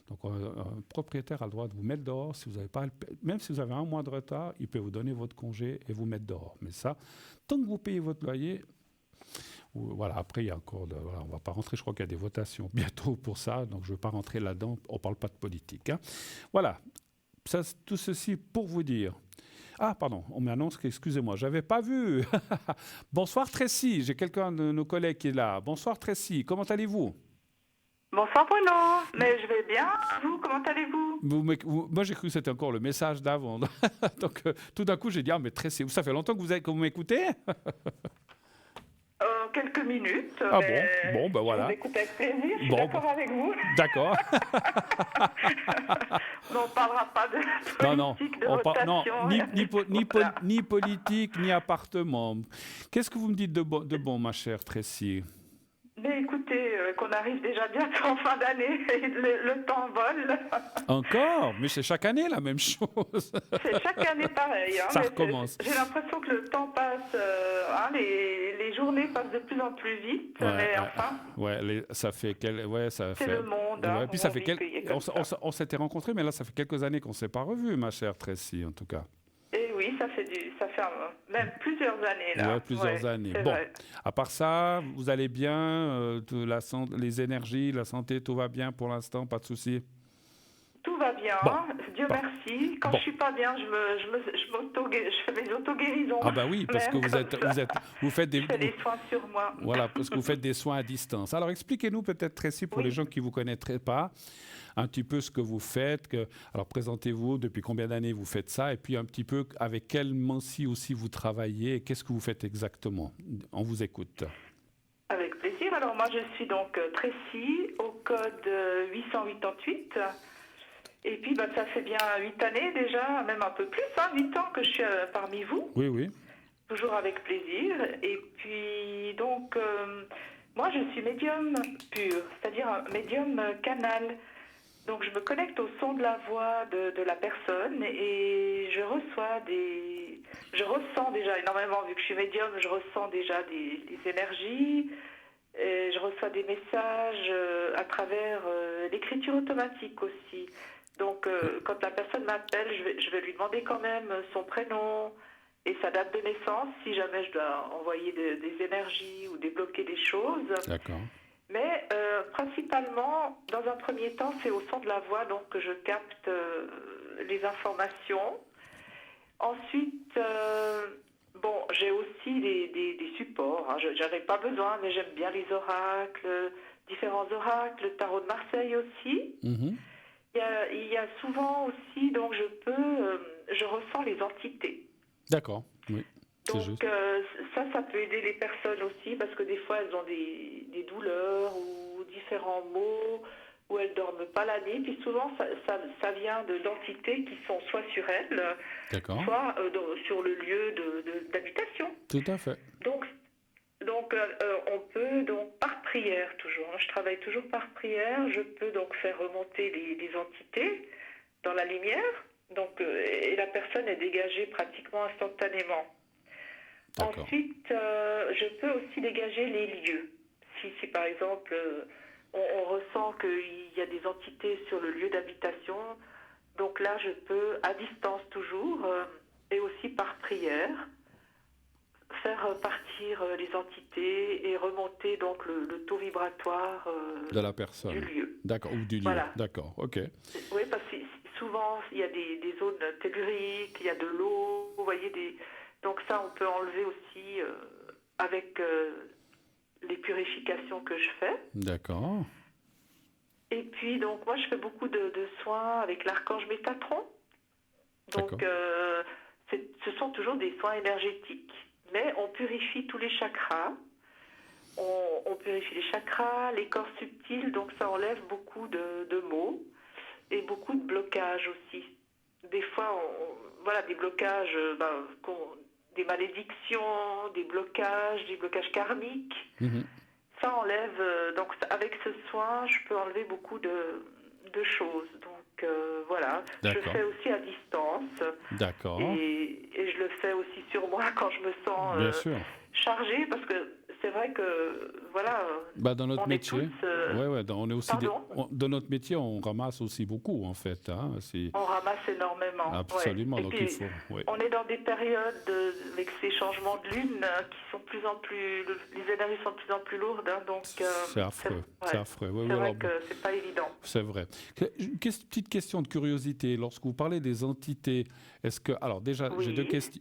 donc, un propriétaire a le droit de vous mettre dehors. Si vous avez pas, même si vous avez un mois de retard, il peut vous donner votre congé et vous mettre dehors. Mais ça, tant que vous payez votre loyer, voilà, après, il y a encore... on ne va pas rentrer, je crois qu'il y a des votations bientôt pour ça, donc je ne veux pas rentrer là-dedans. On ne parle pas de politique. Voilà, tout ceci pour vous dire... Ah, pardon, on m'annonce excusez-moi, je n'avais pas vu. Bonsoir Tracy, j'ai quelqu'un de nos collègues qui est là. Bonsoir Tracy, comment allez-vous? Bonsoir Bruno, mais je vais bien. Vous, comment allez-vous? Moi j'ai cru que c'était encore le message d'avant. Donc tout d'un coup j'ai dit, mais Tracy, ça fait longtemps que vous m'écoutez? dans quelques minutes. Ah mais bon, ben Je voilà. vous écoute avec plaisir, je suis Bon, d'accord avec vous. D'accord. Mais on ne parlera pas de Non, politique, de non, rotation. ni Voilà. ni politique, ni appartement. Qu'est-ce que vous me dites de bon, ma chère Tracy? Mais écoutez, qu'on arrive déjà bientôt en fin d'année et le temps vole. Encore? Mais c'est chaque année la même chose. C'est chaque année pareil. Ça Mais recommence. j'ai l'impression que le temps passe, les journées passent de plus en plus vite. Mais enfin, Ça fait ça c'est fait. le monde. Ouais, Hein, puis où ça on fait vit payé comme ça. on s'était rencontrés, mais là ça fait quelques années qu'on s'est pas revus, ma chère Tracy, en tout cas. Et oui, ça fait même plusieurs années là. Ouais, plusieurs années. c'est Bon, vrai. à part ça, vous allez bien, les énergies, la santé, tout va bien pour l'instant, pas de souci. Tout va bien, Bon. Dieu Bon. merci. Quand Bon. je suis pas bien, je fais des autoguérisons. Ah bah oui, parce que Même comme ça. vous faites Je fais des soins sur moi. voilà, parce que vous faites des soins à distance. Alors expliquez-nous peut-être, Tracy, pour Oui. les gens qui vous connaîtraient pas, un petit peu ce que vous faites. Alors présentez-vous, depuis combien d'années vous faites ça, et puis un petit peu avec quel Mansi aussi vous travaillez, et qu'est-ce que vous faites exactement. On vous écoute. Avec plaisir. Alors moi je suis donc Tracy au code 888. Et puis ça fait bien 8 années déjà, même un peu plus, 8 ans que je suis parmi vous. Oui, oui. Toujours avec plaisir. Et puis donc moi je suis médium pur, c'est-à-dire un médium canal. Donc je me connecte au son de la voix de la personne et je ressens déjà énormément, vu que je suis médium, je ressens déjà des énergies, et je reçois des messages à travers l'écriture automatique aussi. Donc quand la personne m'appelle, je vais lui demander quand même son prénom et sa date de naissance, si jamais je dois envoyer des énergies ou débloquer des choses. D'accord. Mais principalement, dans un premier temps, c'est au son de la voix donc, que je capte les informations. Ensuite, j'ai aussi des supports. Hein. Je n'en ai pas besoin, mais j'aime bien les oracles, différents oracles, le tarot de Marseille aussi. Mhm. Il y a souvent aussi, donc je ressens les entités. D'accord, oui. C'est Donc juste. ça peut aider les personnes aussi parce que des fois elles ont des douleurs ou différents maux ou elles dorment pas la nuit. Puis souvent ça vient d'entités qui sont soit sur elles, D'accord. soit sur le lieu d'habitation. Tout à fait. Donc on peut donc par prière toujours. Je travaille toujours par prière. Je peux donc faire remonter les entités dans la lumière. Donc et la personne est dégagée pratiquement instantanément. D'accord. Ensuite, je peux aussi dégager les lieux. Si par exemple, on ressent qu'il y a des entités sur le lieu d'habitation, donc là, je peux, à distance toujours, et aussi par prière, faire partir les entités et remonter donc le taux vibratoire De la personne. du lieu. D'accord, ou du lieu. Voilà. D'accord, ok. Oui, parce que souvent, il y a des zones telluriques, il y a de l'eau, vous voyez, donc ça, on peut enlever aussi avec les purifications que je fais. D'accord. Et puis, donc, moi, je fais beaucoup de soins avec l'archange Métatron. Donc, ce sont toujours des soins énergétiques. Mais on purifie tous les chakras. On purifie les chakras, les corps subtils. Donc, ça enlève beaucoup de maux et beaucoup de blocages aussi. Des fois, des blocages, des malédictions, des blocages karmiques. Mhm. Ça enlève, donc avec ce soin, je peux enlever beaucoup de choses. Donc voilà, je D'accord. fais aussi à distance. D'accord. Et je le fais aussi sur moi quand je me Bien sens sûr. chargée, parce que c'est vrai que, voilà, Dans notre on est métier, tous... on est aussi Pardon dans notre métier, on ramasse aussi beaucoup en fait. Hein, on ramasse énormément. absolument. Ouais. Et Donc puis, il faut. Ouais. on est dans des périodes avec ces changements de lune qui sont de plus en plus... Les énergies sont de plus en plus lourdes. Hein, donc, C'est affreux. C'est affreux. Oui, c'est vrai alors, que c'est pas évident. c'est vrai. Petite question de curiosité. Lorsque vous parlez des entités, est-ce que... Alors déjà, Oui.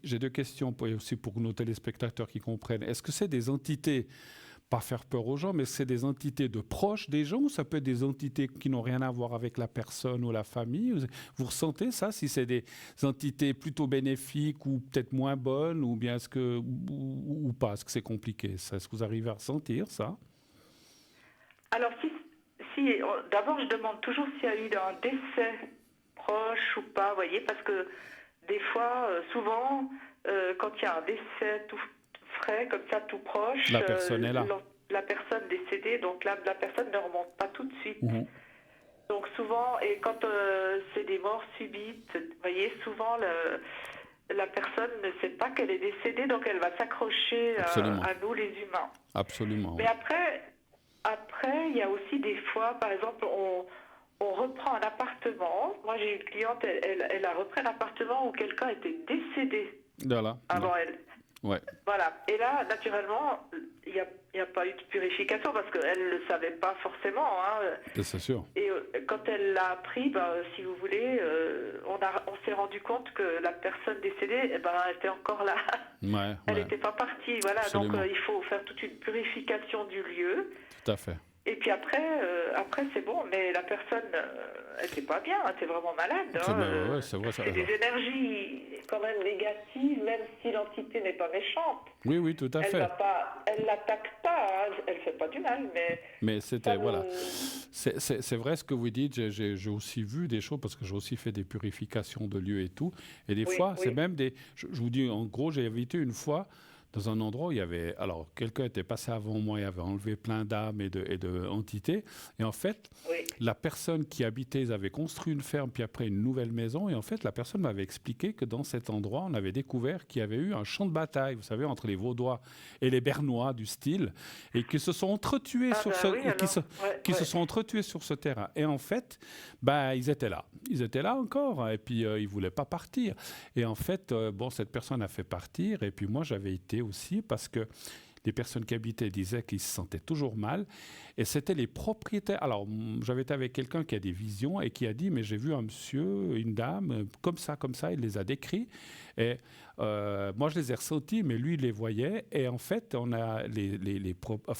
j'ai deux questions aussi pour nos téléspectateurs qui comprennent. Est-ce que c'est des entités pas faire peur aux gens, mais c'est des entités de proches des gens ou ça peut être des entités qui n'ont rien à voir avec la personne ou la famille? Vous ressentez ça, si c'est des entités plutôt bénéfiques ou peut-être moins bonnes, ou bien est-ce que ou pas? Est-ce que c'est compliqué ça? Est-ce que vous arrivez à ressentir ça? Alors, d'abord, je demande toujours s'il y a eu un décès proche ou pas, vous voyez, parce que des fois, souvent, quand il y a un décès tout frais, comme ça, tout proche, la personne est là. La personne décédée, donc là, la personne ne remonte pas tout de suite. Donc souvent, et quand c'est des morts subites, vous voyez, souvent, la personne ne sait pas qu'elle est décédée, donc elle va s'accrocher à nous, les humains. Absolument. Mais après, il y a aussi des fois, par exemple, on reprend un appartement. Moi, j'ai une cliente, elle a repris un appartement où quelqu'un était décédé avant elle. Ouais. Voilà. Et là, naturellement, il n'y a pas eu de purification parce qu'elle ne le savait pas forcément. C'est sûr. Et quand elle l'a appris, si vous voulez, on s'est rendu compte que la personne décédée, elle était encore là. Elle n'était pas partie. Voilà. Donc, il faut faire toute une purification du lieu. Tout à fait. Et puis après c'est bon, mais la personne, elle n'était pas bien, elle était vraiment malade. C'est vrai, c'est des énergies quand même négatives, même si l'entité n'est pas méchante. Oui, tout à fait. Elle l'attaque pas, elle ne fait pas du mal, mais c'était, voilà. C'est vrai ce que vous dites, j'ai aussi vu des choses, parce que j'ai aussi fait des purifications de lieux et tout. Et des fois, c'est même des... Je vous dis, en gros, j'ai invité une fois dans un endroit où il y avait... Alors, quelqu'un était passé avant moi, il avait enlevé plein d'âmes et de entités. Et en fait, la personne qui habitait, ils avaient construit une ferme, puis après une nouvelle maison. Et en fait, la personne m'avait expliqué que dans cet endroit, on avait découvert qu'il y avait eu un champ de bataille, vous savez, entre les Vaudois et les Bernois du style, et qui se sont entretués se sont entretués sur ce terrain. Et en fait, ils étaient là. Ils étaient là encore, et puis ils ne voulaient pas partir. Et en fait, cette personne a fait partir, et puis moi, j'avais été aussi parce que les personnes qui habitaient disaient qu'ils se sentaient toujours mal. Et c'était les propriétaires. Alors, j'avais été avec quelqu'un qui a des visions et qui a dit, mais j'ai vu un monsieur, une dame, comme ça, il les a décrits. Et moi, je les ai ressentis, mais lui, il les voyait. Et en fait, on a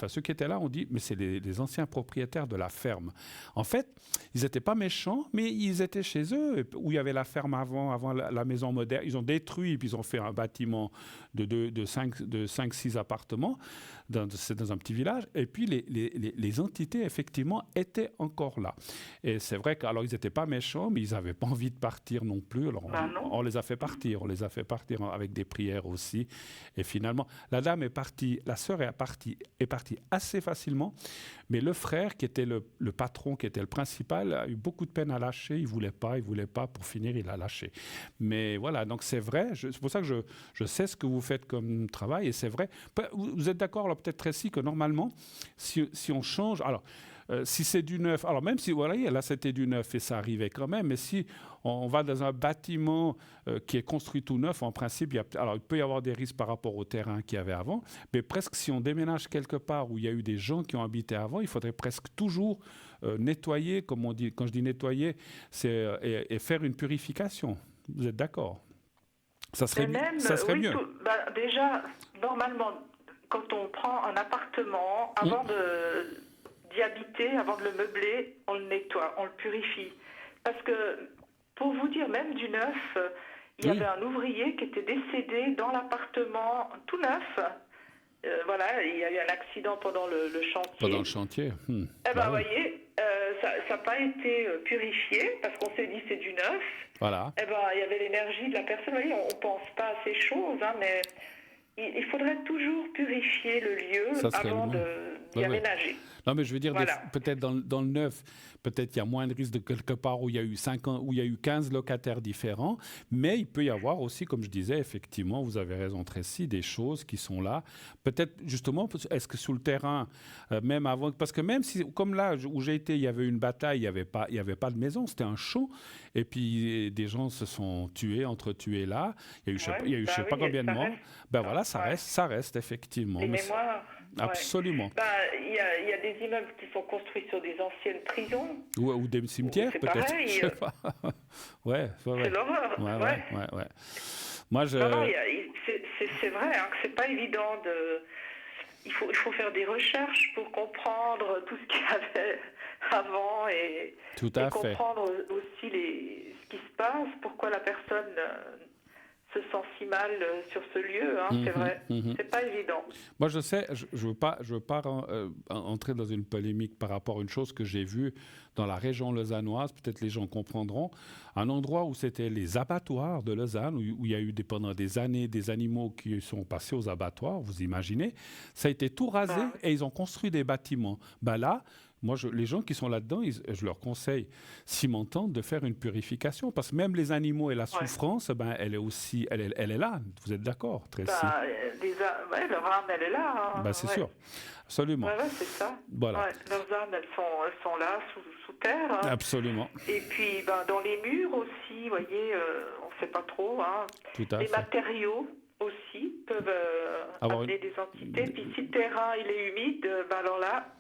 ceux qui étaient là ont dit, mais c'est les anciens propriétaires de la ferme. En fait, ils n'étaient pas méchants, mais ils étaient chez eux, où il y avait la ferme avant la maison moderne. Ils ont détruit, puis ils ont fait un bâtiment de 5-6 appartements dans un petit village. Et puis, les entités, effectivement, étaient encore là. Et c'est vrai qu'alors, ils n'étaient pas méchants, mais ils n'avaient pas envie de partir non plus. Alors, on les a fait partir. On les a fait partir avec des prières aussi. Et finalement, la dame est partie, la sœur est partie assez facilement, mais le frère, qui était le patron, qui était le principal, a eu beaucoup de peine à lâcher. Il voulait pas. Pour finir, il a lâché. Mais voilà, donc c'est vrai. C'est pour ça que je sais ce que vous faites comme travail, et c'est vrai. Vous êtes d'accord, là, peut-être, Tracy, que normalement, si on change... Alors, si c'est du neuf, alors même si, voilà, là c'était du neuf et ça arrivait quand même, mais si on va dans un bâtiment qui est construit tout neuf, en principe, il peut y avoir des risques par rapport au terrain qu'il y avait avant, mais presque si on déménage quelque part où il y a eu des gens qui ont habité avant, il faudrait presque toujours nettoyer, comme on dit, quand je dis nettoyer, c'est et faire une purification. Vous êtes d'accord? Ça serait mieux. Déjà, normalement, quand on prend un appartement, avant d'y habiter, avant de le meubler, on le nettoie, on le purifie. Parce que, pour vous dire, même du neuf, il y avait un ouvrier qui était décédé dans l'appartement tout neuf. Voilà, il y a eu un accident pendant le chantier. Pendant le chantier. Vous voyez, ça n'a pas été purifié, parce qu'on s'est dit c'est du neuf. Voilà. Il y avait l'énergie de la personne. Vous voyez, on ne pense pas à ces choses, mais il faudrait toujours purifier le lieu avant d'y aménager. Non, mais je veux dire, peut-être dans le neuf, peut-être il y a moins de risques de quelque part où il y a eu 5 ans, où il y a eu 15 locataires différents, mais il peut y avoir aussi, comme je disais, effectivement, vous avez raison, Tracy, des choses qui sont là. Peut-être, justement, est-ce que sous le terrain, même avant, parce que même si, comme là où j'ai été, il y avait une bataille, il n'y avait pas de maison, c'était un champ, et puis des gens se sont entretués là, il y a eu je ne sais pas combien de morts. Voilà, ça reste effectivement. Des mémoires. Absolument. Il y a des immeubles qui sont construits sur des anciennes prisons. Ou des cimetières, peut-être. Pareil. Je sais pas. C'est l'horreur. Moi, c'est vrai que c'est pas évident de... il faut faire des recherches pour comprendre tout ce qu'il y avait avant et Tout à fait. comprendre aussi ce qui se passe, pourquoi la personne se sent si mal sur ce lieu. C'est vrai, c'est pas évident. Moi, je sais, je veux pas entrer dans une polémique par rapport à une chose que j'ai vue dans la région lausannoise, peut-être les gens comprendront, un endroit où c'était les abattoirs de Lausanne, où il y a eu pendant des années des animaux qui sont passés aux abattoirs, vous imaginez, ça a été tout rasé et ils ont construit des bâtiments. Ben là, moi, les gens qui sont là-dedans, je leur conseille, s'ils m'entendent, de faire une purification. Parce que même les animaux et la souffrance, ben, elle est aussi, elle est là. Vous êtes d'accord, Tracy? Leur âme, elle est là. Ben, c'est sûr, absolument. Ouais, c'est ça. Voilà. Ouais, leurs âmes, elles sont là, sous terre. Absolument. Et puis, dans les murs aussi, vous voyez, on ne sait pas trop. Tout à les fait. matériaux aussi peuvent amener des entités. Puis si le terrain il est humide, alors là,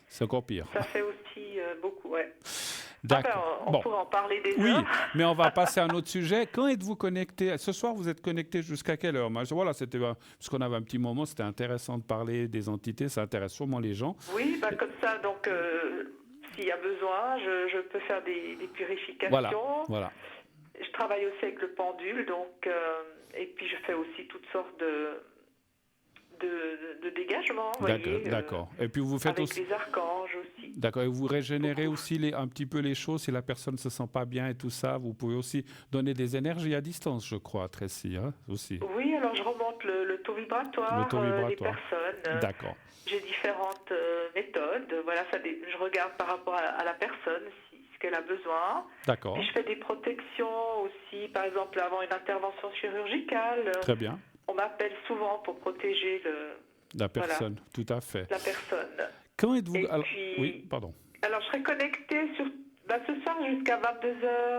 c'est encore pire. Ça fait aussi beaucoup, ouais. D'accord. On pourrait en parler des heures. Oui, mais on va passer à un autre sujet. Quand êtes-vous connecté? Ce soir, vous êtes connecté jusqu'à quelle heure? Voilà, c'était puisqu'on avait un petit moment, c'était intéressant de parler des entités, ça intéresse sûrement les gens. Oui, comme ça, donc s'il y a besoin, je peux faire des purifications. Voilà. Je travaille aussi avec le pendule, donc et puis je fais aussi toutes sortes de dégagement, D'accord. Et puis vous faites avec aussi les archanges aussi. D'accord. Et vous régénérez aussi un petit peu les choses si la personne ne se sent pas bien et tout ça. Vous pouvez aussi donner des énergies à distance, je crois, Tracy, aussi. Oui, alors je remonte le taux vibratoire, des personnes. D'accord. J'ai différentes méthodes. Voilà, je regarde par rapport à la personne, ce qu'elle a besoin. D'accord. Puis je fais des protections aussi, par exemple avant une intervention chirurgicale. Très bien. On m'appelle souvent pour protéger la personne, tout à fait. La personne. Quand êtes-vous... Oui, pardon. Alors, je serai connectée ce soir jusqu'à 22h,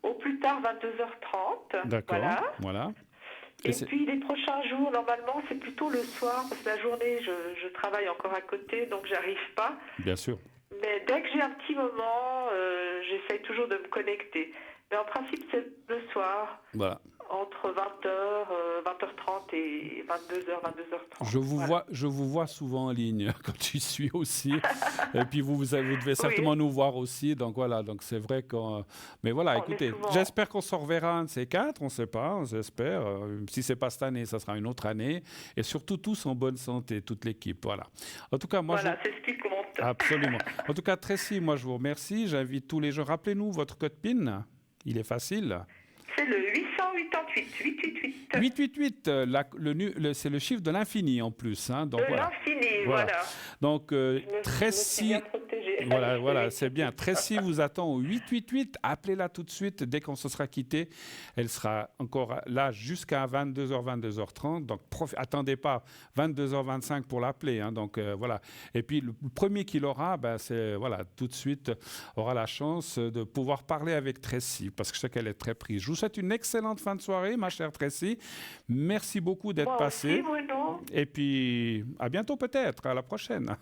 au plus tard 22h30. D'accord, voilà. Et puis, les prochains jours, normalement, c'est plutôt le soir, parce que la journée, je travaille encore à côté, donc j'arrive pas. Bien sûr. Mais dès que j'ai un petit moment, j'essaye toujours de me connecter. Mais en principe, c'est le soir. Voilà. Entre 20h30 et 22h30. Je vous vois souvent en ligne quand je suis aussi. Et puis vous devez certainement nous voir aussi. Donc voilà, donc c'est vrai qu'on... Mais voilà, écoutez, j'espère qu'on se reverra un de ces quatre, on ne sait pas, j'espère. Si ce n'est pas cette année, ça sera une autre année. Et surtout tous en bonne santé, toute l'équipe. Voilà. En tout cas, moi, c'est ce qui compte. Absolument. En tout cas, Tracy, moi je vous remercie. J'invite tous les gens. Rappelez-nous votre code PIN. Il est facile. C'est le 888. 888, c'est le chiffre de l'infini en plus. Donc, l'infini, voilà. Donc, Tracy, voilà, c'est bien. Tracy vous attend au 888. Appelez-la tout de suite dès qu'on se sera quitté. Elle sera encore là jusqu'à 22h, 22h30. Donc, attendez pas 22h25 pour l'appeler. Donc, voilà. Et puis, le premier qui l'aura, tout de suite, aura la chance de pouvoir parler avec Tracy parce que je sais qu'elle est très prise. Je vous souhaite une excellente fin de soirée, ma chère Tracy. Merci beaucoup d'être passée. Et puis, à bientôt peut-être, à la prochaine.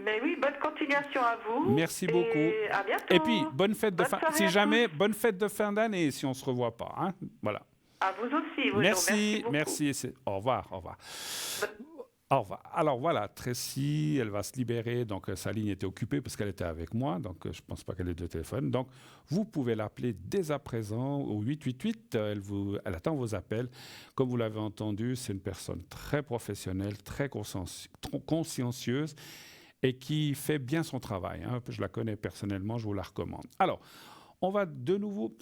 Mais oui, bonne continuation à vous. Merci beaucoup. À bientôt. Et puis, bonne fête de fin. Si jamais, bonne fête de fin d'année si on ne se revoit pas. Voilà. À vous aussi. Merci. Au revoir. Au revoir. Alors voilà, Tracy, elle va se libérer. Donc sa ligne était occupée parce qu'elle était avec moi. Donc je ne pense pas qu'elle ait de téléphone. Donc vous pouvez l'appeler dès à présent au 888. Elle attend vos appels. Comme vous l'avez entendu, c'est une personne très professionnelle, très consciencieuse et qui fait bien son travail. Je la connais personnellement, je vous la recommande. Alors, on va de nouveau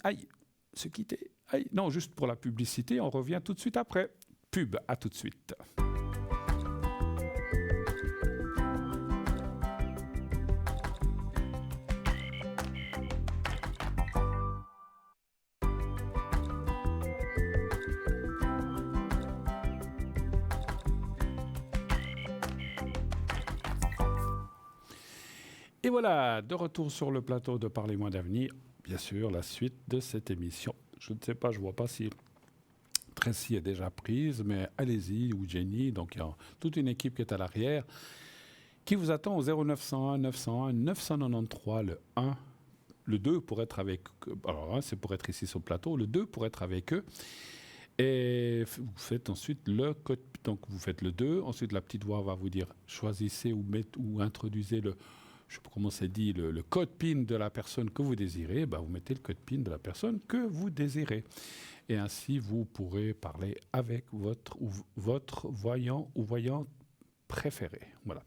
se quitter. Non, juste pour la publicité, on revient tout de suite après. Pub, à tout de suite. Et voilà, de retour sur le plateau de Parlez-moi d'avenir. Bien sûr, la suite de cette émission. Je ne sais pas, je ne vois pas si Tracy est déjà prise, mais allez-y, ou Jenny. Donc, il y a toute une équipe qui est à l'arrière, qui vous attend au 0901 901 993, le 1. Le 2 pour être avec... Alors, c'est pour être ici sur le plateau. Le 2 pour être avec eux. Et vous faites ensuite le code. Donc vous faites le 2. Ensuite, la petite voix va vous dire choisissez ou introduisez je ne sais pas comment c'est dit, le code PIN de la personne que vous désirez. Vous mettez le code PIN de la personne que vous désirez. Et ainsi, vous pourrez parler avec votre voyant ou voyante préféré. Voilà.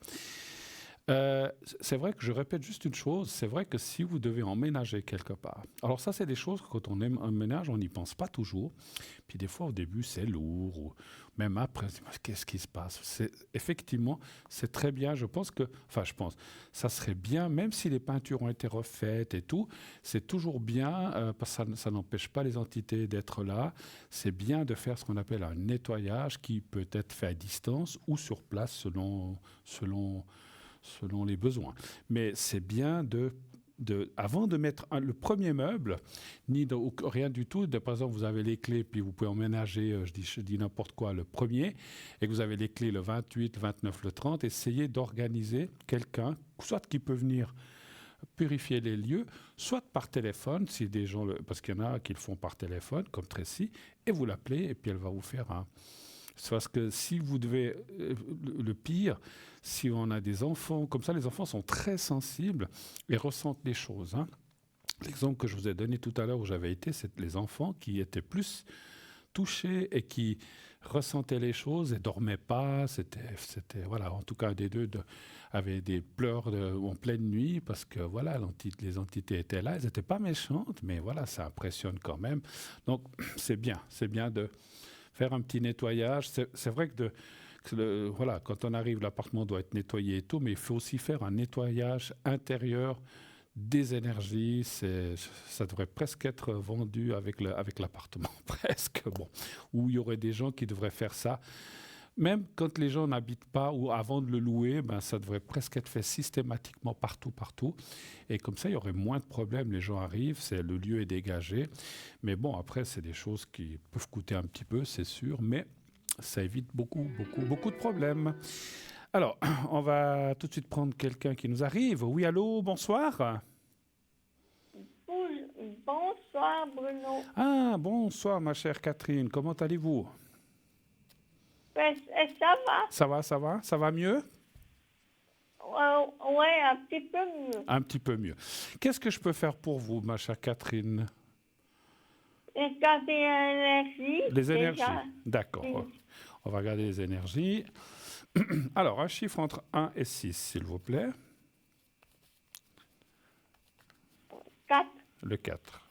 C'est vrai que je répète juste une chose, c'est vrai que si vous devez emménager quelque part, alors ça c'est des choses que quand on emménage, on n'y pense pas toujours, puis des fois au début c'est lourd, ou même après, qu'est-ce qui se passe? Effectivement, c'est très bien, ça serait bien, même si les peintures ont été refaites et tout, c'est toujours bien, parce que ça n'empêche pas les entités d'être là, c'est bien de faire ce qu'on appelle un nettoyage qui peut être fait à distance ou sur place selon les besoins. Mais c'est bien avant de mettre le premier meuble, rien du tout, par exemple, vous avez les clés, puis vous pouvez emménager, je dis n'importe quoi, le premier, et que vous avez les clés le 28, le 29, le 30, essayez d'organiser quelqu'un, soit qui peut venir purifier les lieux, soit par téléphone, si des gens, parce qu'il y en a qui le font par téléphone, comme Tracy, et vous l'appelez, et puis elle va vous faire un... C'est parce que si vous devez... Le pire, si on a des enfants, comme ça, les enfants sont très sensibles et ressentent les choses. Hein. L'exemple que je vous ai donné tout à l'heure où j'avais été, c'est les enfants qui étaient plus touchés et qui ressentaient les choses et dormaient pas. Voilà, en tout cas, un des deux avait des pleurs en pleine nuit parce que voilà, les entités étaient là. Elles n'étaient pas méchantes, mais voilà, ça impressionne quand même. Donc, c'est bien de faire un petit nettoyage. C'est vrai que voilà, quand on arrive, l'appartement doit être nettoyé et tout, mais il faut aussi faire un nettoyage intérieur des énergies. Ça devrait presque être vendu avec l'appartement, presque. Bon, où il y aurait des gens qui devraient faire ça. Même quand les gens n'habitent pas ou avant de le louer, ça devrait presque être fait systématiquement partout. Et comme ça, il y aurait moins de problèmes. Les gens arrivent, le lieu est dégagé. Mais bon, après, c'est des choses qui peuvent coûter un petit peu, c'est sûr, mais ça évite beaucoup de problèmes. Alors, on va tout de suite prendre quelqu'un qui nous arrive. Oui, allô, bonsoir. Bonsoir, Bruno. Ah, bonsoir, ma chère Catherine. Comment allez-vous? Ça va. Ça va mieux? Oui, un petit peu mieux. Un petit peu mieux. Qu'est-ce que je peux faire pour vous, ma chère Catherine? Regarder l'énergie. Les énergies. D'accord. On va regarder les énergies. Alors, un chiffre entre 1 et 6, s'il vous plaît. 4. Le 4.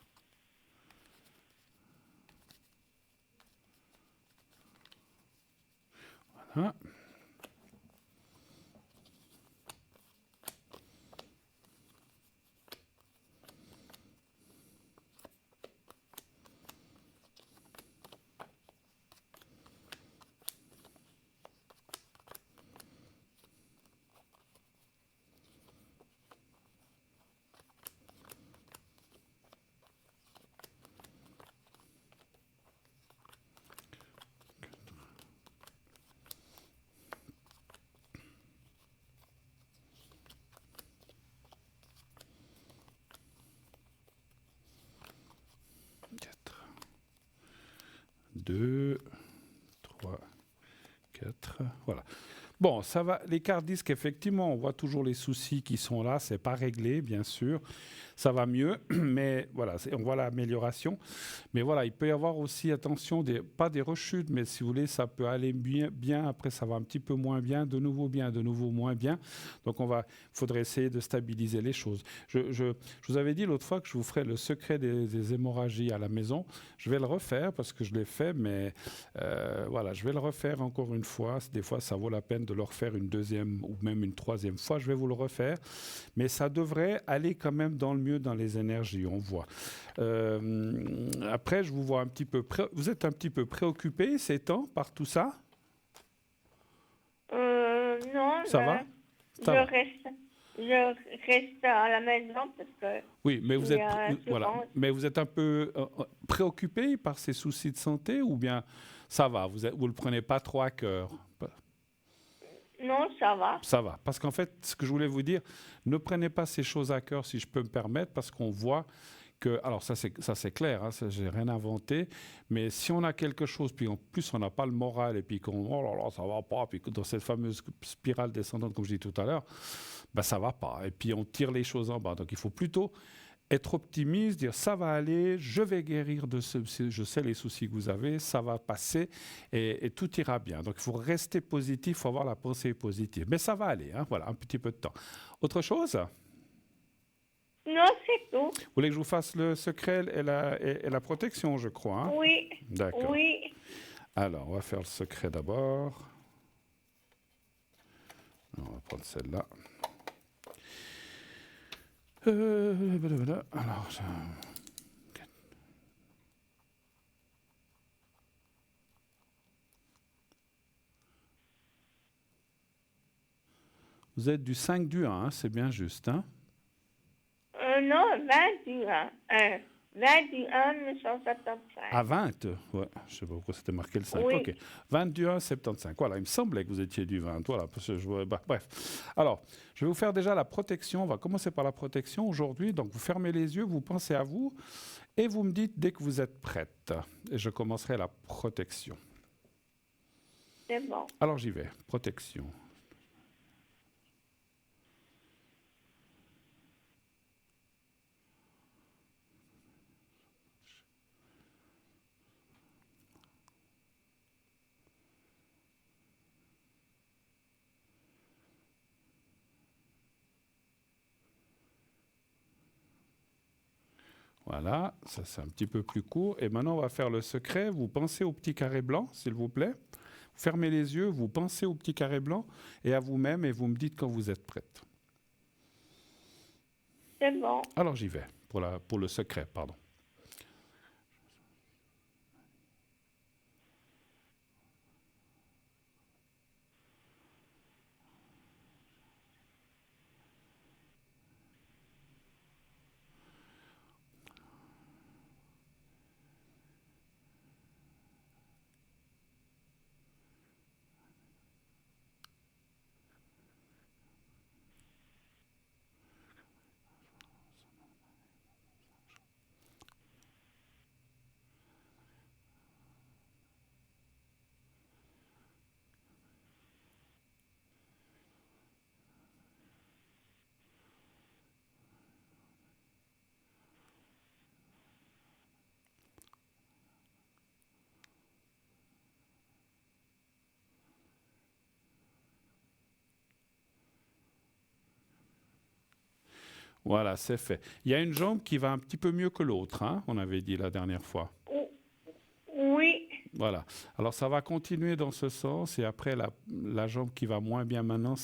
Voilà. Deux, 3, 4, voilà. Bon, ça va. Les cartes disques, effectivement, on voit toujours les soucis qui sont là. C'est pas réglé, bien sûr. Ça va mieux, mais voilà, on voit l'amélioration. Mais voilà, il peut y avoir aussi, attention, pas des rechutes, mais si vous voulez, ça peut aller bien. Après, ça va un petit peu moins bien, de nouveau moins bien. Donc, faudrait essayer de stabiliser les choses. Je vous avais dit l'autre fois que je vous ferais le secret des hémorragies à la maison. Je vais le refaire parce que je l'ai fait, mais voilà, je vais le refaire encore une fois. Des fois, ça vaut la peine de le refaire une deuxième ou même une troisième fois. Je vais vous le refaire, mais ça devrait aller quand même mieux dans les énergies, on voit. Après, je vous vois un petit peu... Vous êtes un petit peu préoccupé ces temps par tout ça? Non. Ça va? Je reste à la maison parce que... Oui, mais vous êtes un peu préoccupé par ces soucis de santé ou bien ça va? Vous le prenez pas trop à cœur? Non, ça va. Ça va. Parce qu'en fait, ce que je voulais vous dire, ne prenez pas ces choses à cœur, si je peux me permettre, parce qu'on voit alors ça c'est clair, hein, j'ai rien inventé, mais si on a quelque chose, puis en plus on n'a pas le moral, et puis qu'on, oh là là, ça va pas, puis que dans cette fameuse spirale descendante, comme je dis tout à l'heure, ben ça va pas, et puis on tire les choses en bas. Donc il faut plutôt être optimiste, dire ça va aller, je vais guérir de je sais les soucis que vous avez, ça va passer, et tout ira bien. Donc il faut rester positif, il faut avoir la pensée positive. Mais ça va aller, hein, voilà, un petit peu de temps. Autre chose ? Non, c'est tout. Vous voulez que je vous fasse le secret et la protection, je crois, hein? Oui. D'accord. Oui. Alors, on va faire le secret d'abord. On va prendre celle-là. Alors, vous êtes du 5 du 1, hein, c'est bien juste, hein? Non, 20 du 1. 20 du 1, 1975. À 20, ouais, je ne sais pas pourquoi c'était marqué le 5. Oui. Ok, 20 du 1, 75. Voilà, il me semblait que vous étiez du 20. Voilà, parce que je vois, bah, bref. Alors, je vais vous faire déjà la protection. On va commencer par la protection aujourd'hui. Donc, vous fermez les yeux, vous pensez à vous et vous me dites dès que vous êtes prête. Et je commencerai la protection. C'est bon. Alors, j'y vais. Protection. Voilà, ça c'est un petit peu plus court. Et maintenant, on va faire le secret. Vous pensez au petit carré blanc, s'il vous plaît. Vous fermez les yeux, vous pensez au petit carré blanc et à vous-même et vous me dites quand vous êtes prête. C'est bon. Alors j'y vais, pour le secret, pardon. Voilà, c'est fait. Il y a une jambe qui va un petit peu mieux que l'autre, hein, on avait dit la dernière fois. Oui. Voilà. Alors ça va continuer dans ce sens et après la jambe qui va moins bien maintenant,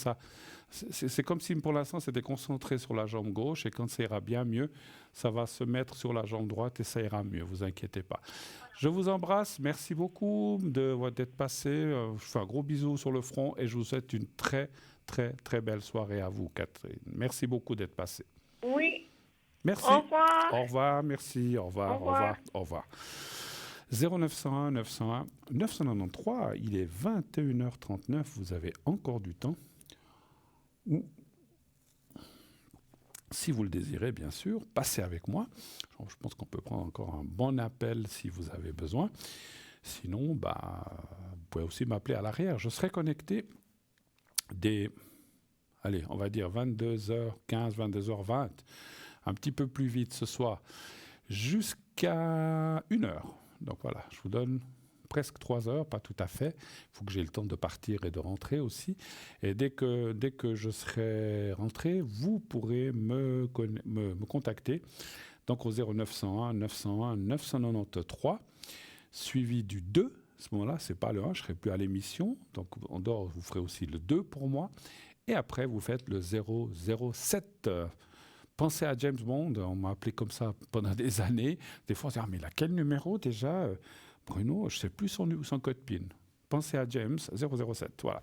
c'est comme si pour l'instant c'était concentré sur la jambe gauche et quand ça ira bien mieux, ça va se mettre sur la jambe droite et ça ira mieux, vous inquiétez pas. Je vous embrasse, merci beaucoup d'être passé, je fais un gros bisou sur le front et je vous souhaite une très très très belle soirée à vous Catherine. Merci beaucoup d'être passé. Oui. Merci. Au revoir. Au revoir, merci, au revoir, Au revoir. au revoir. 0901 901 993, il est 21h39, vous avez encore du temps. Ou, si vous le désirez, bien sûr, passez avec moi. Je pense qu'on peut prendre encore un bon appel si vous avez besoin. Sinon, vous pouvez aussi m'appeler à l'arrière. Je serai connecté allez, on va dire 22h15, 22h20, un petit peu plus vite ce soir, jusqu'à 1h. Donc voilà, je vous donne presque 3 heures, pas tout à fait. Il faut que j'ai le temps de partir et de rentrer aussi. Et dès que je serai rentré, vous pourrez me contacter. Donc au 0901 901 993, suivi du 2. À ce moment-là, ce n'est pas le 1, je ne serai plus à l'émission. Donc en dehors, vous ferez aussi le 2 pour moi. Et après, vous faites le 007. Pensez à James Bond, on m'a appelé comme ça pendant des années. Des fois, on se dit, mais là, quel numéro déjà Bruno, je ne sais plus son code PIN. Pensez à James, 007, voilà.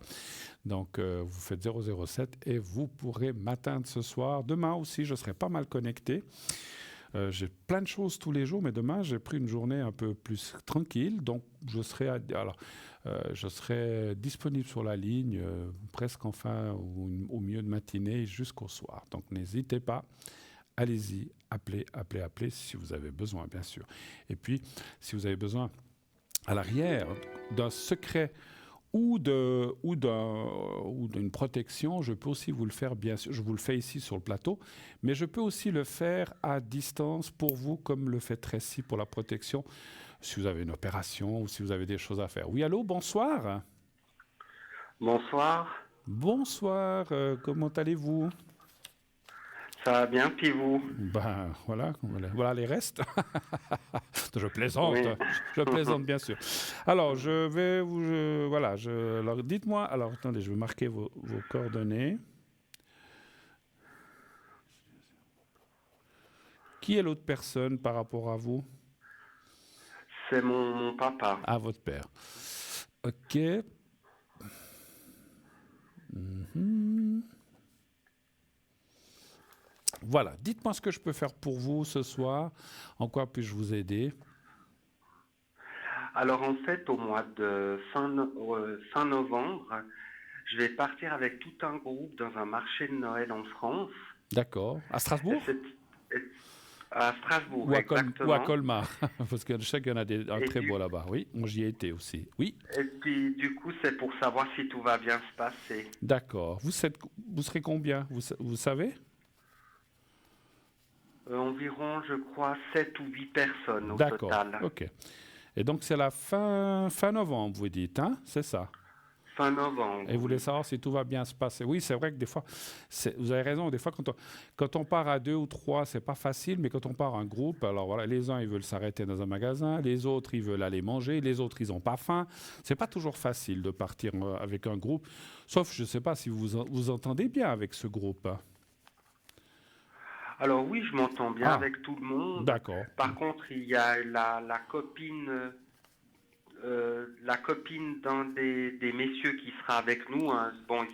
Donc, vous faites 007 et vous pourrez m'atteindre ce soir. Demain aussi, je serai pas mal connecté. J'ai plein de choses tous les jours, mais demain, j'ai pris une journée un peu plus tranquille. Donc, je serai disponible sur la ligne presque en fin ou au milieu de matinée jusqu'au soir. Donc, n'hésitez pas allez-y, appelez, si vous avez besoin, bien sûr. Et puis, si vous avez besoin, à l'arrière, d'un secret ou d'une protection, je peux aussi vous le faire, bien sûr. Je vous le fais ici sur le plateau, mais je peux aussi le faire à distance pour vous, comme le fait Tracy pour la protection, si vous avez une opération ou si vous avez des choses à faire. Oui, allô, bonsoir. Bonsoir. Bonsoir, comment allez-vous? Ça va bien, puis vous? Ben voilà les restes. Je plaisante, Oui. je plaisante bien sûr. Alors je vais vous, alors dites-moi. Alors attendez, je vais marquer vos coordonnées. Qui est l'autre personne par rapport à vous? C'est mon papa. Ah, votre père. Ok. Mhm. Voilà, dites-moi ce que je peux faire pour vous ce soir. En quoi puis-je vous aider? Alors en fait, au mois de fin novembre, je vais partir avec tout un groupe dans un marché de Noël en France. D'accord. À Strasbourg? À Strasbourg, ou à exactement. Colmar, parce que je sais qu'il y en a un très beau là-bas. Oui, moi j'y ai été aussi. Oui. Et puis du coup, c'est pour savoir si tout va bien se passer. D'accord. Vous serez combien? Vous savez? Environ, je crois, 7 ou 8 personnes au D'accord. total. Ok. Et donc c'est la fin novembre, vous dites, hein? C'est ça? Fin novembre. Et vous voulez savoir si tout va bien se passer. Oui, c'est vrai que des fois, vous avez raison, des fois quand on part à 2 ou 3, c'est pas facile, mais quand on part en groupe, alors voilà, les uns ils veulent s'arrêter dans un magasin, les autres ils veulent aller manger, les autres ils ont pas faim. C'est pas toujours facile de partir avec un groupe, sauf je sais pas si vous entendez bien avec ce groupe. Alors oui, je m'entends bien avec tout le monde. D'accord. Par contre, il y a la copine d'un des messieurs qui sera avec nous. Hein. Bon,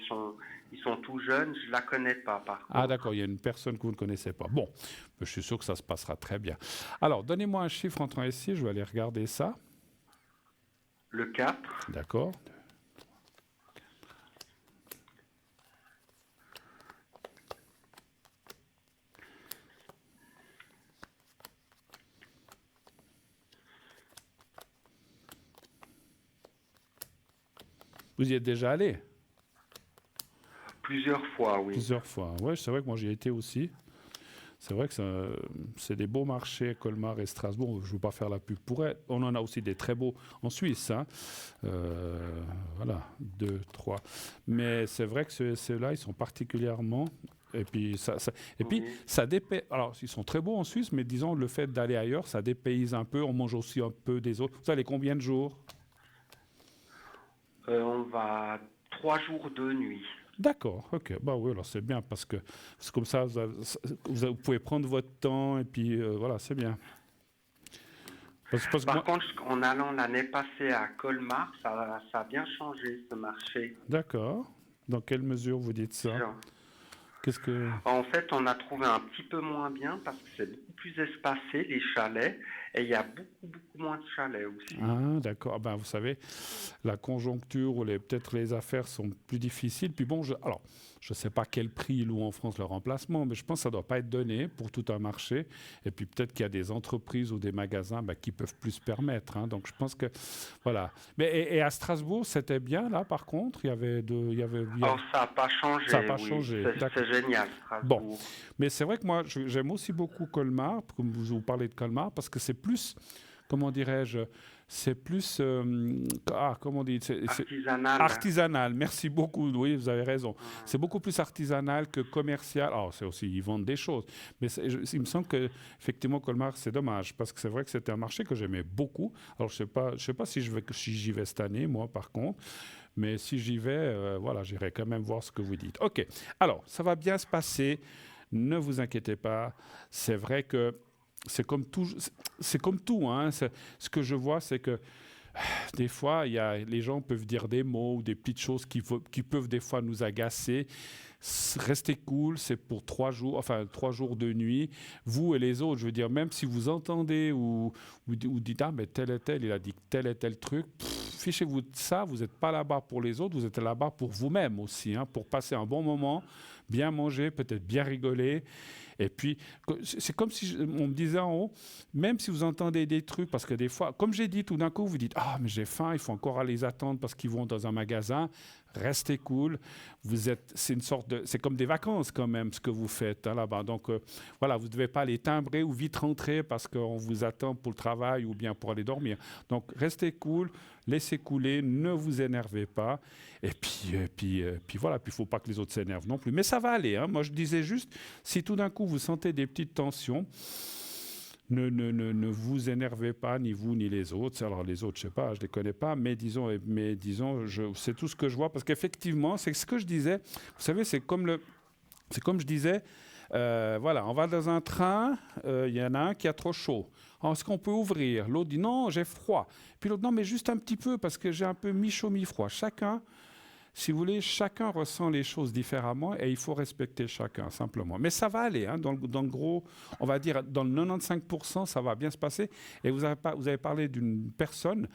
ils sont tout jeunes, je la connais pas par contre. Ah d'accord, il y a une personne que vous ne connaissez pas. Bon, je suis sûr que ça se passera très bien. Alors, donnez-moi un chiffre entrant ici, je vais aller regarder ça. Le 4. D'accord. Vous y êtes déjà allé? Plusieurs fois, oui. Plusieurs fois. Oui, c'est vrai que moi j'y ai été aussi. C'est vrai que c'est des beaux marchés, Colmar et Strasbourg. Je ne veux pas faire la pub pour elle. On en a aussi des très beaux en Suisse. Hein. Voilà, 2, 3. Mais c'est vrai que ceux-là, ils sont particulièrement... Et puis, ça dépayse. Alors, ils sont très beaux en Suisse, mais disons, le fait d'aller ailleurs, ça dépayse un peu. On mange aussi un peu des autres. Vous allez combien de jours? On va 3 jours, 2 nuits. D'accord, ok. Bah oui, alors c'est bien parce que c'est comme ça, vous pouvez prendre votre temps et puis voilà, c'est bien. Par contre, en allant l'année passée à Colmar, ça a bien changé ce marché. D'accord. Dans quelle mesure vous dites ça? Qu'est-ce que... En fait, on a trouvé un petit peu moins bien parce que c'est beaucoup plus espacé, les chalets, et il y a beaucoup moins de chalets aussi. Ah, d'accord. Ben, vous savez, la conjoncture ou peut-être les affaires sont plus difficiles. Puis bon, alors, je ne sais pas quel prix ils louent en France le remplacement, mais je pense que ça ne doit pas être donné pour tout un marché. Et puis peut-être qu'il y a des entreprises ou des magasins qui peuvent plus se permettre. Hein. Donc je pense que, voilà. Mais, et à Strasbourg, c'était bien là, par contre? Il y avait Alors ça n'a pas changé. Ça n'a pas changé. C'est génial, Strasbourg. Bon. Mais c'est vrai que moi, j'aime aussi beaucoup Colmar, comme vous parlez de Colmar, parce que c'est plus, comment dirais-je, c'est plus, comment on dit, artisanal. Artisanal, merci beaucoup, oui, vous avez raison. C'est beaucoup plus artisanal que commercial. Alors, c'est aussi, ils vendent des choses. Mais il me semble qu'effectivement, Colmar, c'est dommage, parce que c'est vrai que c'était un marché que j'aimais beaucoup. Alors, je sais pas si j'y vais cette année, moi, par contre. Mais si j'y vais, voilà, j'irai quand même voir ce que vous dites. OK. Alors, ça va bien se passer. Ne vous inquiétez pas. C'est vrai que c'est comme tout. Hein. Ce que je vois, c'est que des fois, les gens peuvent dire des mots ou des petites choses qui peuvent des fois nous agacer. Restez cool, c'est pour 3 jours, enfin 3 jours de nuit. Vous et les autres, je veux dire, même si vous entendez ou dites, ah, mais tel et tel, il a dit tel et tel truc, fichez-vous de ça, vous n'êtes pas là-bas pour les autres, vous êtes là-bas pour vous-même aussi, hein, pour passer un bon moment, bien manger, peut-être bien rigoler. Et puis, c'est comme si on me disait en haut, même si vous entendez des trucs, parce que des fois, comme j'ai dit, tout d'un coup, vous dites, ah, mais j'ai faim, il faut encore aller les attendre parce qu'ils vont dans un magasin. Restez cool. C'est comme des vacances quand même, ce que vous faites hein, là-bas. Donc, voilà, vous ne devez pas aller timbrer ou vite rentrer parce qu'on vous attend pour le travail ou bien pour aller dormir. Donc, restez cool, laissez couler, ne vous énervez pas. Et puis voilà, puis il ne faut pas que les autres s'énervent non plus. Mais ça va aller. Hein. Moi, je disais juste, si tout d'un coup vous sentez des petites tensions, ne vous énervez pas, ni vous ni les autres. Alors les autres, je ne sais pas, je ne les connais pas, mais disons c'est tout ce que je vois. Parce qu'effectivement, c'est ce que je disais. Vous savez, c'est comme je disais, voilà, on va dans un train, il y en a un qui a trop chaud. Alors, est-ce qu'on peut ouvrir? L'autre dit non, j'ai froid. Puis l'autre, non, mais juste un petit peu parce que j'ai un peu mi-chaud, mi-froid. Chacun, si vous voulez, chacun ressent les choses différemment et il faut respecter chacun, simplement. Mais ça va aller, hein, dans le gros, on va dire, dans le 95%, ça va bien se passer. Et vous avez parlé d'une personne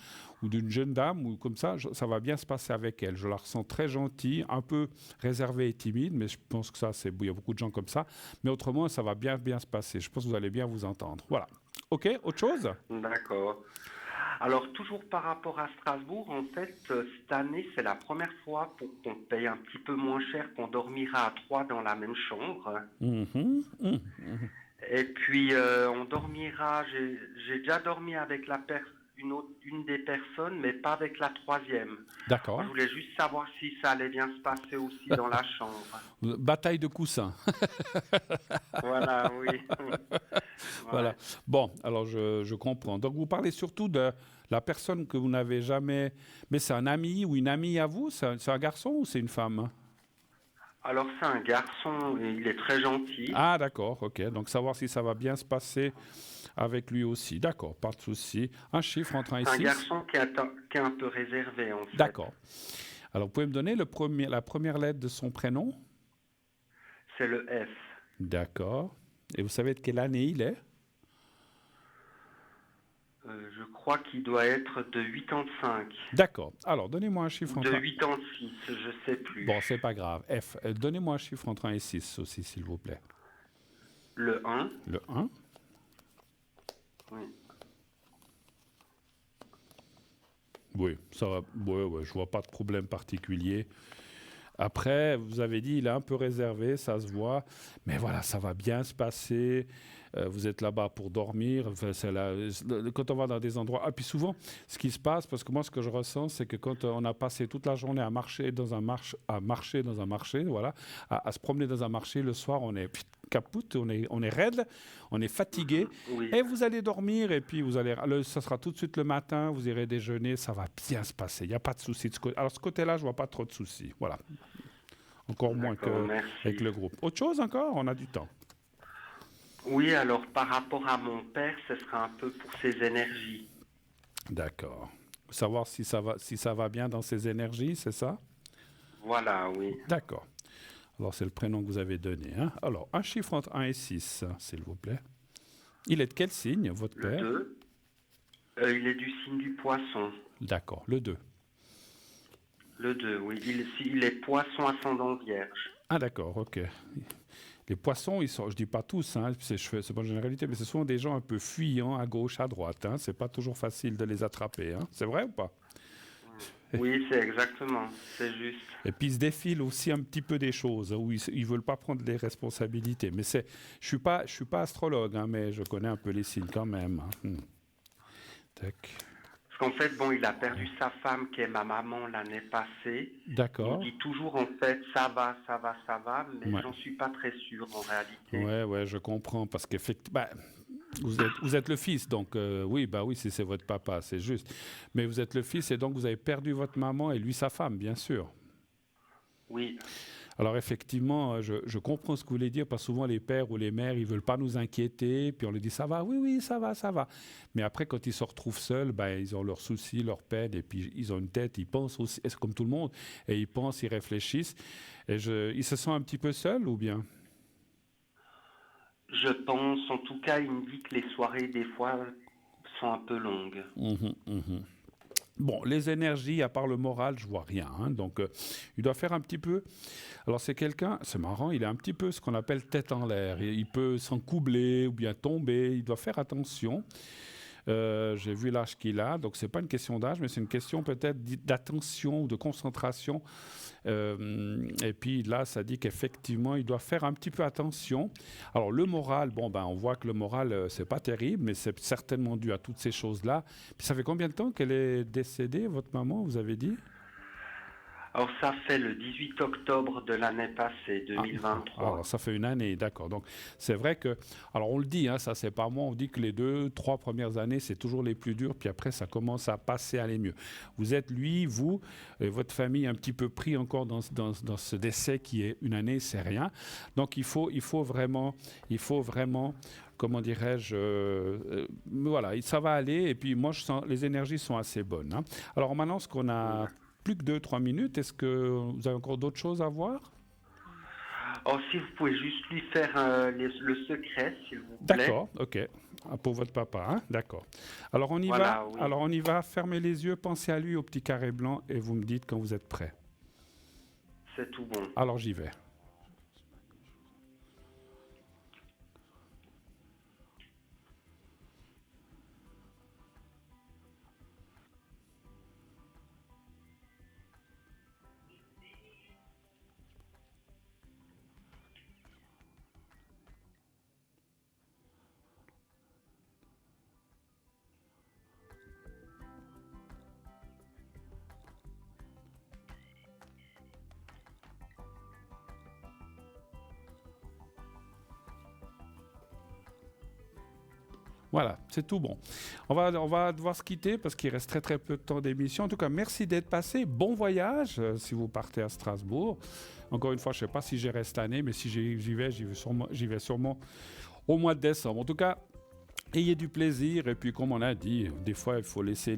ou d'une jeune dame, ou comme ça va bien se passer avec elle. Je la ressens très gentille, un peu réservée et timide, mais je pense que il y a beaucoup de gens comme ça. Mais autrement, ça va bien se passer. Je pense que vous allez bien vous entendre. Voilà. OK, autre chose? D'accord. Alors, toujours par rapport à Strasbourg, en fait, cette année, c'est la première fois pour qu'on paye un petit peu moins cher, qu'on dormira à 3 dans la même chambre. Et puis, on dormira, j'ai déjà dormi avec une des personnes, mais pas avec la troisième. D'accord. Je voulais juste savoir si ça allait bien se passer aussi dans la chambre. Bataille de coussins. Voilà, oui. Voilà. Bon, alors je comprends. Donc vous parlez surtout de la personne que vous n'avez jamais... Mais c'est un ami ou une amie à vous? C'est un garçon ou c'est une femme? Alors c'est un garçon, et il est très gentil. Ah d'accord, ok. Donc savoir si ça va bien se passer avec lui aussi. D'accord, pas de souci. Un chiffre entre 1 et 6. C'est un garçon qui est un peu réservé en fait. D'accord. Alors vous pouvez me donner la première lettre de son prénom? C'est le F. D'accord. Et vous savez de quelle année il est? Je crois qu'il doit être de 85. D'accord. Alors, donnez-moi un chiffre entre... De 86, je ne sais plus. Bon, c'est pas grave. F. Donnez-moi un chiffre entre 1 et 6 aussi, s'il vous plaît. Le 1. Le 1. Oui. Oui, ça va. Ouais, je vois pas de problème particulier. Après, vous avez dit, il est un peu réservé, ça se voit. Mais voilà, ça va bien se passer. Vous êtes là-bas pour dormir. Enfin, quand on va dans des endroits... Ah, puis souvent, ce qui se passe, parce que moi, ce que je ressens, c'est que quand on a passé toute la journée à marcher dans un marché, voilà, à se promener dans un marché, le soir, on est capoute, on est raide, on est fatigué. Oui. Et vous allez dormir, et puis ça sera tout de suite le matin, vous irez déjeuner, ça va bien se passer. Il n'y a pas de souci de ce côté. Alors, ce côté-là, je ne vois pas trop de soucis. Voilà. Encore moins qu'avec le groupe. Autre chose encore? On a du temps. Oui, alors par rapport à mon père, ce sera un peu pour ses énergies. D'accord. Savoir si ça va bien dans ses énergies, c'est ça? Voilà, oui. D'accord. Alors, c'est le prénom que vous avez donné. Hein? Alors, un chiffre entre 1 et 6, s'il vous plaît. Il est de quel signe, votre père? Le 2. Il est du signe du poisson. D'accord. Le 2. Le 2, oui. Il est poisson ascendant vierge. Ah, d'accord, ok. Les poissons, je ne dis pas tous, hein, c'est pas une généralité, mais ce sont des gens un peu fuyants à gauche, à droite. Hein, c'est pas toujours facile de les attraper. Hein. C'est vrai ou pas? Oui, c'est exactement, c'est juste. Et puis ils se défilent aussi un petit peu des choses, où ils veulent pas prendre les responsabilités. Mais je suis pas astrologue, hein, mais je connais un peu les signes quand même. Hein. Tac. Parce qu'en fait, il a perdu sa femme qui est ma maman l'année passée. D'accord. Il dit toujours en fait ça va, mais j'en suis pas très sûr en réalité. Ouais, je comprends parce qu'effectivement, vous êtes le fils, donc oui, si c'est votre papa, c'est juste. Mais vous êtes le fils et donc vous avez perdu votre maman et lui sa femme, bien sûr. Oui. Alors effectivement, je comprends ce que vous voulez dire, parce que souvent les pères ou les mères, ils ne veulent pas nous inquiéter, puis on leur dit ça va, oui, ça va. Mais après, quand ils se retrouvent seuls, ils ont leurs soucis, leurs peines, et puis ils ont une tête, ils pensent aussi, c'est comme tout le monde, et ils pensent, ils réfléchissent. Et ils se sentent un petit peu seuls ou bien? Je pense, en tout cas, il me dit que les soirées, des fois, sont un peu longues. Bon, les énergies, à part le moral, je vois rien. Hein. Donc, il doit faire un petit peu. Alors, c'est quelqu'un, c'est marrant, il est un petit peu ce qu'on appelle tête en l'air. Il peut s'encoubler ou bien tomber. Il doit faire attention. J'ai vu l'âge qu'il a, donc c'est pas une question d'âge, mais c'est une question peut-être d'attention ou de concentration. Et puis là, ça dit qu'effectivement, il doit faire un petit peu attention. Alors le moral, bon ben, on voit que le moral, c'est pas terrible, mais c'est certainement dû à toutes ces choses-là. Puis ça fait combien de temps qu'elle est décédée, votre maman, vous avez dit? Alors ça fait le 18 octobre de l'année passée, 2023. Alors ça fait une année, d'accord. Donc c'est vrai que, alors on le dit, hein, ça c'est pas moi, on dit que les 2-3 premières années c'est toujours les plus dures, puis après ça commence à passer, à aller mieux. Vous êtes lui, vous, et votre famille un petit peu pris encore dans ce décès qui est une année, c'est rien. Donc il faut vraiment, comment dirais-je, voilà, ça va aller. Et puis moi je sens les énergies sont assez bonnes. Hein. Alors maintenant ce qu'on a plus que 2-3 minutes. Est-ce que vous avez encore d'autres choses à voir? Oh, si vous pouvez juste lui faire le secret, s'il vous plaît. D'accord, ok. Pour votre papa, hein? D'accord. Alors on y Voilà, va. oui. Alors on y va. Fermez les yeux, pensez à lui au petit carré blanc et vous me dites quand vous êtes prêt. C'est tout bon. Alors j'y vais. Voilà, c'est tout bon. On va devoir se quitter parce qu'il reste très très peu de temps d'émission. En tout cas, merci d'être passé. Bon voyage si vous partez à Strasbourg. Encore une fois, je ne sais pas si j'y reste cette année, mais si j'y vais sûrement au mois de décembre. En tout cas, ayez du plaisir. Et puis, comme on a dit, des fois, il faut laisser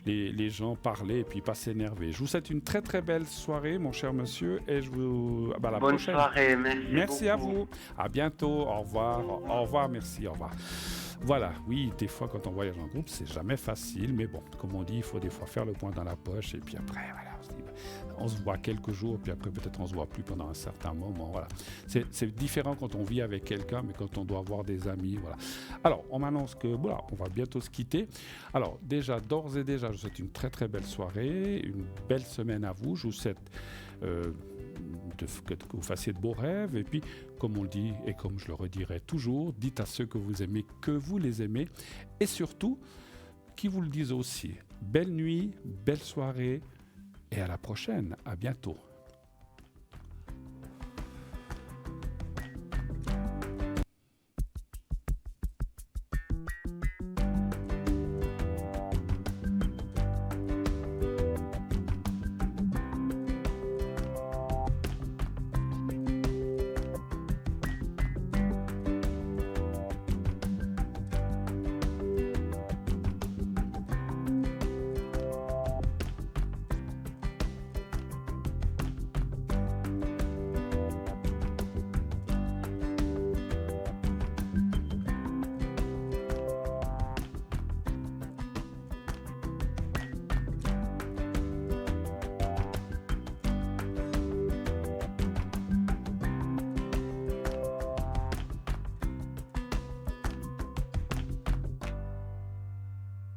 les gens parler et puis pas s'énerver. Je vous souhaite une très très belle soirée, mon cher monsieur. Et je vous... à la Bonne prochaine. soirée, Merci à beaucoup. vous. À bientôt. Au revoir. Au revoir. Merci. Au revoir. Voilà, oui, des fois quand on voyage en groupe, c'est jamais facile, mais bon, comme on dit, il faut des fois faire le point dans la poche, et puis après, voilà, on se voit quelques jours, puis après peut-être on se voit plus pendant un certain moment, voilà. C'est différent quand on vit avec quelqu'un, mais quand on doit avoir des amis, voilà. Alors, on m'annonce que, voilà, on va bientôt se quitter. Alors, déjà, d'ores et déjà, je vous souhaite une très très belle soirée, une belle semaine à vous, je vous souhaite... que vous fassiez de beaux rêves et puis comme on le dit et comme je le redirai toujours, dites à ceux que vous aimez que vous les aimez et surtout qu'ils vous le disent aussi. Belle nuit, belle soirée et à la prochaine, à bientôt.